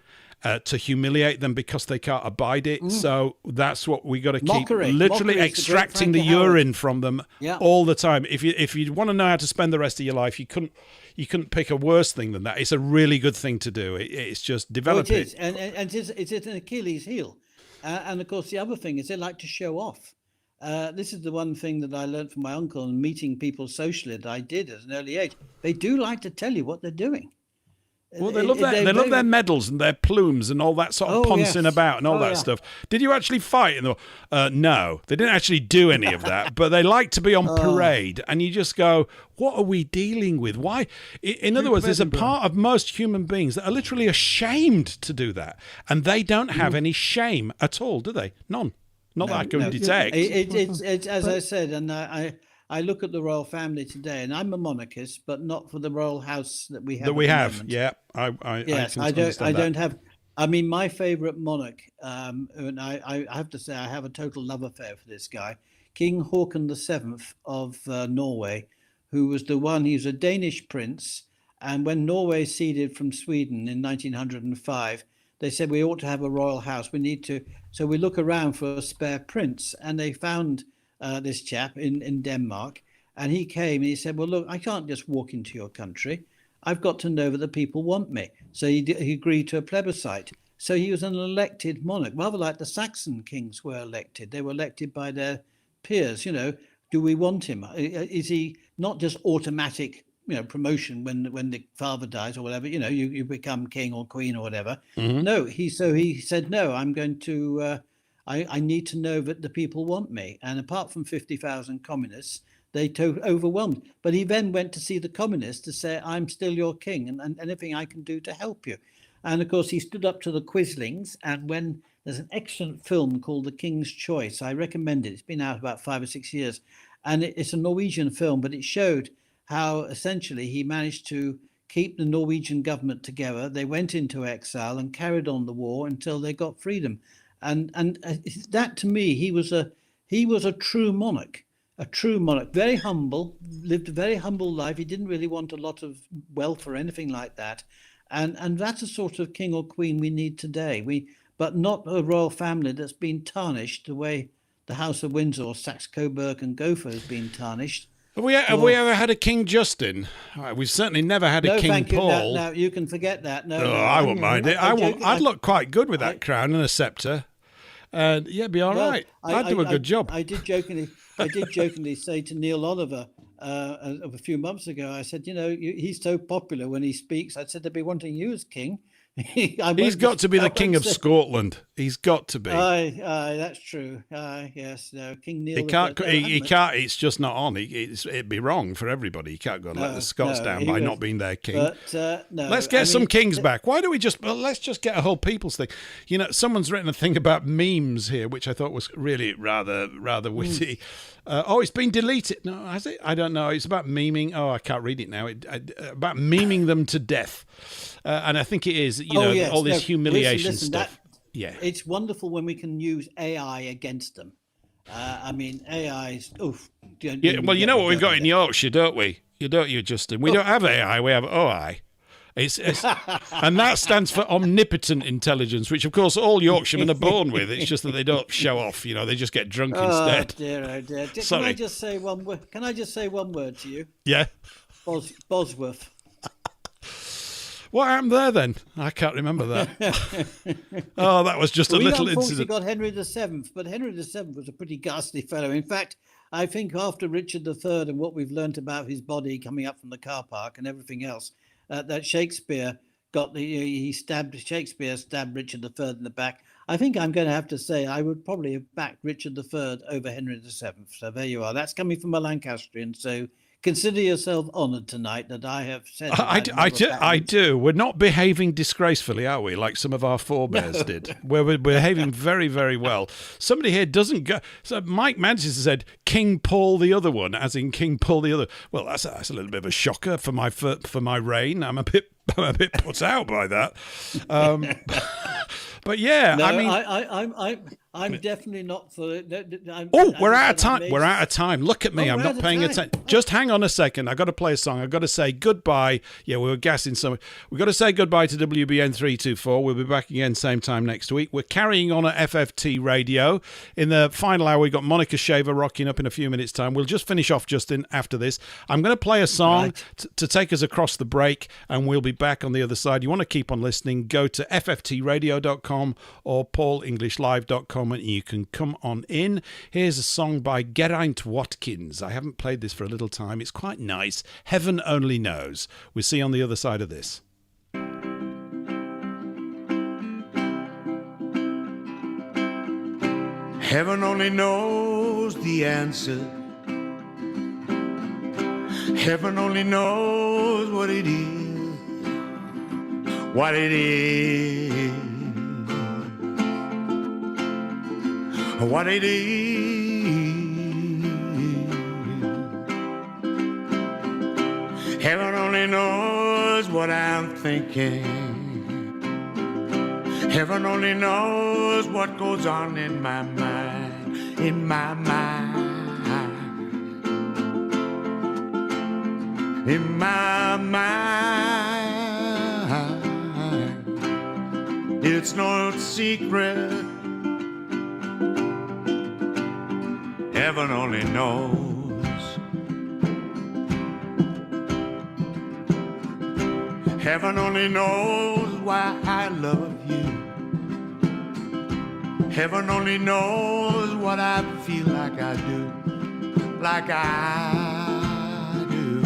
To humiliate them because they can't abide it. So that's what we got to keep Mockery. literally Mockery is the great extracting the Frankie Howard. urine from them all the time. If you want to know how to spend the rest of your life, you couldn't pick a worse thing than that. It's a really good thing to do. It's just develop it is. it. And it's an Achilles heel. And of course, the other thing is they like to show off. This is the one thing that I learned from my uncle and meeting people socially that I did at an early age. They do like to tell you what they're doing. Well, they love their medals and their plumes and all that sort of poncing about and all that stuff. Did you actually fight? No, they didn't actually do any of that, but they like to be on parade. And you just go, what are we dealing with? Why? In other words, there's a part of most human beings that are literally ashamed to do that. And they don't have any shame at all, do they? None. Not that I can detect. It's as I said, and I look at the royal family today, and I'm a monarchist, but not for the royal house that we have. That we at the have, moment. yeah. I don't have. I mean, my favourite monarch, and I have to say, I have a total love affair for this guy, King Haakon VII of Norway, who was he's a Danish prince, and when Norway ceded from Sweden in 1905, they said we ought to have a royal house. We need to. So we look around for a spare prince, and they found this chap in Denmark, and he came and he said, well, look, I can't just walk into your country. I've got to know that the people want me. So he agreed to a plebiscite. So he was an elected monarch, rather like the Saxon kings were elected. They were elected by their peers. Do we want him? Is he not just automatic, promotion when the father dies or whatever, you become king or queen or whatever. Mm-hmm. No, he said, no, I'm going to, I need to know that the people want me. And apart from 50,000 communists, they overwhelmed. But he then went to see the communists to say, I'm still your king and anything I can do to help you. And of course, he stood up to the Quislings. And when there's an excellent film called The King's Choice, I recommend it. It's been out about 5 or 6 years. And it's a Norwegian film, but it showed how essentially he managed to keep the Norwegian government together. They went into exile and carried on the war until they got freedom. And that, to me, he was a true monarch, very humble, lived a very humble life. He didn't really want a lot of wealth or anything like that. And that's a sort of king or queen we need today. But not a royal family that's been tarnished the way the House of Windsor or Saxe-Coburg and Gotha has been tarnished. Have we ever had a King Justin? We've certainly never had a King Paul. No, you can forget that. No, I won't mind it. I'd look quite good with that crown and a sceptre. And be all right. I'd do a good job. I did jokingly say to Neil Oliver a few months ago, I said, he's so popular when he speaks. I said they'd be wanting you as king. He's got to be the King of Scotland. He's got to be. Aye, that's true. Yes, no, King Neil. He can't. It's just not on. It'd be wrong for everybody. He can't go and let the Scots down by not being their king. But no, let's get some kings back. Why do we let's just get a whole people's thing? Someone's written a thing about memes here, which I thought was really rather witty. It's been deleted. No, has it? I don't know. It's about memeing. Oh, I can't read it now. About memeing them to death. And I think it is, all this humiliation stuff. It's wonderful when we can use AI against them. AI is, oof. Well, you know what we've got in Yorkshire, don't we? Don't you, Justin? We don't have AI, we have OI. And that stands for omnipotent intelligence, which, of course, all Yorkshiremen are born with. It's just that they don't show off, they just get drunk instead. Oh, dear. Sorry. Can I just say one word? Can I just say one word to you? Yeah. Bosworth. What happened there then? I can't remember that. Oh, that was just a little incident. We got Henry VII, but Henry VII was a pretty ghastly fellow. In fact, I think after Richard III and what we've learnt about his body coming up from the car park and everything else, that Shakespeare stabbed Richard III in the back. I think I'm going to have to say I would probably have backed Richard III over Henry VII. So there you are. That's coming from a Lancastrian, so consider yourself honoured tonight that I have said. I do. We're not behaving disgracefully, are we? Like some of our forebears did. We're behaving very, very well. Somebody here doesn't go. So Mike Manchester said King Paul the other one, as in King Paul the other. Well, that's a little bit of a shocker for my reign. I'm a bit put out by that. But yeah, no, I mean, I'm definitely not for it. We're out of time. We're out of time. Look at me. I'm not paying attention. Just hang on a second. I've got to play a song. I've got to say goodbye. Yeah, we were gassing some. We've got to say goodbye to WBN 324. We'll be back again same time next week. We're carrying on at FFT Radio. In the final hour, we've got Monika Schaefer rocking up in a few minutes' time. We'll just finish off, Justin, after this. I'm going to play a song to take us across the break, and we'll be back on the other side. You want to keep on listening, go to fftradio.com or paulenglishlive.com and you can come on in. Here's a song by Geraint Watkins. I haven't played this for a little time. It's quite nice. Heaven Only Knows. We'll see you on the other side of this. Heaven only knows the answer. Heaven only knows what it is. What it is. What it is. Heaven only knows what I'm thinking. Heaven only knows what goes on in my mind, in my mind, in my mind. It's no secret. Heaven only knows. Heaven only knows why I love you. Heaven only knows what I feel like I do, like I do,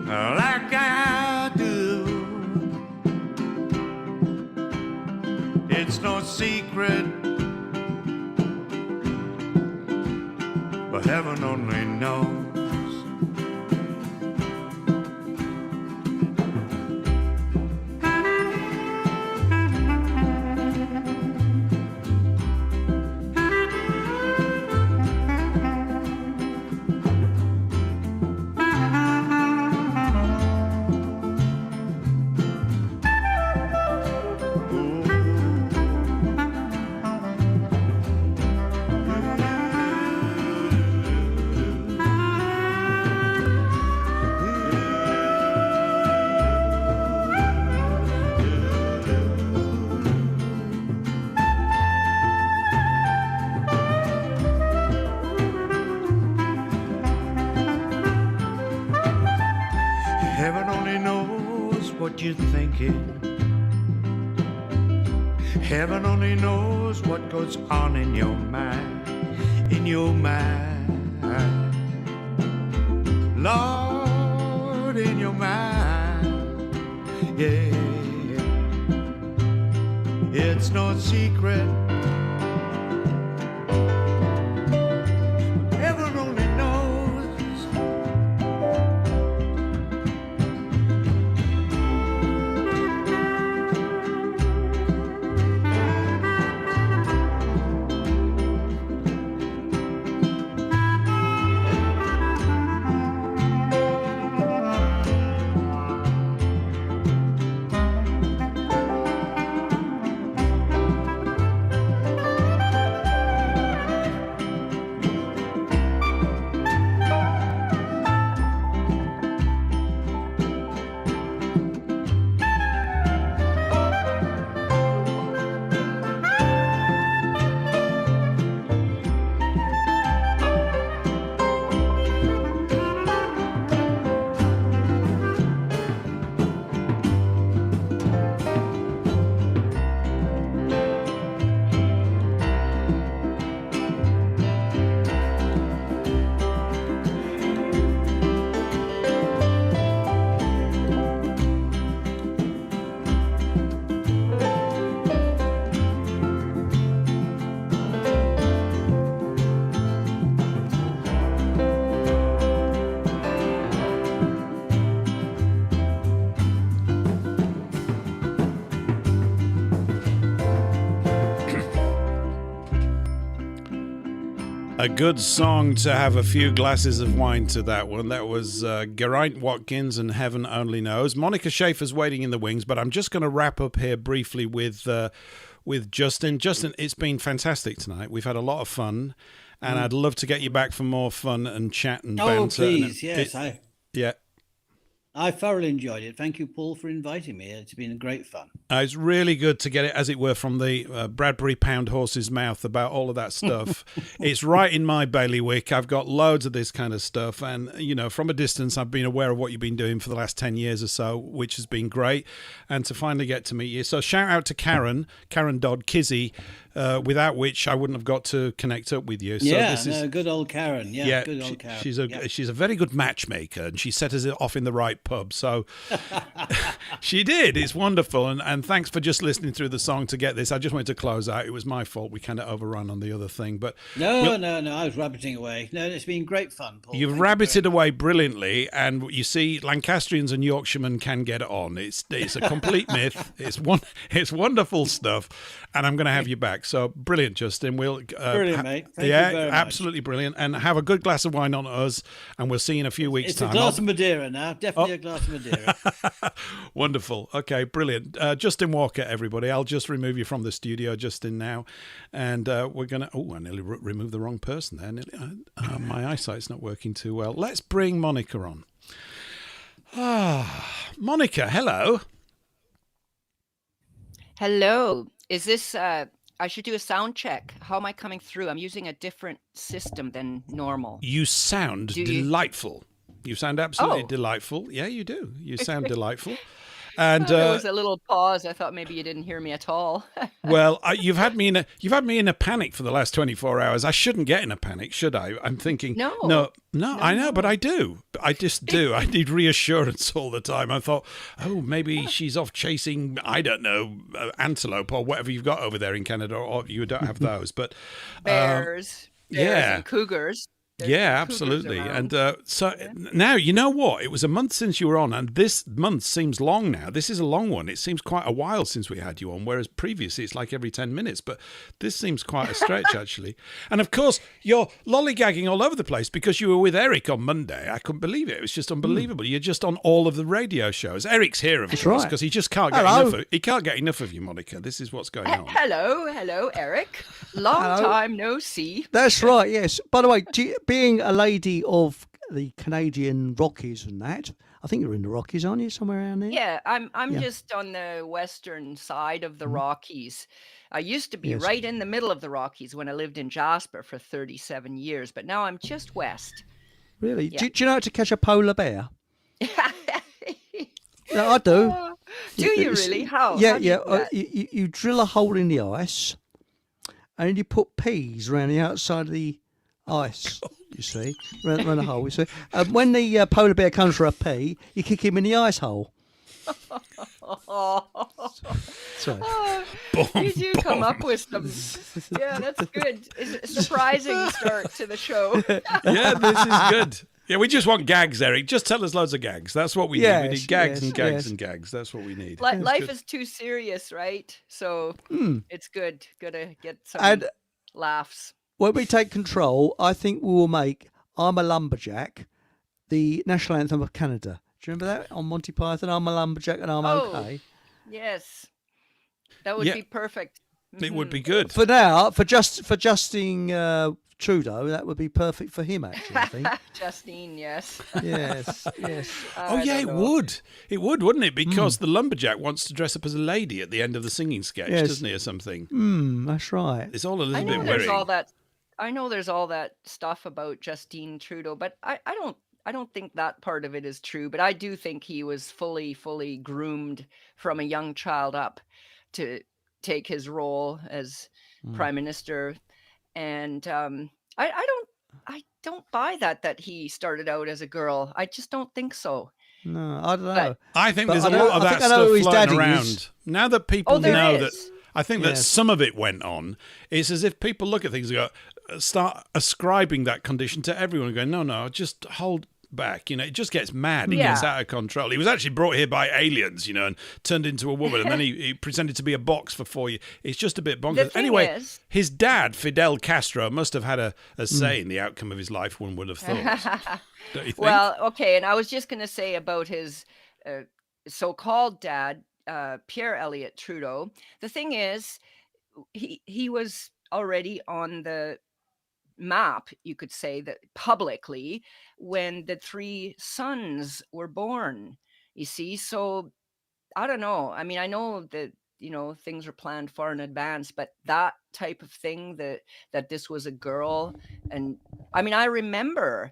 like I do. It's no secret. But heaven only knows. You're thinking. Heaven only knows what goes on in your mind, in your mind. Lord, in your mind, yeah. It's no secret. Heaven only knows. A good song to have a few glasses of wine to that one. That was Geraint Watkins and Heaven Only Knows. Monika Schaefer's waiting in the wings, but I'm just going to wrap up here briefly with Justin. Justin, it's been fantastic tonight. We've had a lot of fun, and I'd love to get you back for more fun and chat and banter. Oh, please, yes. Yeah. I thoroughly enjoyed it. Thank you, Paul, for inviting me. It's been great fun. It's really good to get it, as it were, from the Bradbury Pound horse's mouth about all of that stuff. It's right in my bailiwick. I've got loads of this kind of stuff. And, you know, from a distance, I've been aware of what you've been doing for the last 10 years or so, which has been great. And to finally get to meet you. So shout out to Karen Dodd Kizzy, without which I wouldn't have got to connect up with you. So good old Karen. Yeah, good old Karen. She's a very good matchmaker, and she set us off in the right pub. So she did. It's wonderful. And thanks for just listening through the song to get this. I just wanted to close out. It was my fault. We kind of overrun on the other thing. But No, I was rabbiting away. No, it's been great fun, Paul. You've rabbited away brilliantly. And you see, Lancastrians and Yorkshiremen can get on. It's a complete myth. It's wonderful stuff. And I'm going to have you back. So brilliant, Justin. Brilliant, mate. Thank you very much. Absolutely brilliant. And have a good glass of wine on us. And we'll see you in a few weeks' time. It's a glass of Madeira now. Definitely a glass of Madeira. Wonderful. Okay, brilliant. Justin Walker, everybody. I'll just remove you from the studio, Justin, now. And we're going to... Oh, I nearly removed the wrong person there. My eyesight's not working too well. Let's bring Monika on. Monika, hello. Hello. Is this... I should do a sound check. How am I coming through? I'm using a different system than normal. You sound delightful. You sound absolutely delightful. Yeah, you do. You sound delightful. And there was a little pause. I thought maybe you didn't hear me at all. Well, you've had me in a panic for the last 24 hours. I shouldn't get in a panic, should I? I'm thinking, no. I know, but I do. I just do. I need reassurance all the time. I thought, maybe she's off chasing, I don't know, antelope or whatever you've got over there in Canada, or you don't have those, but bears and cougars. Yeah, absolutely. And now, you know what? It was a month since you were on, and this month seems long now. This is a long one. It seems quite a while since we had you on, whereas previously it's like every 10 minutes. But this seems quite a stretch, actually. And, of course, you're lollygagging all over the place because you were with Eric on Monday. I couldn't believe it. It was just unbelievable. You're just on all of the radio shows. Eric's here, of course, because he just can't get enough of you, Monika. This is what's going on. Hello, Eric. Long time no see. That's right, yes. By the way, being a lady of the Canadian Rockies and that, I think you're in the Rockies, aren't you? Somewhere around there? Yeah, I'm just on the western side of the Rockies. I used to be right in the middle of the Rockies when I lived in Jasper for 37 years, but now I'm just west. Really? Yeah. Do you know how to catch a polar bear? No, I do. Do you really? How? Yeah, How do you do that? You drill a hole in the ice, and then you put peas around the outside of the ice. You see, around the hole. You see, when the polar bear comes for a pee, you kick him in the ice hole. Sorry. You do come up with some. Yeah, that's good. It's a surprising start to the show. Yeah, this is good. Yeah, we just want gags, Eric. Just tell us loads of gags. That's what we need. We need gags and gags and gags. That's what we need. Life is too serious, right? So it's good. Gotta get some laughs. When we take control, I think we will make I'm a Lumberjack the national anthem of Canada. Do you remember that on Monty Python? I'm a lumberjack and I'm okay. Yes, that would be perfect. It would be good. For now, for Justin Trudeau, that would be perfect for him, actually, I think. Justine, yes. Yes. It would. It would, wouldn't it? Because the lumberjack wants to dress up as a lady at the end of the singing sketch, doesn't he, or something? That's right. It's all a little bit weird. I know there's all that stuff about Justine Trudeau, but I don't think that part of it is true. But I do think he was fully groomed from a young child up to take his role as prime minister. And I don't buy that he started out as a girl. I just don't think so. No, I don't know. I think there's a lot of that stuff floating around. Now that people know that, I think that some of it went on. It's as if people look at things and start ascribing that condition to everyone and go, no, just hold back. It just gets mad. It Yeah. gets out of control. He was actually brought here by aliens, and turned into a woman, and then he pretended to be a box for 4 years. It's just a bit bonkers. The thing Anyway, is- his dad, Fidel Castro, must have had a say in the outcome of his life, one would have thought. Don't you think? Well, okay, and I was just going to say about his so-called dad, Pierre Elliott Trudeau. The thing is, he was already on the map, you could say, that publicly when the 3 sons were born. You see, so I don't know. I mean, I know that things are planned far in advance, but that type of thing, that this was a girl, and I mean, I remember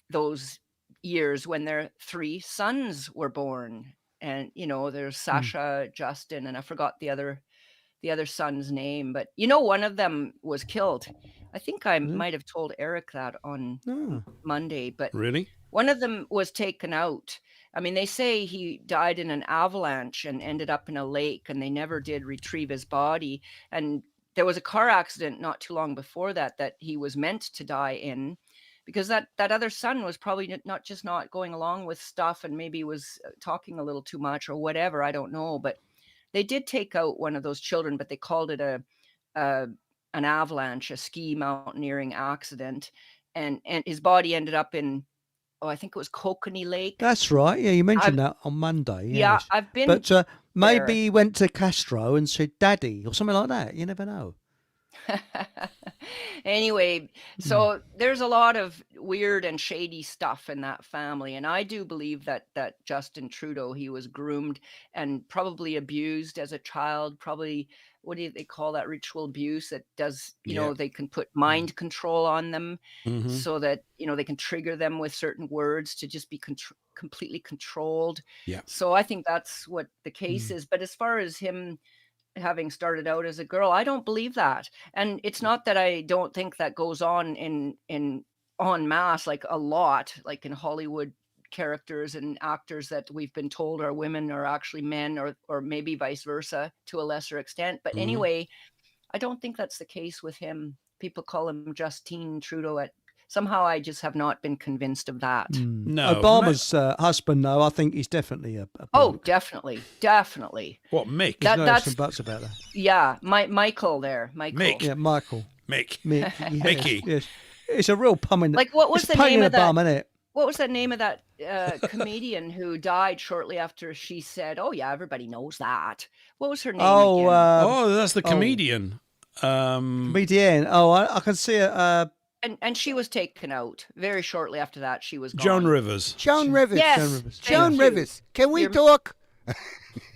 those years when their 3 sons were born, and there's Sasha, Justin, and I forgot the other son's name, but one of them was killed. I think I might have told Eric that on Monday, but Really? one of them was taken out. I mean, they say he died in an avalanche and ended up in a lake, and they never did retrieve his body. And there was a car accident not too long before that he was meant to die in, because that other son was probably not going along with stuff, and maybe was talking a little too much or whatever. I don't know, but they did take out one of those children, but they called it an avalanche, a ski mountaineering accident, and his body ended up in, I think it was Kokanee Lake. That's right. Yeah, you mentioned that on Monday. Yeah, Yes. I've been. But maybe there. he went to Castro and said "Daddy" or something like that. You never know. Anyway, so there's a lot of weird and shady stuff in that family, and I do believe that Justin Trudeau, he was groomed and probably abused as a child. Probably, what do they call that, ritual abuse? That does, they can put mind control on them, so that they can trigger them with certain words to just be completely controlled. Yeah. So I think that's what the case is. But as far as him having started out as a girl, I don't believe that. And it's not that I don't think that goes on in en masse, like a lot, like in Hollywood characters and actors that we've been told are women are actually men, or maybe vice versa to a lesser extent. But anyway, I don't think that's the case with him. People call him Justine Trudeau. Somehow I just have not been convinced of that. No. Obama's husband, though, I think he's definitely a Oh, bloke. definitely. What, Mick? There's no that's- ifs and buts about that. Yeah, Michael there. Michael. Mick. Yeah, Michael. Mick. Mick. Yes, Mickey. Yes. It's a real pumming. Like, what was it's the pain name in of the that? bum, isn't it? What was the name of that comedian who died shortly after she said, "Oh yeah, everybody knows that"? What was her name Oh, again? Oh, that's the comedian. comedian. Oh, I can see it. And she was taken out very shortly after that. She was gone. Joan Rivers. Joan Rivers. Yes, Joan Rivers. thank Joan you. Rivers. Can we Your- talk?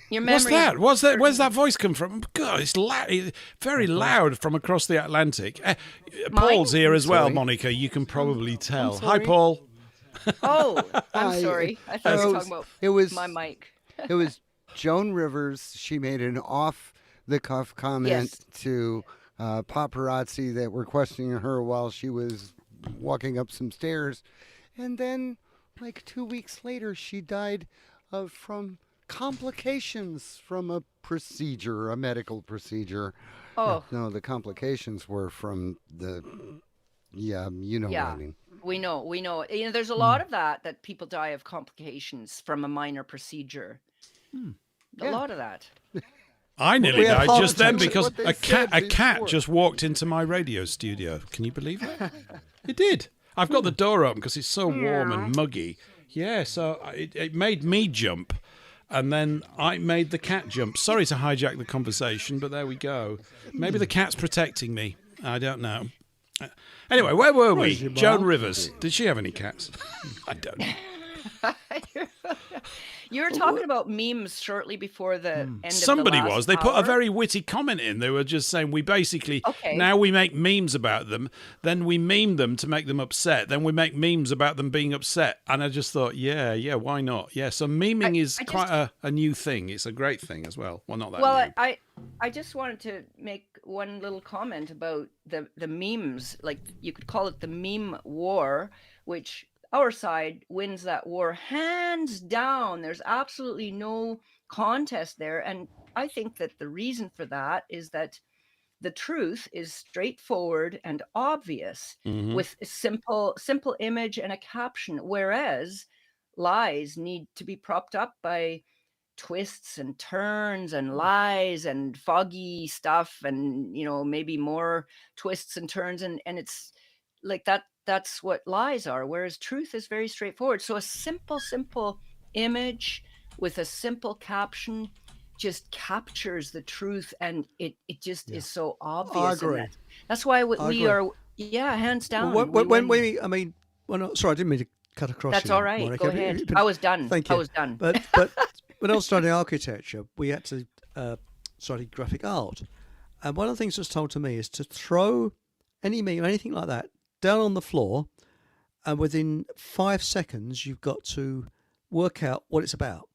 Your What's memory. that? What's that? Where's that voice come from? God, it's very loud from across the Atlantic. Paul's here as well, sorry. Monica. You can probably tell. Hi, sorry. Paul. Oh, I'm Hi. sorry. I thought you were talking about It was my mic. it was Joan Rivers. She made an off-the-cuff comment Yes. to paparazzi that were questioning her while she was walking up some stairs, and then, like 2 weeks later, she died from complications from a procedure, a medical procedure. Oh, No, the complications were from the, you know Yeah. what I mean. we know. There's a lot of that people die of complications from a minor procedure. A lot of that. I nearly We have died heart just then attacks. because What they a cat said before. just walked into my radio studio. Can you believe that? It did. I've got the door open because it's so warm and muggy. Yeah, so it made me jump, and then I made the cat jump. Sorry to hijack the conversation, but there we go. Maybe the cat's protecting me. I don't know. Anyway, where were we? Joan Rivers. Did she have any cats? I don't know. You were talking about memes shortly before the end of Somebody the last was. They put a hour. very witty comment in. They were just saying, we basically, Okay. now we make memes about them, then we meme them to make them upset, then we make memes about them being upset. And I just thought, yeah, why not? Yeah, so memeing is I just- quite a new thing. It's a great thing as well. Well, not that Well, new. I just wanted to make one little comment about the memes. Like, you could call it the meme war, which our side wins that war hands down. There's absolutely no contest there. And I think that the reason for that is that the truth is straightforward and obvious with a simple image and a caption, whereas lies need to be propped up by twists and turns and lies and foggy stuff, and maybe more twists and turns, and it's like that's what lies are, whereas truth is very straightforward. So a simple image with a simple caption just captures the truth, and it just is so obvious. agree. And that's why we agree. are, hands down. Well, we when win. sorry, I didn't mean to cut across That's you, all right. Monica. Go ahead. But- I was done. Thank I you. was done. But when I was studying architecture, we had to study graphic art, and one of the things that's told to me is to throw any meme, anything like that, down on the floor, and within 5 seconds you've got to work out what it's about.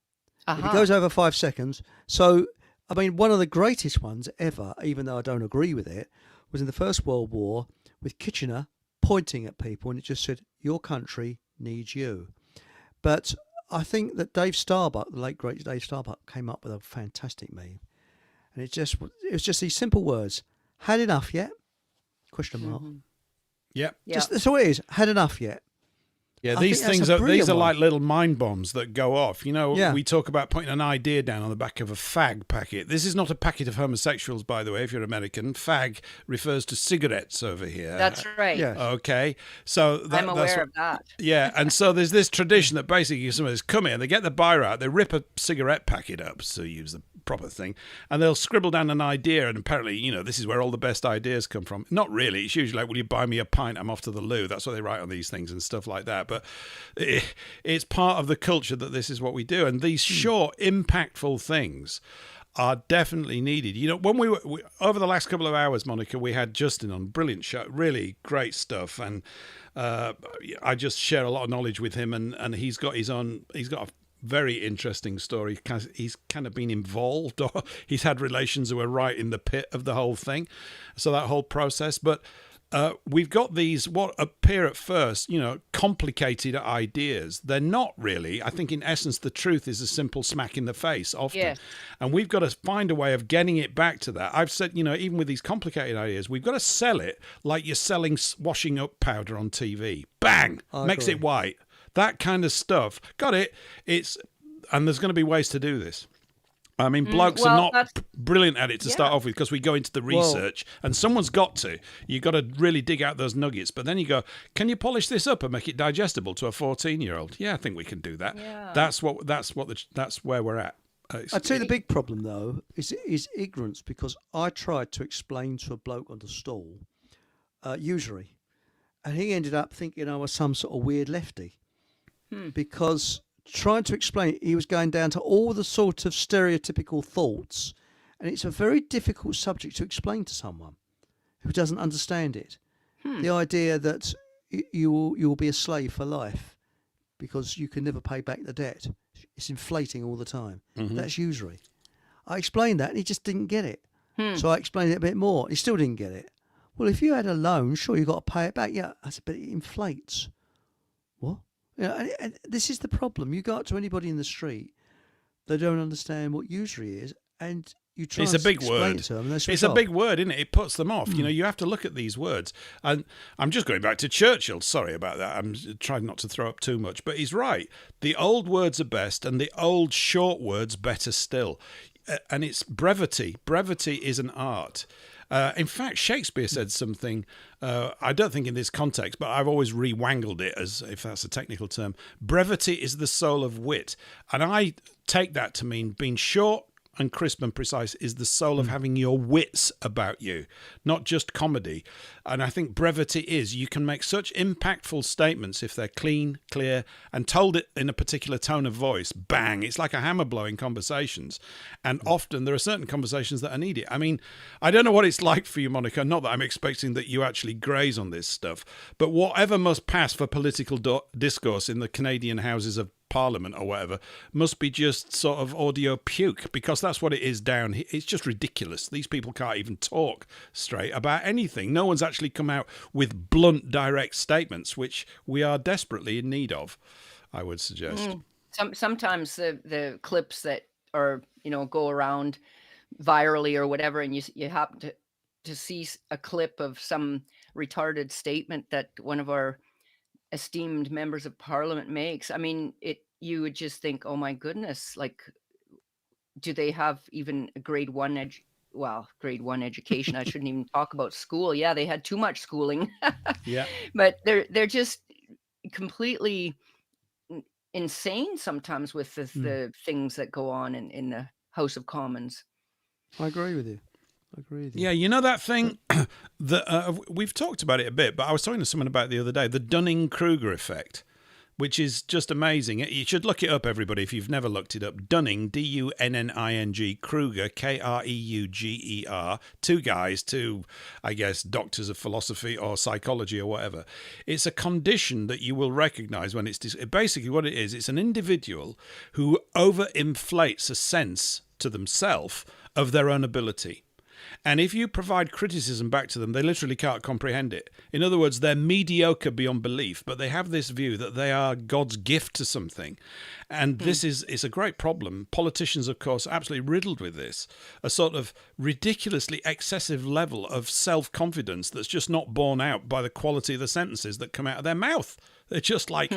If it goes over 5 seconds, so I mean, one of the greatest ones ever, even though I don't agree with it, was in the First World War with Kitchener pointing at people, and it just said, "Your country needs you." But I think that Dave Starbuck, the late great Dave Starbuck, came up with a fantastic meme, and it was just these simple words: "Had enough yet?" Question mark. Yeah. Just that's all it is. Had enough yet? Yeah, I these think that's things a are brilliant one. like little mind bombs that go off. Yeah. We talk about putting an idea down on the back of a fag packet. This is not a packet of homosexuals, by the way, if you're American. Fag refers to cigarettes over here. That's right. Yeah. Okay. So I'm aware of that. Yeah, and so there's this tradition that basically somebody's come in, they get the biro out, they rip a cigarette packet up, so use the proper thing, and they'll scribble down an idea, and apparently, this is where all the best ideas come from. Not really. It's usually like, will you buy me a pint? I'm off to the loo. That's what they write on these things and stuff like that. But it's part of the culture that this is what we do. And these short, impactful things are definitely needed. When we over the last couple of hours, Monica, we had Justin on, brilliant show, really great stuff, and I just share a lot of knowledge with him, and he's got a very interesting story because he's kind of been involved, or he's had relations who are right in the pit of the whole thing. So that whole process, but we've got these what appear at first, complicated ideas. They're not really. I think in essence, the truth is a simple smack in the face often. Yeah. And we've got to find a way of getting it back to that. I've said, even with these complicated ideas, we've got to sell it like you're selling washing up powder on TV. Bang! Makes it white. That kind of stuff. Got it. And there's going to be ways to do this. I mean, blokes are not brilliant at it to start off with, because we go into the research, and someone's got to. You've got to really dig out those nuggets. But then you go, can you polish this up and make it digestible to a 14-year-old? Yeah, I think we can do that. Yeah. That's where we're at. I'd say the big problem, though, is ignorance, because I tried to explain to a bloke on the stall usury, and he ended up thinking I was some sort of weird lefty, because trying to explain it, he was going down to all the sort of stereotypical thoughts, and it's a very difficult subject to explain to someone who doesn't understand it. The idea that you will be a slave for life because you can never pay back the debt. It's inflating all the time. That's usury. I explained that and he just didn't get it. So I explained it a bit more. He still didn't get it. Well, if you had a loan, sure, you've got to pay it back. Yeah, I said, but it inflates. What? And this is the problem. You go up to anybody in the street, they don't understand what usury is, and you try It's and a big explain word. it to them, and they switch It's a off. big word, isn't it? It puts them off. You have to look at these words. And I'm just going back to Churchill. Sorry about that. I'm trying not to throw up too much. But he's right. The old words are best, and the old short words better still. And it's brevity. Brevity is an art. In fact, Shakespeare said something, I don't think in this context, but I've always rewangled it, as if that's a technical term. Brevity is the soul of wit. And I take that to mean being short and crisp and precise is the soul of having your wits about you, not just comedy. And I think brevity is, you can make such impactful statements if they're clean, clear, and told it in a particular tone of voice. Bang! It's like a hammer blowing conversations. And often there are certain conversations that are needed. I mean, I don't know what it's like for you, Monica, not that I'm expecting that you actually graze on this stuff, but whatever must pass for political discourse in the Canadian Houses of Parliament or whatever must be just sort of audio puke, because that's what it is down here. It's just ridiculous. These people can't even talk straight about anything. No one's actually come out with blunt, direct statements, which we are desperately in need of, I would suggest. Sometimes the clips that are go around virally or whatever, and you happen to to see a clip of some retarded statement that one of our esteemed members of parliament makes. I mean, you would just think, oh my goodness, like, do they have even a grade one education? I shouldn't even talk about school. Yeah, they had too much schooling. Yeah. But they're just completely insane sometimes with the things that go on in the House of Commons. I agree with you. Yeah, you know that thing that we've talked about it a bit, but I was talking to someone about it the other day, the Dunning-Kruger effect, which is just amazing. You should look it up, everybody, if you've never looked it up. Dunning, D-U-N-N-I-N-G, Kruger, K-R-E-U-G-E-R, two guys, I guess, doctors of philosophy or psychology or whatever. It's a condition that you will recognize when it's basically what it is. It's an individual who overinflates a sense to themselves of their own ability. And if you provide criticism back to them, they literally can't comprehend it. In other words, they're mediocre beyond belief, but they have this view that they are God's gift to something. And this is a great problem. Politicians, of course, are absolutely riddled with this, a sort of ridiculously excessive level of self-confidence that's just not borne out by the quality of the sentences that come out of their mouth. They're just like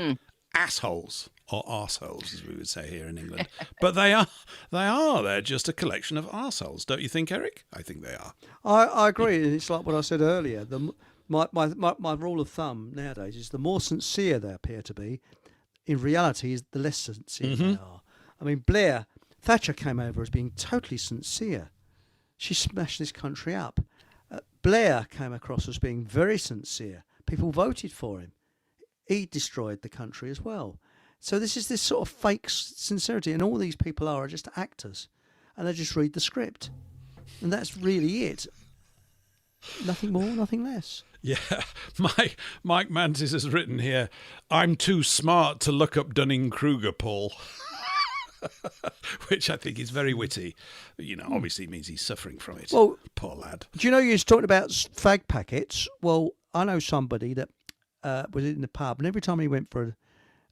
assholes. Or arseholes, as we would say here in England. But they're just a collection of arseholes. Don't you think, Eric? I think they are. I agree. It's like what I said earlier. My rule of thumb nowadays is the more sincere they appear to be, in reality, is the less sincere they are. I mean, Thatcher came over as being totally sincere. She smashed this country up. Blair came across as being very sincere. People voted for him. He destroyed the country as well. So this is this sort of fake sincerity, and all these people are just actors, and they just read the script, and that's really it. Nothing more, nothing less. Yeah, Mike Mantis has written here, I'm too smart to look up Dunning-Kruger, Paul. Which I think is very witty. You know, obviously it means he's suffering from it. Well, poor lad. Do you know you was talking about fag packets? Well, I know somebody that was in the pub, and every time he went for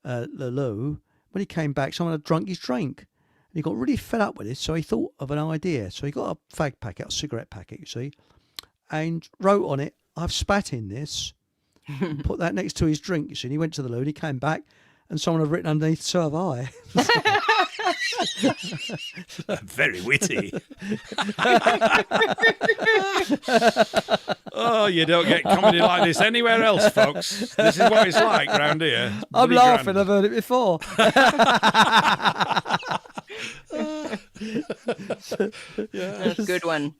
the loo, when he came back, someone had drunk his drink. And he got really fed up with this, so he thought of an idea. So he got a fag packet, a cigarette packet, you see, and wrote on it, I've spat in this, and put that next to his drink, you see. And he went to the loo, and he came back, and someone had written underneath, so have I. Very witty. Oh, you don't get comedy like this anywhere else, folks. This is what it's like round here. I'm laughing, I've heard it before. That's a good one.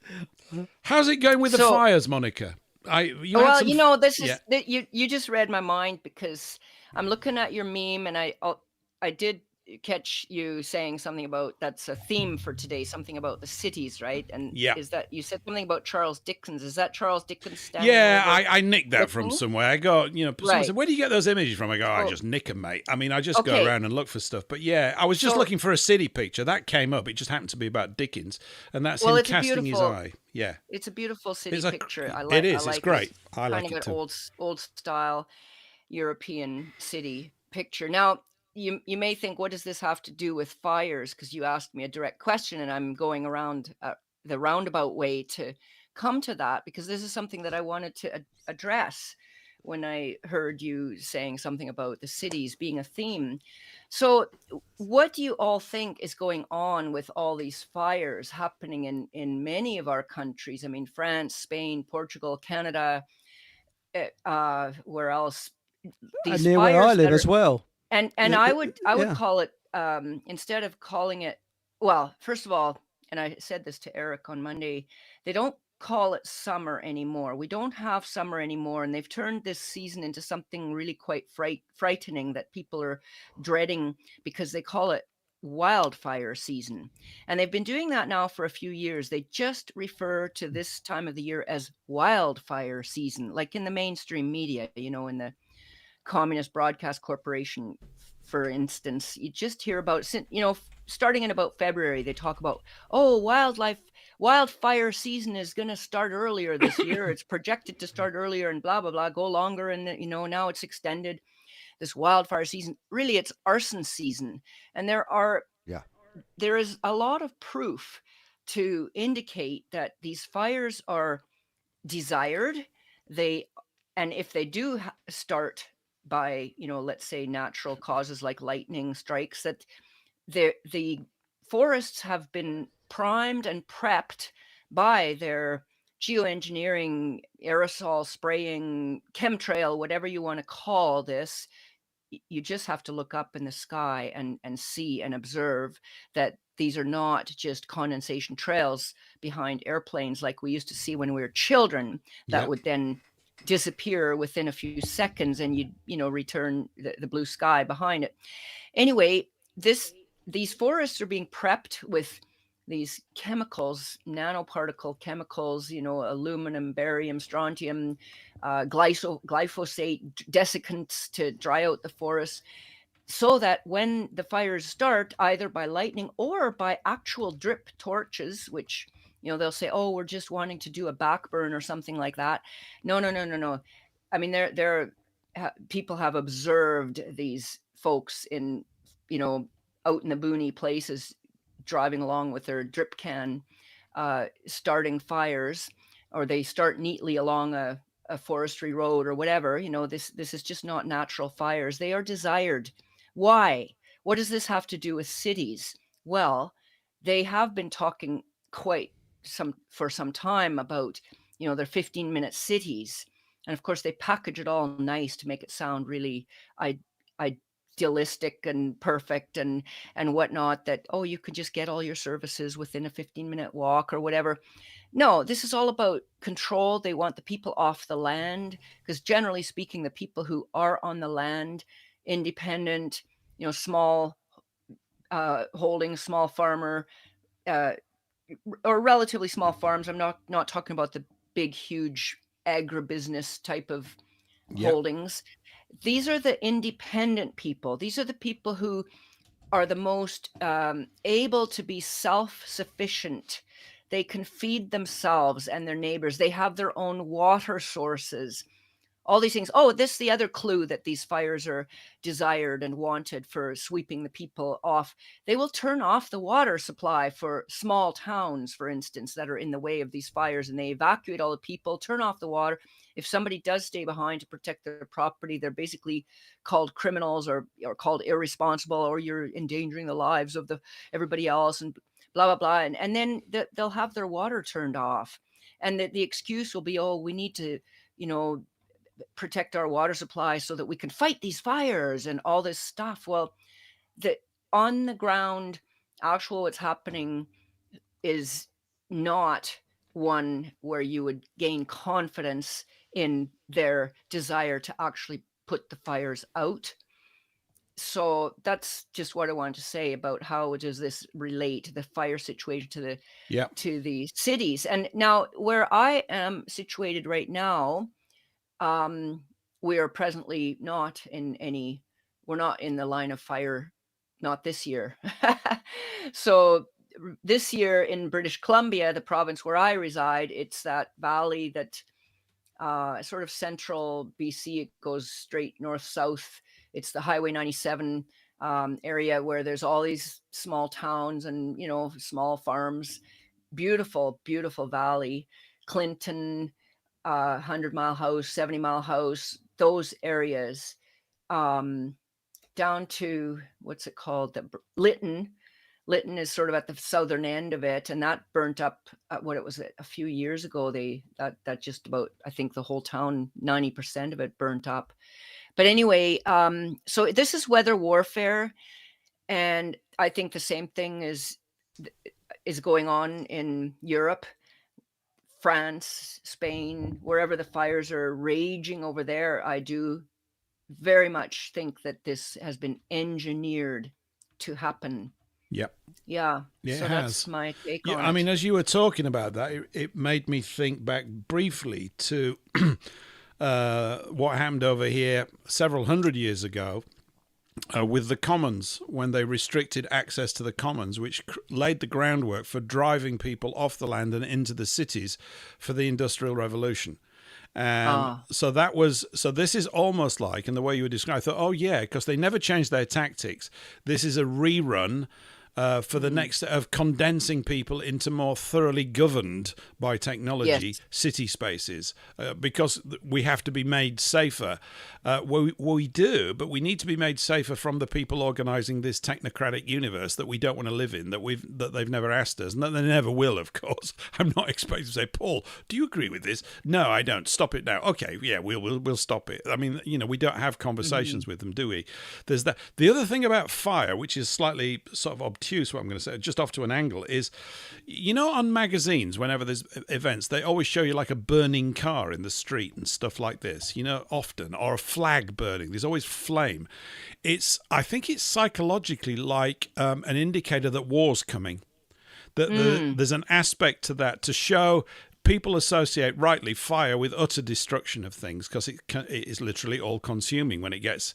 How's it going with the fires, Monica? This is you just read my mind, because I'm looking at your meme, and I did catch you saying something about that's a theme for today, something about the cities, right? And is that you said something about Charles Dickens? Is that Charles Dickens standing? Yeah, I nicked that from somewhere. I go, someone said, where do you get those images from? I go, I just nick them, mate. I mean, I just go around and look for stuff. But yeah, I was just looking for a city picture. That came up. It just happened to be about Dickens. And that's him casting his eye. Yeah. It's a beautiful city picture. I like it is. I like it's great. I like kind it of an old style European city picture. Now, you may think, what does this have to do with fires? Because you asked me a direct question, and I'm going around the roundabout way to come to that, because this is something that I wanted to address when I heard you saying something about the cities being a theme. So what do you all think is going on with all these fires happening in many of our countries? I mean, France, Spain, Portugal, Canada, where else? These near where I live as well. And I would call it, instead of calling it, well, first of all, and I said this to Eric on Monday, they don't call it summer anymore. We don't have summer anymore. And they've turned this season into something really quite frightening that people are dreading, because they call it wildfire season. And they've been doing that now for a few years. They just refer to this time of the year as wildfire season, like in the mainstream media, in the Communist Broadcast Corporation, for instance. You just hear about, starting in about February, they talk about, wildfire season is going to start earlier this year. It's projected to start earlier and blah, blah, blah, go longer. And, now it's extended, this wildfire season. Really, it's arson season. And there is a lot of proof to indicate that these fires are desired. They and if they do start by, let's say natural causes like lightning strikes, that the forests have been primed and prepped by their geoengineering, aerosol spraying, chemtrail, whatever you want to call this. You just have to look up in the sky and see and observe that these are not just condensation trails behind airplanes like we used to see when we were children that Yep. would then disappear within a few seconds, and you'd return the blue sky behind it. Anyway, these forests are being prepped with these chemicals, nanoparticle chemicals, aluminum, barium, strontium, glyphosate, desiccants to dry out the forest, so that when the fires start, either by lightning or by actual drip torches, which they'll say, oh, we're just wanting to do a backburn or something like that. No. I mean, people have observed these folks in out in the boony places, driving along with their drip can, starting fires, or they start neatly along a forestry road or whatever. This is just not natural fires. They are desired. Why? What does this have to do with cities? Well, they have been talking for some time about their 15-minute cities, and of course they package it all nice to make it sound really idealistic and perfect and whatnot, that you could just get all your services within a 15-minute walk or whatever. No, this is all about control. They want the people off the land, because generally speaking, the people who are on the land, independent, small holding, small farmer, or relatively small farms. I'm not talking about the big, huge agribusiness type of holdings. These are the independent people. These are the people who are the most able to be self-sufficient. They can feed themselves and their neighbors. They have their own water sources. All these things. Oh, this is the other clue that these fires are desired and wanted for sweeping the people off. They will turn off the water supply for small towns, for instance, that are in the way of these fires, and they evacuate all the people, turn off the water. If somebody does stay behind to protect their property, they're basically called criminals or called irresponsible, or you're endangering the lives of everybody else, and blah, blah, blah. And then they'll have their water turned off. And the excuse will be, oh, we need to, protect our water supply so that we can fight these fires and all this stuff. Well, the on the ground, actual what's happening is not one where you would gain confidence in their desire to actually put the fires out. So that's just what I wanted to say about how does this relate, the fire situation, to the cities. And now where I am situated right now, we are presently not we're not in the line of fire, not this year. So this year in British Columbia, the province where I reside, it's that valley that sort of central BC, it goes straight north-south. It's the Highway 97 area where there's all these small towns and, small farms. Beautiful, beautiful valley. Clinton, 100 Mile House, 70 Mile House, those areas, down to what's it called? Lytton. Lytton is sort of at the southern end of it, and that burnt up. A few years ago? That just about, I think the whole town, 90% of it burnt up. But anyway, so this is weather warfare, and I think the same thing is going on in Europe. France, Spain, wherever the fires are raging over there, I do very much think that this has been engineered to happen. Yep. Yeah. Yeah, so it that's has. my take Yeah, on I it. mean, as you were talking about that, it made me think back briefly to what happened over here several hundred years ago with the commons, when they restricted access to the commons, which laid the groundwork for driving people off the land and into the cities for the Industrial Revolution. So this is almost like, in the way you were describing, I thought, oh yeah, because they never changed their tactics. This is a rerun for the next of condensing people into more thoroughly governed by technology Yes. city spaces, because we have to be made safer. We do, but we need to be made safer from the people organising this technocratic universe that we don't want to live in, that they've never asked us, and that they never will, of course. I'm not expected to say, Paul, do you agree with this? No, I don't. Stop it now. Okay, yeah, we'll stop it. I mean, we don't have conversations with them, do we? There's that. The other thing about fire, which is slightly sort of obtuse, what I'm going to say, just off to an angle, is, on magazines, whenever there's events, they always show you like a burning car in the street and stuff like this, often, or a flag burning. There's always flame. I think it's psychologically like an indicator that war's coming. That there's an aspect to that to show. People associate rightly fire with utter destruction of things because it is literally all consuming when it gets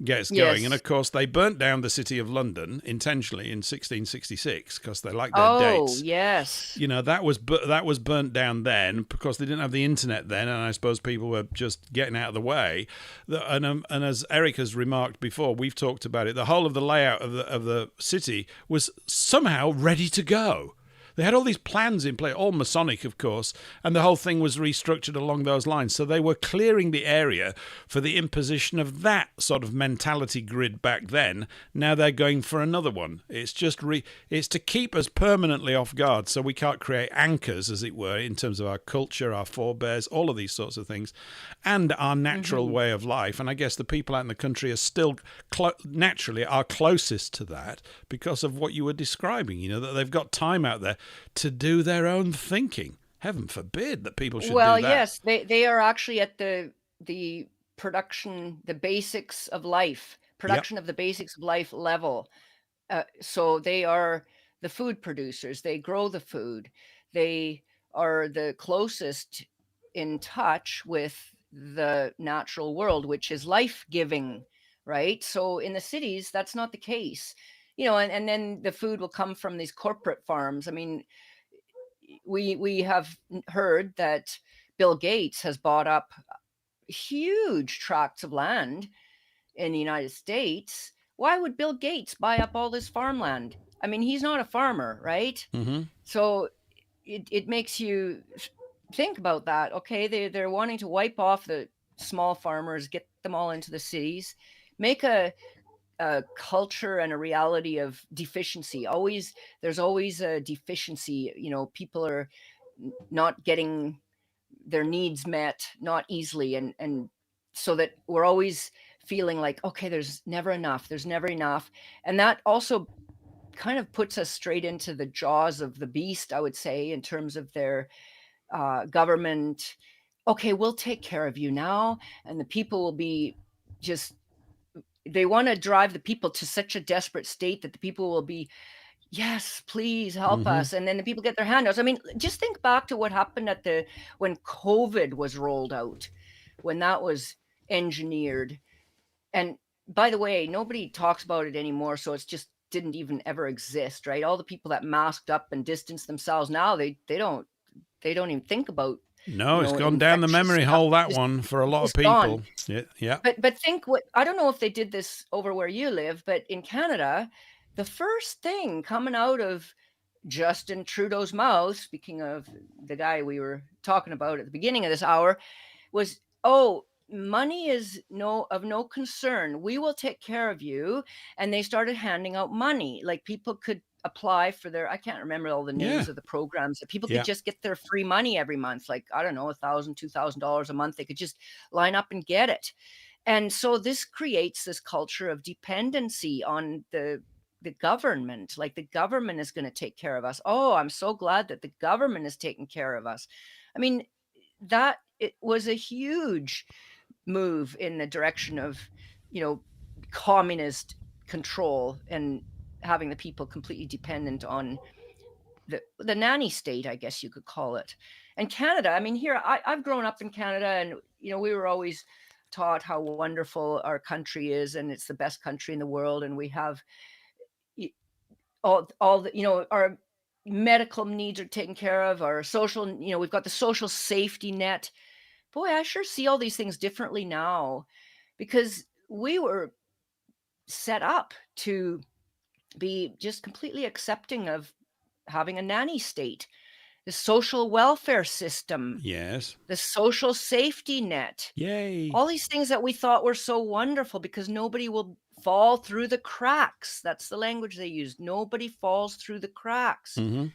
going. Yes. And of course, they burnt down the city of London intentionally in 1666 because they like their dates. Oh, yes. That was burnt down then because they didn't have the internet then, and I suppose people were just getting out of the way. And as Eric has remarked before, we've talked about it. The whole of the layout of the city was somehow ready to go. They had all these plans in place, all Masonic, of course, and the whole thing was restructured along those lines. So they were clearing the area for the imposition of that sort of mentality grid back then. Now they're going for another one. It's just it's to keep us permanently off guard so we can't create anchors, as it were, in terms of our culture, our forebears, all of these sorts of things, and our natural way of life. And I guess the people out in the country are still naturally are closest to that because of what you were describing, that they've got time out there to do their own thinking. Heaven forbid that people should do that. Well, yes, they are actually at the production, the basics of life, production of the basics of life level. So they are the food producers. They grow the food. They are the closest in touch with the natural world, which is life-giving, right? So in the cities, that's not the case. And then the food will come from these corporate farms. I mean, we have heard that Bill Gates has bought up huge tracts of land in the United States. Why would Bill Gates buy up all this farmland? I mean, he's not a farmer, right? Mm-hmm. So it makes you think about that. Okay, they're wanting to wipe off the small farmers, get them all into the cities, make a culture and a reality of deficiency. There's always a deficiency. People are not getting their needs met, not easily, and so that we're always feeling like, okay, there's never enough, and that also kind of puts us straight into the jaws of the beast, I would say, in terms of their government. Okay, we'll take care of you now, and the people will be just. They want to drive the people to such a desperate state that the people will be, yes, please help us. And then the people get their handouts. I mean, just think back to what happened when COVID was rolled out, when that was engineered. And by the way, nobody talks about it anymore. So it's just didn't even ever exist, right? All the people that masked up and distanced themselves now, they don't even think about. No, it's gone down the memory hole, that one, for a lot of people. Gone. Yeah. But think I don't know if they did this over where you live, but in Canada, the first thing coming out of Justin Trudeau's mouth, speaking of the guy we were talking about at the beginning of this hour, was, money is of no concern. We will take care of you. And they started handing out money. Like people could apply for I can't remember all the names of the programs, that people could just get their free money every month. Like, I don't know, $1,000, $2,000 a month. They could just line up and get it. And so this creates this culture of dependency on the government. Like the government is going to take care of us. Oh, I'm so glad that the government is taking care of us. I mean, it was a huge move in the direction of, communist control and having the people completely dependent on the nanny state, I guess you could call it. And Canada, I mean, here, I've grown up in Canada, and, we were always taught how wonderful our country is, and it's the best country in the world. And we have all the, our medical needs are taken care of, our social, we've got the social safety net. Boy, I sure see all these things differently now, because we were set up to be just completely accepting of having a nanny state, the social welfare system, Yes. the social safety net, Yay. all these things that we thought were so wonderful because nobody will fall through the cracks. That's the language they used. Nobody falls through the cracks. Mm-hmm.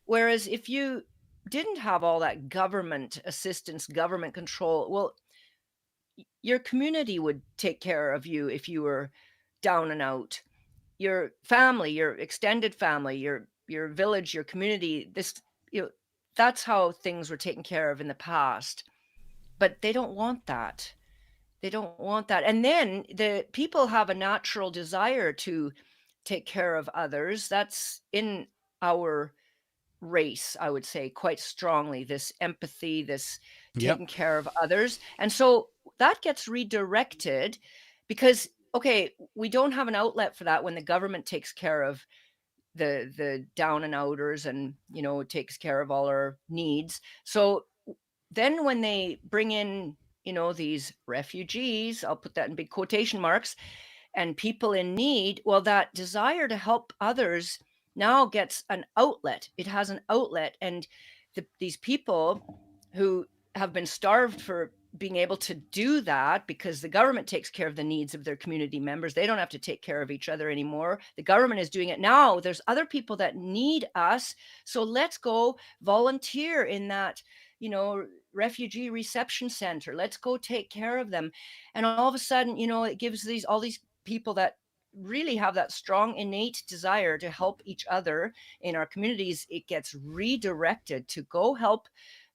Whereas if you didn't have all that government assistance, government control, well, your community would take care of you if you were down and out. Your family, your extended family, your village, your community, that's how things were taken care of in the past. But they don't want that. They don't want that. And then the people have a natural desire to take care of others. That's in our race, I would say, quite strongly, this empathy, this Yep. taking care of others. And so that gets redirected because, okay, we don't have an outlet for that when the government takes care of the down and outers and, takes care of all our needs. So then when they bring in, these refugees, I'll put that in big quotation marks, and people in need, well, that desire to help others now gets an outlet. It has an outlet. And these people who have been starved for being able to do that because the government takes care of the needs of their community members, they don't have to take care of each other anymore. The government is doing it now. There's other people that need us. So let's go volunteer in that, refugee reception center. Let's go take care of them. And all of a sudden, it gives all these people that really have that strong innate desire to help each other in our communities, it gets redirected to go help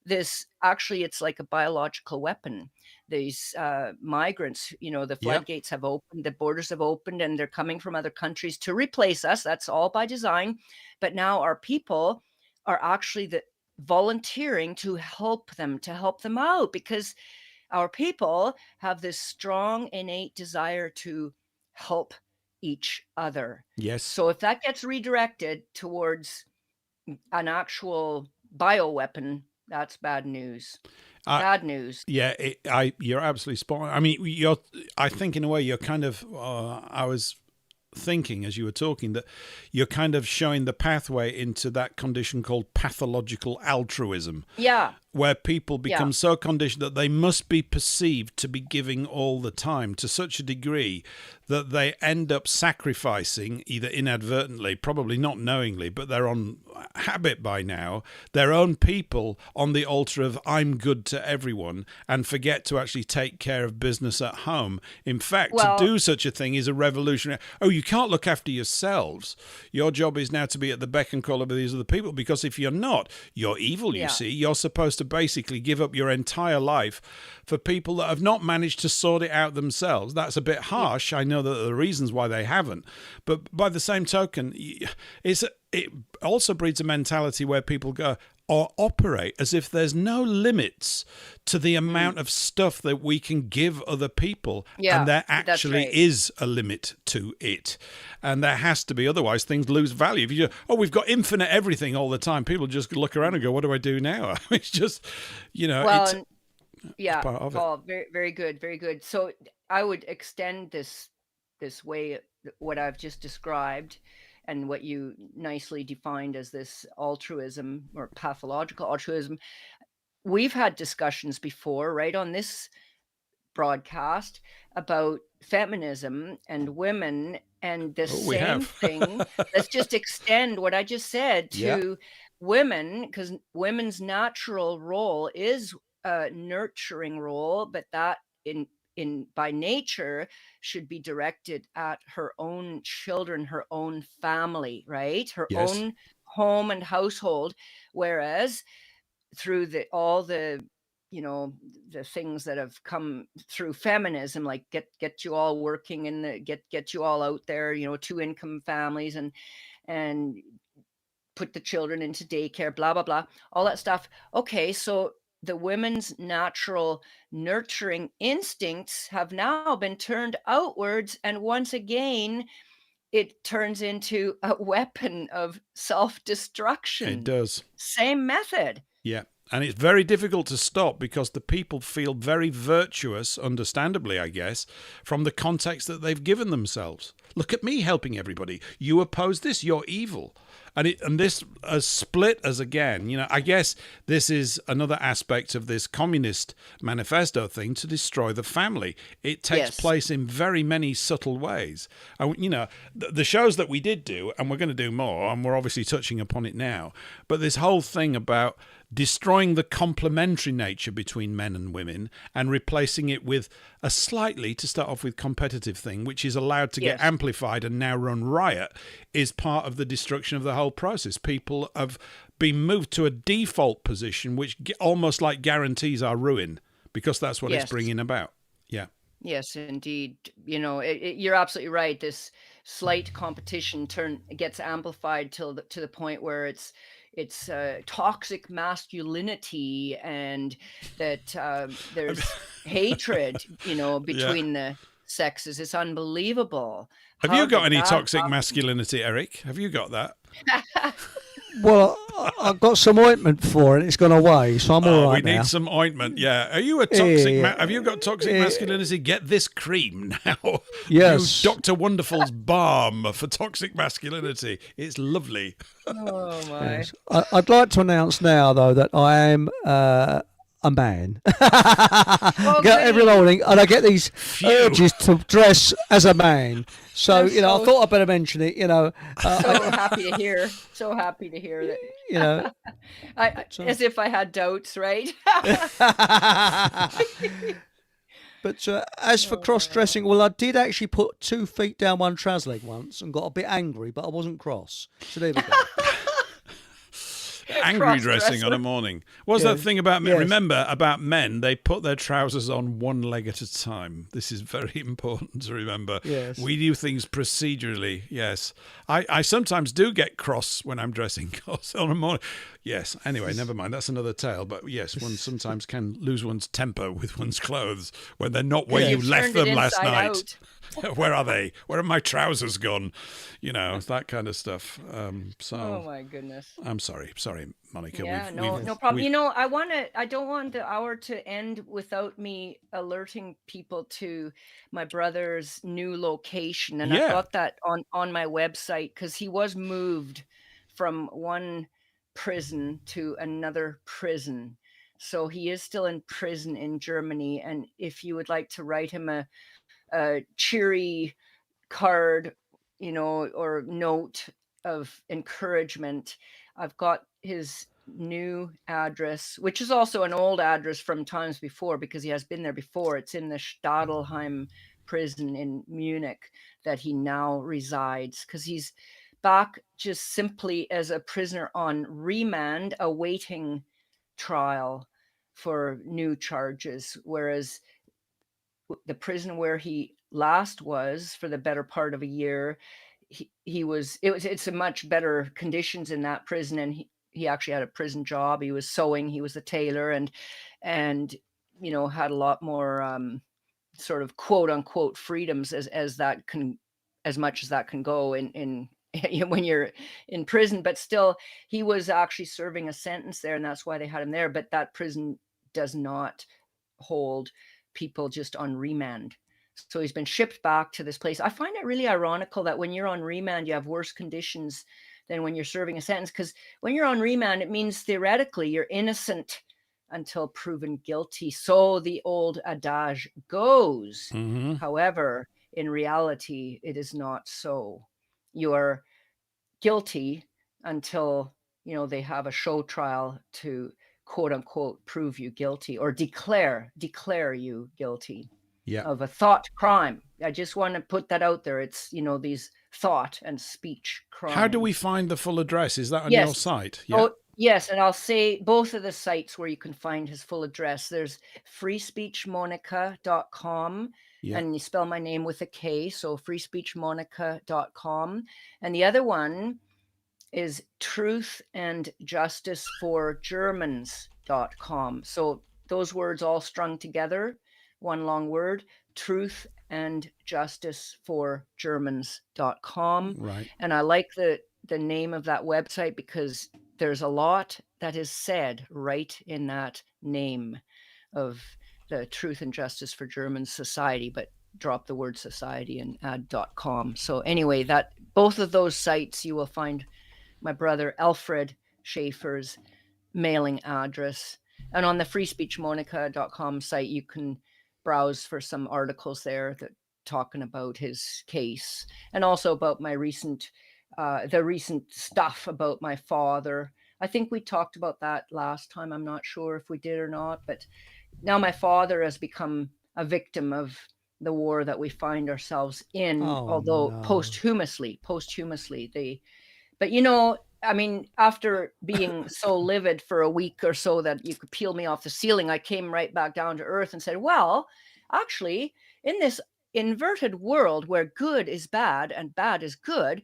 this. Actually, it's like a biological weapon. These migrants, the floodgates have opened, the borders have opened, and they're coming from other countries to replace us. That's all by design. But now our people are actually volunteering to help them out because our people have this strong innate desire to help each other. Yes. So if that gets redirected towards an actual bioweapon, that's bad news. Bad news. Yeah, you're absolutely spot on. I mean, I think in a way you're kind of. I was thinking as you were talking that you're kind of showing the pathway into that condition called pathological altruism. Yeah. Where people become so conditioned that they must be perceived to be giving all the time to such a degree that they end up sacrificing, either inadvertently, probably not knowingly, but they're on habit by now, their own people on the altar of I'm good to everyone and forget to actually take care of business at home. In fact, to do such a thing is a revolutionary. Oh, you can't look after yourselves. Your job is now to be at the beck and call of these other people, because if you're not, you're evil, you see. You're supposed to basically give up your entire life for people that have not managed to sort it out themselves. That's a bit harsh. I know that there are reasons why they haven't. But by the same token, it also breeds a mentality where people go or operate as if there's no limits to the amount of stuff that we can give other people. Yeah, and there actually is a limit to it. And there has to be, otherwise things lose value. If you we've got infinite everything all the time, people just look around and go, what do I do now? It's just, it's part of Paul, very, very good, very good. So I would extend this way, what I've just described, and what you nicely defined as this altruism or pathological altruism. We've had discussions before, right, on this broadcast about feminism and women and the same thing. Let's just extend what I just said to women, because women's natural role is a nurturing role, but that in by nature should be directed at her own children, her own family, right? Her own home and household. Whereas through all the the things that have come through feminism, like get you all working and get you all out there, 2-income families, and put the children into daycare, blah blah blah, all that stuff. Okay, so the women's natural nurturing instincts have now been turned outwards, and once again it turns into a weapon of self-destruction. It does. Same method. Yeah. And it's very difficult to stop because the people feel very virtuous, understandably, I guess, from the context that they've given themselves. Look at me helping everybody. You oppose this, you're evil. And this, as split as again, I guess this is another aspect of this communist manifesto thing to destroy the family. It takes place in very many subtle ways. The shows that we did do, and we're going to do more, and we're obviously touching upon it now, but this whole thing about destroying the complementary nature between men and women and replacing it with a slightly, to start off with, competitive thing, which is allowed to get amplified and now run riot, is part of the destruction of the whole process. People have been moved to a default position which almost like guarantees our ruin, because that's what it's bringing about. Yeah. Yes, indeed. You're absolutely right. This slight competition gets amplified to the point where it's toxic masculinity, and that there's hatred, between the sexes. It's unbelievable. Have you got any toxic masculinity, Eric? Have you got that? Well, I've got some ointment for it. It's gone away, so I'm all right now. We need some ointment. Yeah. Are you a toxic? Have you got toxic masculinity? Get this cream now. Yes. Dr. Wonderful's balm for toxic masculinity. It's lovely. Oh my! Yes. I'd like to announce now, though, that I am a man. Get every morning, and I get these urges to dress as a man. So, I thought I'd better mention it, So happy to hear. So happy to hear that. As if I had doubts, right? But as for cross-dressing, well, I did actually put 2 feet down one trouser leg once and got a bit angry, but I wasn't cross. So there we go. Angry dressing on a morning. What's that thing about men? Remember, about men, they put their trousers on one leg at a time. This is very important to remember. Yes. We do things procedurally, yes. I sometimes do get cross when I'm dressing on a morning. Yes, anyway, never mind. That's another tale. But yes, one sometimes can lose one's temper with one's clothes when they're not where you left them last night. Where are they? Where are my trousers gone? That kind of stuff. Oh my goodness. I'm sorry, Monica. Yeah, no problem. I don't want the hour to end without me alerting people to my brother's new location, and I've got that on my website, because he was moved from one prison to another prison. So he is still in prison in Germany, and if you would like to write him a cheery card, or note of encouragement, I've got his new address, which is also an old address from times before, because he has been there before. It's in the Stadelheim prison in Munich that he now resides, because he's back just simply as a prisoner on remand awaiting trial for new charges, whereas the prison where he last was for the better part of a year, it's a much better conditions in that prison, and he actually had a prison job. He was sewing, he was a tailor, and had a lot more sort of quote unquote freedoms as much as that can go in when you're in prison. But still, he was actually serving a sentence there, and that's why they had him there. But that prison does not hold people just on remand. So he's been shipped back to this place. I find it really ironical that when you're on remand, you have worse conditions than when you're serving a sentence, because when you're on remand, it means theoretically you're innocent until proven guilty. So the old adage goes. Mm-hmm. However, in reality, it is not so. You're guilty until, they have a show trial to quote unquote prove you guilty, or declare you guilty of a thought crime. I just want to put that out there. It's, these thought and speech crimes. How do we find the full address? Is that on your site? Yeah. Oh, yes. And I'll say both of the sites where you can find his full address. There's freespeechmonika.com, and you spell my name with a K. So freespeechmonika.com. And the other one is truthandjusticeforgermans.com. So those words all strung together, one long word, truthandjusticeforgermans.com. Right. And I like the name of that website because there's a lot that is said right in that name of the Truth and Justice for German Society, but drop the word society and add .com. So anyway, that both of those sites you will find my brother Alfred Schaefer's mailing address. And on the freespeechmonica.com site, you can browse for some articles there that talking about his case, and also about my recent the recent stuff about my father. I think we talked about that last time. I'm not sure if we did or not, but now my father has become a victim of the war that we find ourselves in, Oh, although no. posthumously, they, but I mean, after being so livid for a week or so that you could peel me off the ceiling, I came right back down to earth and said, well, actually, in this inverted world where good is bad and bad is good,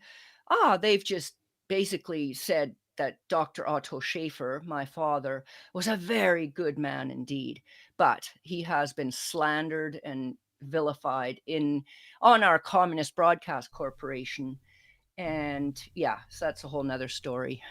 they've just basically said that Dr. Otto Schaefer, my father, was a very good man indeed, but he has been slandered and vilified on our Communist Broadcast Corporation. And yeah, so that's a whole nother story.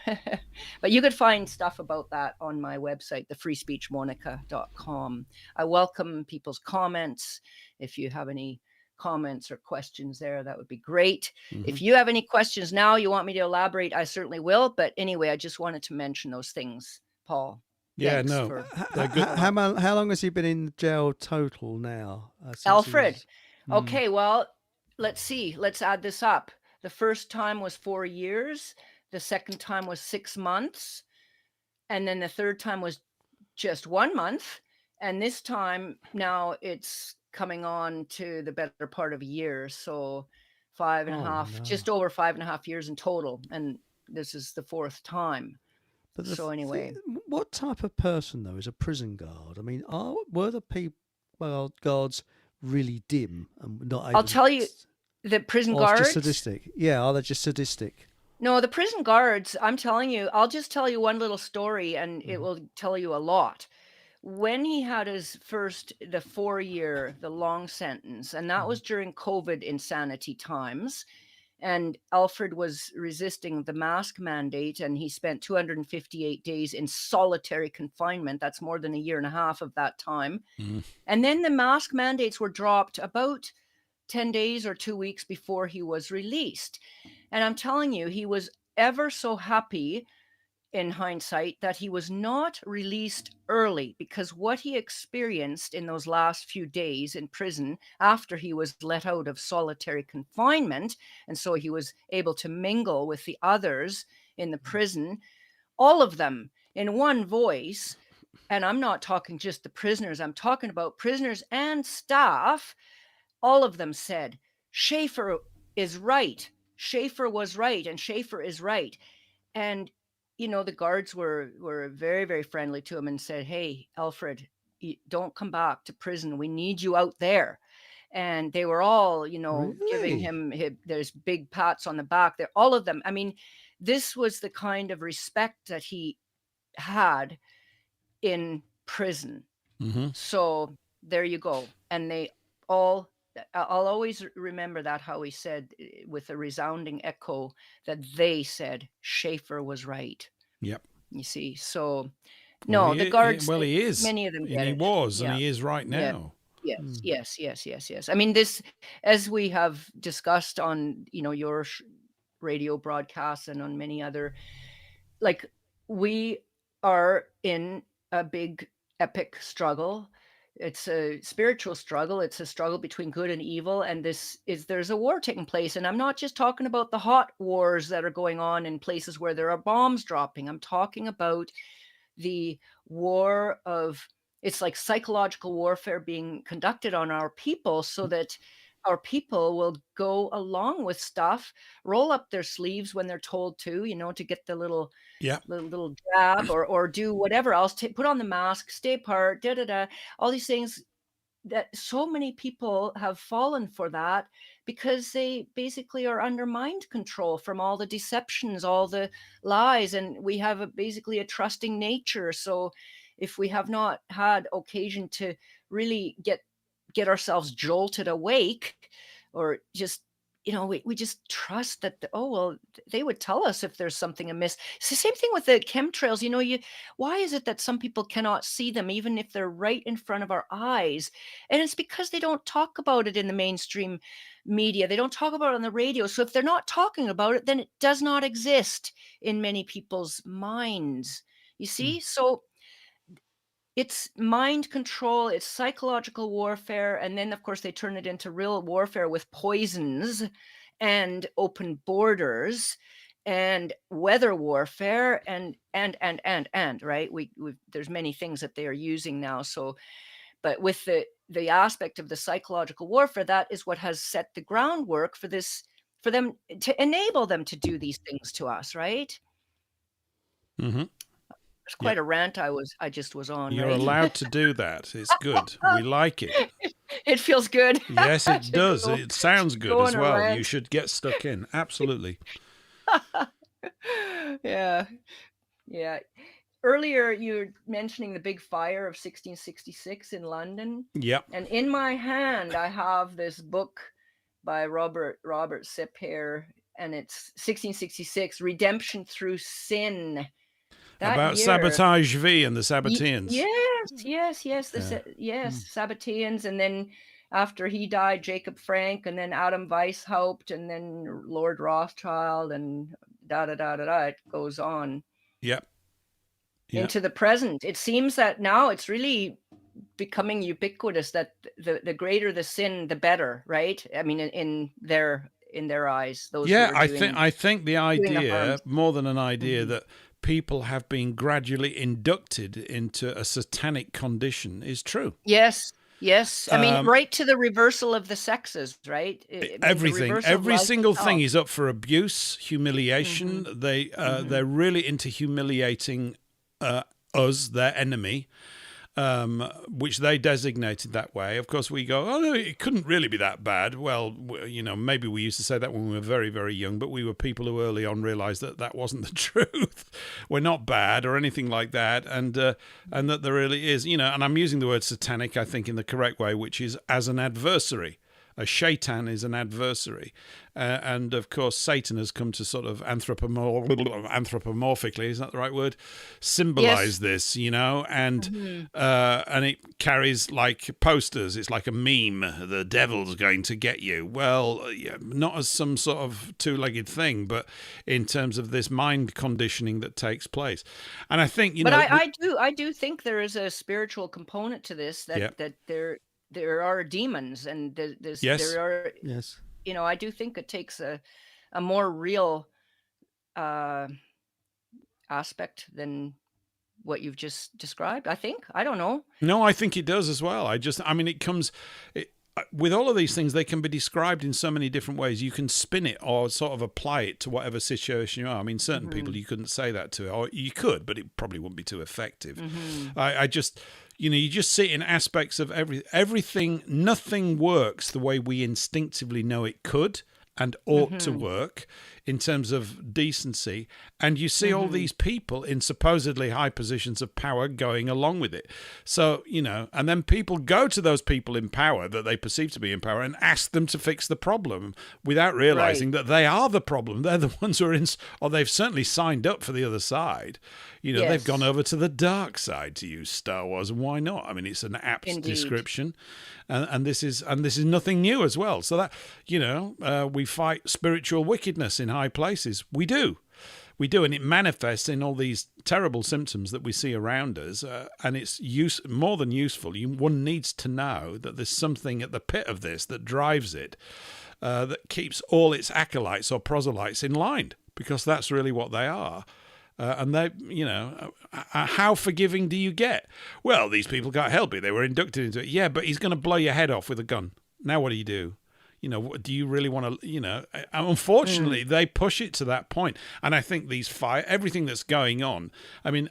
But you could find stuff about that on my website, thefreespeechmonica.com. I welcome people's comments. If you have any comments or questions there, that would be great. If you have any questions now you want me to elaborate, I certainly will. But anyway, I just wanted to mention those things, Paul. Yeah, Thanks no, for they're good. How long has he been in jail total now? Since he Alfred. was- Okay, well, let's see. Let's add this up. The first time was 4 years. The second time was 6 months. And then the third time was just 1 month. And this time now it's coming on to the better part of a year. So 5.5, no. just over 5.5 years in total. And this is the fourth time. But So anyway. what type of person though is a prison guard? I mean, were the guards really dim and not able? I'll tell you, the prison or it's guards. just sadistic. Yeah, are they just sadistic? No, the prison guards, I'm telling you, I'll just tell you one little story and it will tell you a lot. When he had the 4 year, the long sentence, and that was during COVID insanity times, and Alfred was resisting the mask mandate, and he spent 258 days in solitary confinement. That's more than a year and a half of that time. And then the mask mandates were dropped about 10 days or 2 weeks before he was released. And I'm telling you, he was ever so happy in hindsight that he was not released early, because what he experienced in those last few days in prison after he was let out of solitary confinement, and so he was able to mingle with the others in the prison, all of them in one voice. And I'm not talking just the prisoners, I'm talking about prisoners and staff. All of them said, Schaefer is right. Schaefer was right, and Schaefer is right. And the guards were very, very friendly to him and said, hey, Alfred, don't come back to prison. We need you out there. And they were all, giving him there's big pats on the back there, all of them. I mean, this was the kind of respect that he had in prison. So there you go. And I'll always remember that, how he said with a resounding echo that they said Schaefer was right. Yep. You see, so no, the guards. He is. Many of them get and he it. was, Yeah. and he is right now. Yes. I mean, this, as we have discussed on your radio broadcasts and on many other, like, we are in a big epic struggle. It's a spiritual struggle. It's a struggle between good and evil. And there's a war taking place. And I'm not just talking about the hot wars that are going on in places where there are bombs dropping. I'm talking about the war of, it's like psychological warfare being conducted on our people, so that our people will go along with stuff, roll up their sleeves when they're told to get the little jab, or do whatever else, put on the mask, stay apart, all these things, that so many people have fallen for that, because they basically are under mind control from all the deceptions, all the lies, and we have basically a trusting nature. So if we have not had occasion to really get ourselves jolted awake, or just we just trust that, they would tell us if there's something amiss. It's the same thing with the chemtrails. Why is it that some people cannot see them even if they're right in front of our eyes? And it's because they don't talk about it in the mainstream media. They don't talk about it on the radio. So if they're not talking about it, then it does not exist in many people's minds. You see? So it's mind control, it's psychological warfare, and then of course they turn it into real warfare with poisons and open borders and weather warfare and right. There's many things that they are using now. So, but with the aspect of the psychological warfare, that is what has set the groundwork for this, for them to enable them to do these things to us, right? Mm-hmm. It's quite a rant I just was on. You're right? allowed to do that. It's good. We like it. It feels good. Yes, it does. Go- It sounds good go as on a well. rant. You should get stuck in. Absolutely. Yeah. Earlier, you were mentioning the big fire of 1666 in London. Yep. And in my hand, I have this book by Robert Sipp here, and it's 1666, Redemption Through Sin. That About year. Sabotage V and the Sabbateans. Yes, Sabbateans, and then after he died, Jacob Frank, and then Adam Weishaupt, and then Lord Rothschild, and it goes on. Yep. Into the present. It seems that now it's really becoming ubiquitous that the greater the sin, the better, right? I mean, in their eyes, those. I think the idea, harms. more than an idea, that people have been gradually inducted into a satanic condition is true. Yes. I mean, right to the reversal of the sexes, right? Everything, every single thing is up for abuse, humiliation. They're really into humiliating us, their enemy, which they designated that way. Of course, we go, oh, no, it couldn't really be that bad. Well, maybe we used to say that when we were very, very young, but we were people who early on realized that that wasn't the truth. We're not bad or anything like that, and that there really is, and I'm using the word satanic, I think, in the correct way, which is as an adversary. A shaitan is an adversary. And of course, Satan has come to sort of anthropomorphically, is that the right word? Symbolize this, and it carries like posters. It's like a meme. The devil's going to get you. Well, not as some sort of two-legged thing, but in terms of this mind conditioning that takes place. And I think, I do think there is a spiritual component to this, that there are demons, and there are. Yes. I do think it takes a more real aspect than what you've just described. I think. I don't know. No, I think it does as well. It comes. With all of these things, they can be described in so many different ways. You can spin it or sort of apply it to whatever situation you are. I mean, certain people you couldn't say that to, or you could, but it probably wouldn't be too effective. I just, you just see it in aspects of everything. Nothing works the way we instinctively know it could and ought to work in terms of decency. And you see all these people in supposedly high positions of power going along with it. So, and then people go to those people in power that they perceive to be in power and ask them to fix the problem without realizing that they are the problem. They're the ones who are or they've certainly signed up for the other side. They've gone over to the dark side, to use Star Wars, and why not? I mean, it's an apt description, and this is nothing new as well. So that we fight spiritual wickedness in high places. We do, and it manifests in all these terrible symptoms that we see around us, and it's more than useful. One needs to know that there's something at the pit of this that drives it, that keeps all its acolytes or proselytes in line, because that's really what they are. And they, how forgiving do you get? Well, these people can't help it. They were inducted into it. Yeah, but he's going to blow your head off with a gun. Now what do you do? Do you really want to, unfortunately, they push it to that point. And I think everything that's going on, I mean,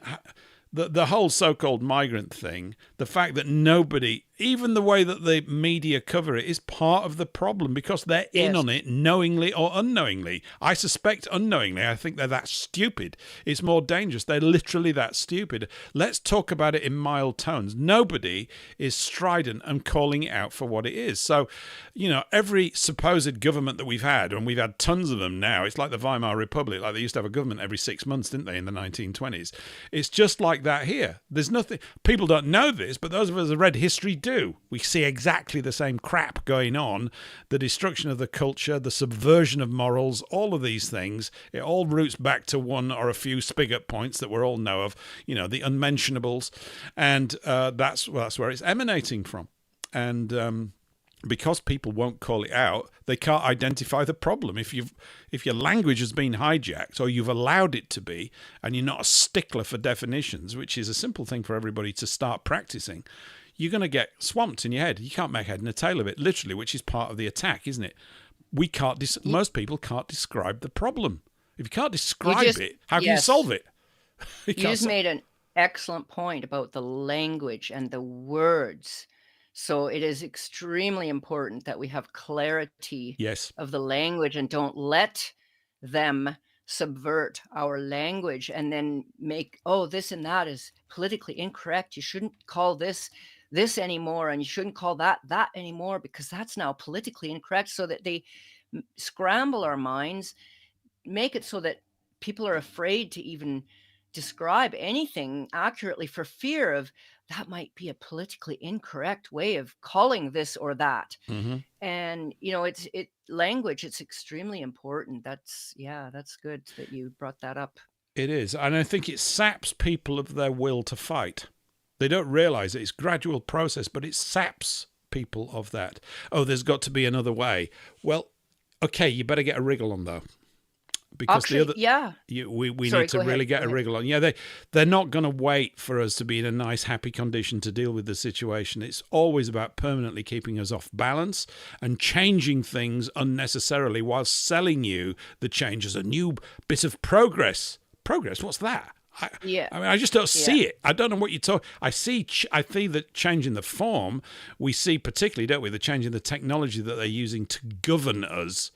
the whole so-called migrant thing, the fact that nobody even the way that the media cover it is part of the problem, because they're in Yes. on it knowingly or unknowingly. I suspect unknowingly. I think they're that stupid. It's more dangerous. They're literally that stupid. Let's talk about it in mild tones. Nobody is strident and calling it out for what it is. So, every supposed government that we've had, and we've had tons of them now, it's like the Weimar Republic, like they used to have a government every 6 months, didn't they, in the 1920s? It's just like that here. There's nothing, people don't know this, but those of us who read history do. We see exactly the same crap going on, the destruction of the culture, the subversion of morals, all of these things. It all roots back to one or a few spigot points that we all know of, the unmentionables, and that's where it's emanating from. And because people won't call it out, they can't identify the problem. If your language has been hijacked, or you've allowed it to be, and you're not a stickler for definitions, which is a simple thing for everybody to start practicing, you're going to get swamped in your head. You can't make head and a tail of it, literally, which is part of the attack, isn't it? We can't. Most people can't describe the problem. If you can't describe it, how can you solve it? You just made an excellent point about the language and the words. So it is extremely important that we have clarity of the language and don't let them subvert our language and then make, this and that is politically incorrect. You shouldn't call this anymore, and you shouldn't call that anymore, because that's now politically incorrect. So that they scramble our minds, make it so that people are afraid to even describe anything accurately for fear of that might be a politically incorrect way of calling this or that. And language, it's extremely important. That's good that you brought that up. It is, and I think it saps people of their will to fight. They don't realize it's a gradual process, but it saps people of that. There's got to be another way. Well, okay, you better get a wriggle on, though. Because we need to really get a wriggle on. Yeah, they're not going to wait for us to be in a nice, happy condition to deal with the situation. It's always about permanently keeping us off balance and changing things unnecessarily while selling you the change as a new bit of progress. Progress? What's that? I mean, I just don't see it. I don't know what you're talking. I see the change in the form. We see particularly, don't we, the change in the technology that they're using to govern us.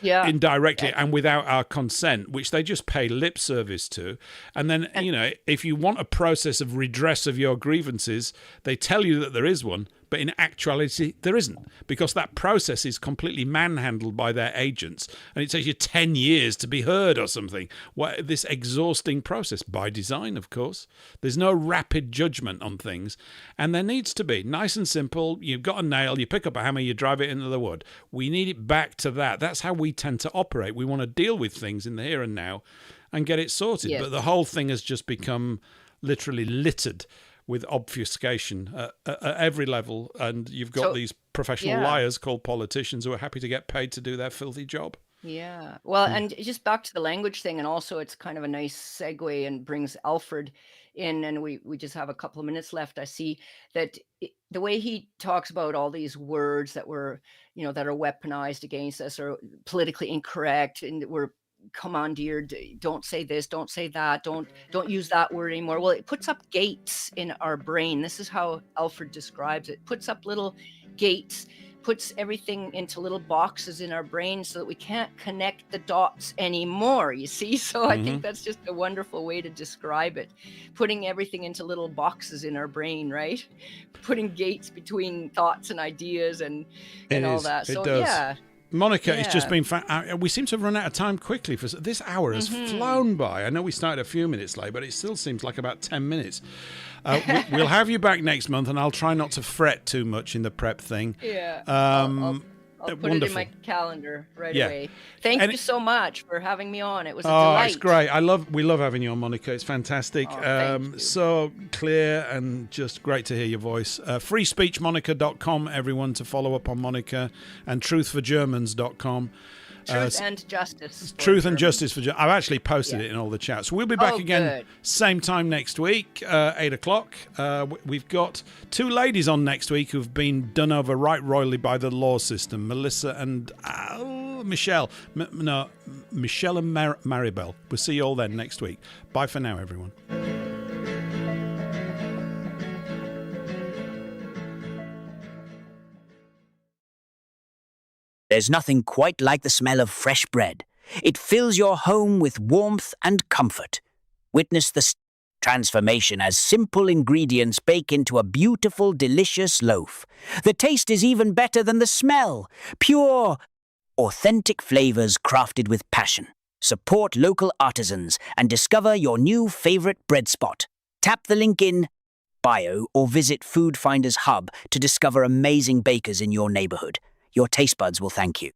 Indirectly and without our consent, which they just pay lip service to. And then, if you want a process of redress of your grievances, they tell you that there is one, but in actuality, there isn't, because that process is completely manhandled by their agents, and it takes you 10 years to be heard or something. This exhausting process, by design, of course. There's no rapid judgment on things, and there needs to be. Nice and simple. You've got a nail, you pick up a hammer, you drive it into the wood. We need it back to that. That's how we tend to operate. We want to deal with things in the here and now and get it sorted. But the whole thing has just become literally littered with obfuscation at every level, and you've got these professional liars called politicians who are happy to get paid to do their filthy job. Yeah. Well, and just back to the language thing, and also it's kind of a nice segue and brings Alfred in, and we just have a couple of minutes left. I see that the way he talks about all these words that were, that are weaponized against us or politically incorrect, and we're commandeered, don't say this, don't say that, don't use that word anymore. Well, it puts up gates in our brain. This is how Alfred describes it. Puts up little gates, puts everything into little boxes in our brain so that we can't connect the dots anymore, you see? So I think that's just a wonderful way to describe it. Putting everything into little boxes in our brain, right? Putting gates between thoughts and ideas and all that. So yeah. Monica, it's just been we seem to have run out of time quickly. For this hour has flown by. I know we started a few minutes late, but it still seems like about 10 minutes. We'll have you back next month, and I'll try not to fret too much in the prep thing. I'll put it in my calendar right away. Thank you so much for having me on. It was a delight. It's great. We love having you on, Monica. It's fantastic. So clear and just great to hear your voice. Freespeechmonica.com, everyone, to follow up on Monica, and truthforgermans.com. Truth and Justice. Truth and Justice for I've actually posted it in all the chats. We'll be back again same time next week, 8 o'clock. We've got two ladies on next week who've been done over right royally by the law system, Melissa and Michelle. Michelle and Maribel. We'll see you all then next week. Bye for now, everyone. There's nothing quite like the smell of fresh bread. It fills your home with warmth and comfort. Witness the transformation as simple ingredients bake into a beautiful, delicious loaf. The taste is even better than the smell. Pure, authentic flavors crafted with passion. Support local artisans and discover your new favorite bread spot. Tap the link in bio or visit Food Finders Hub to discover amazing bakers in your neighborhood. Your taste buds will thank you.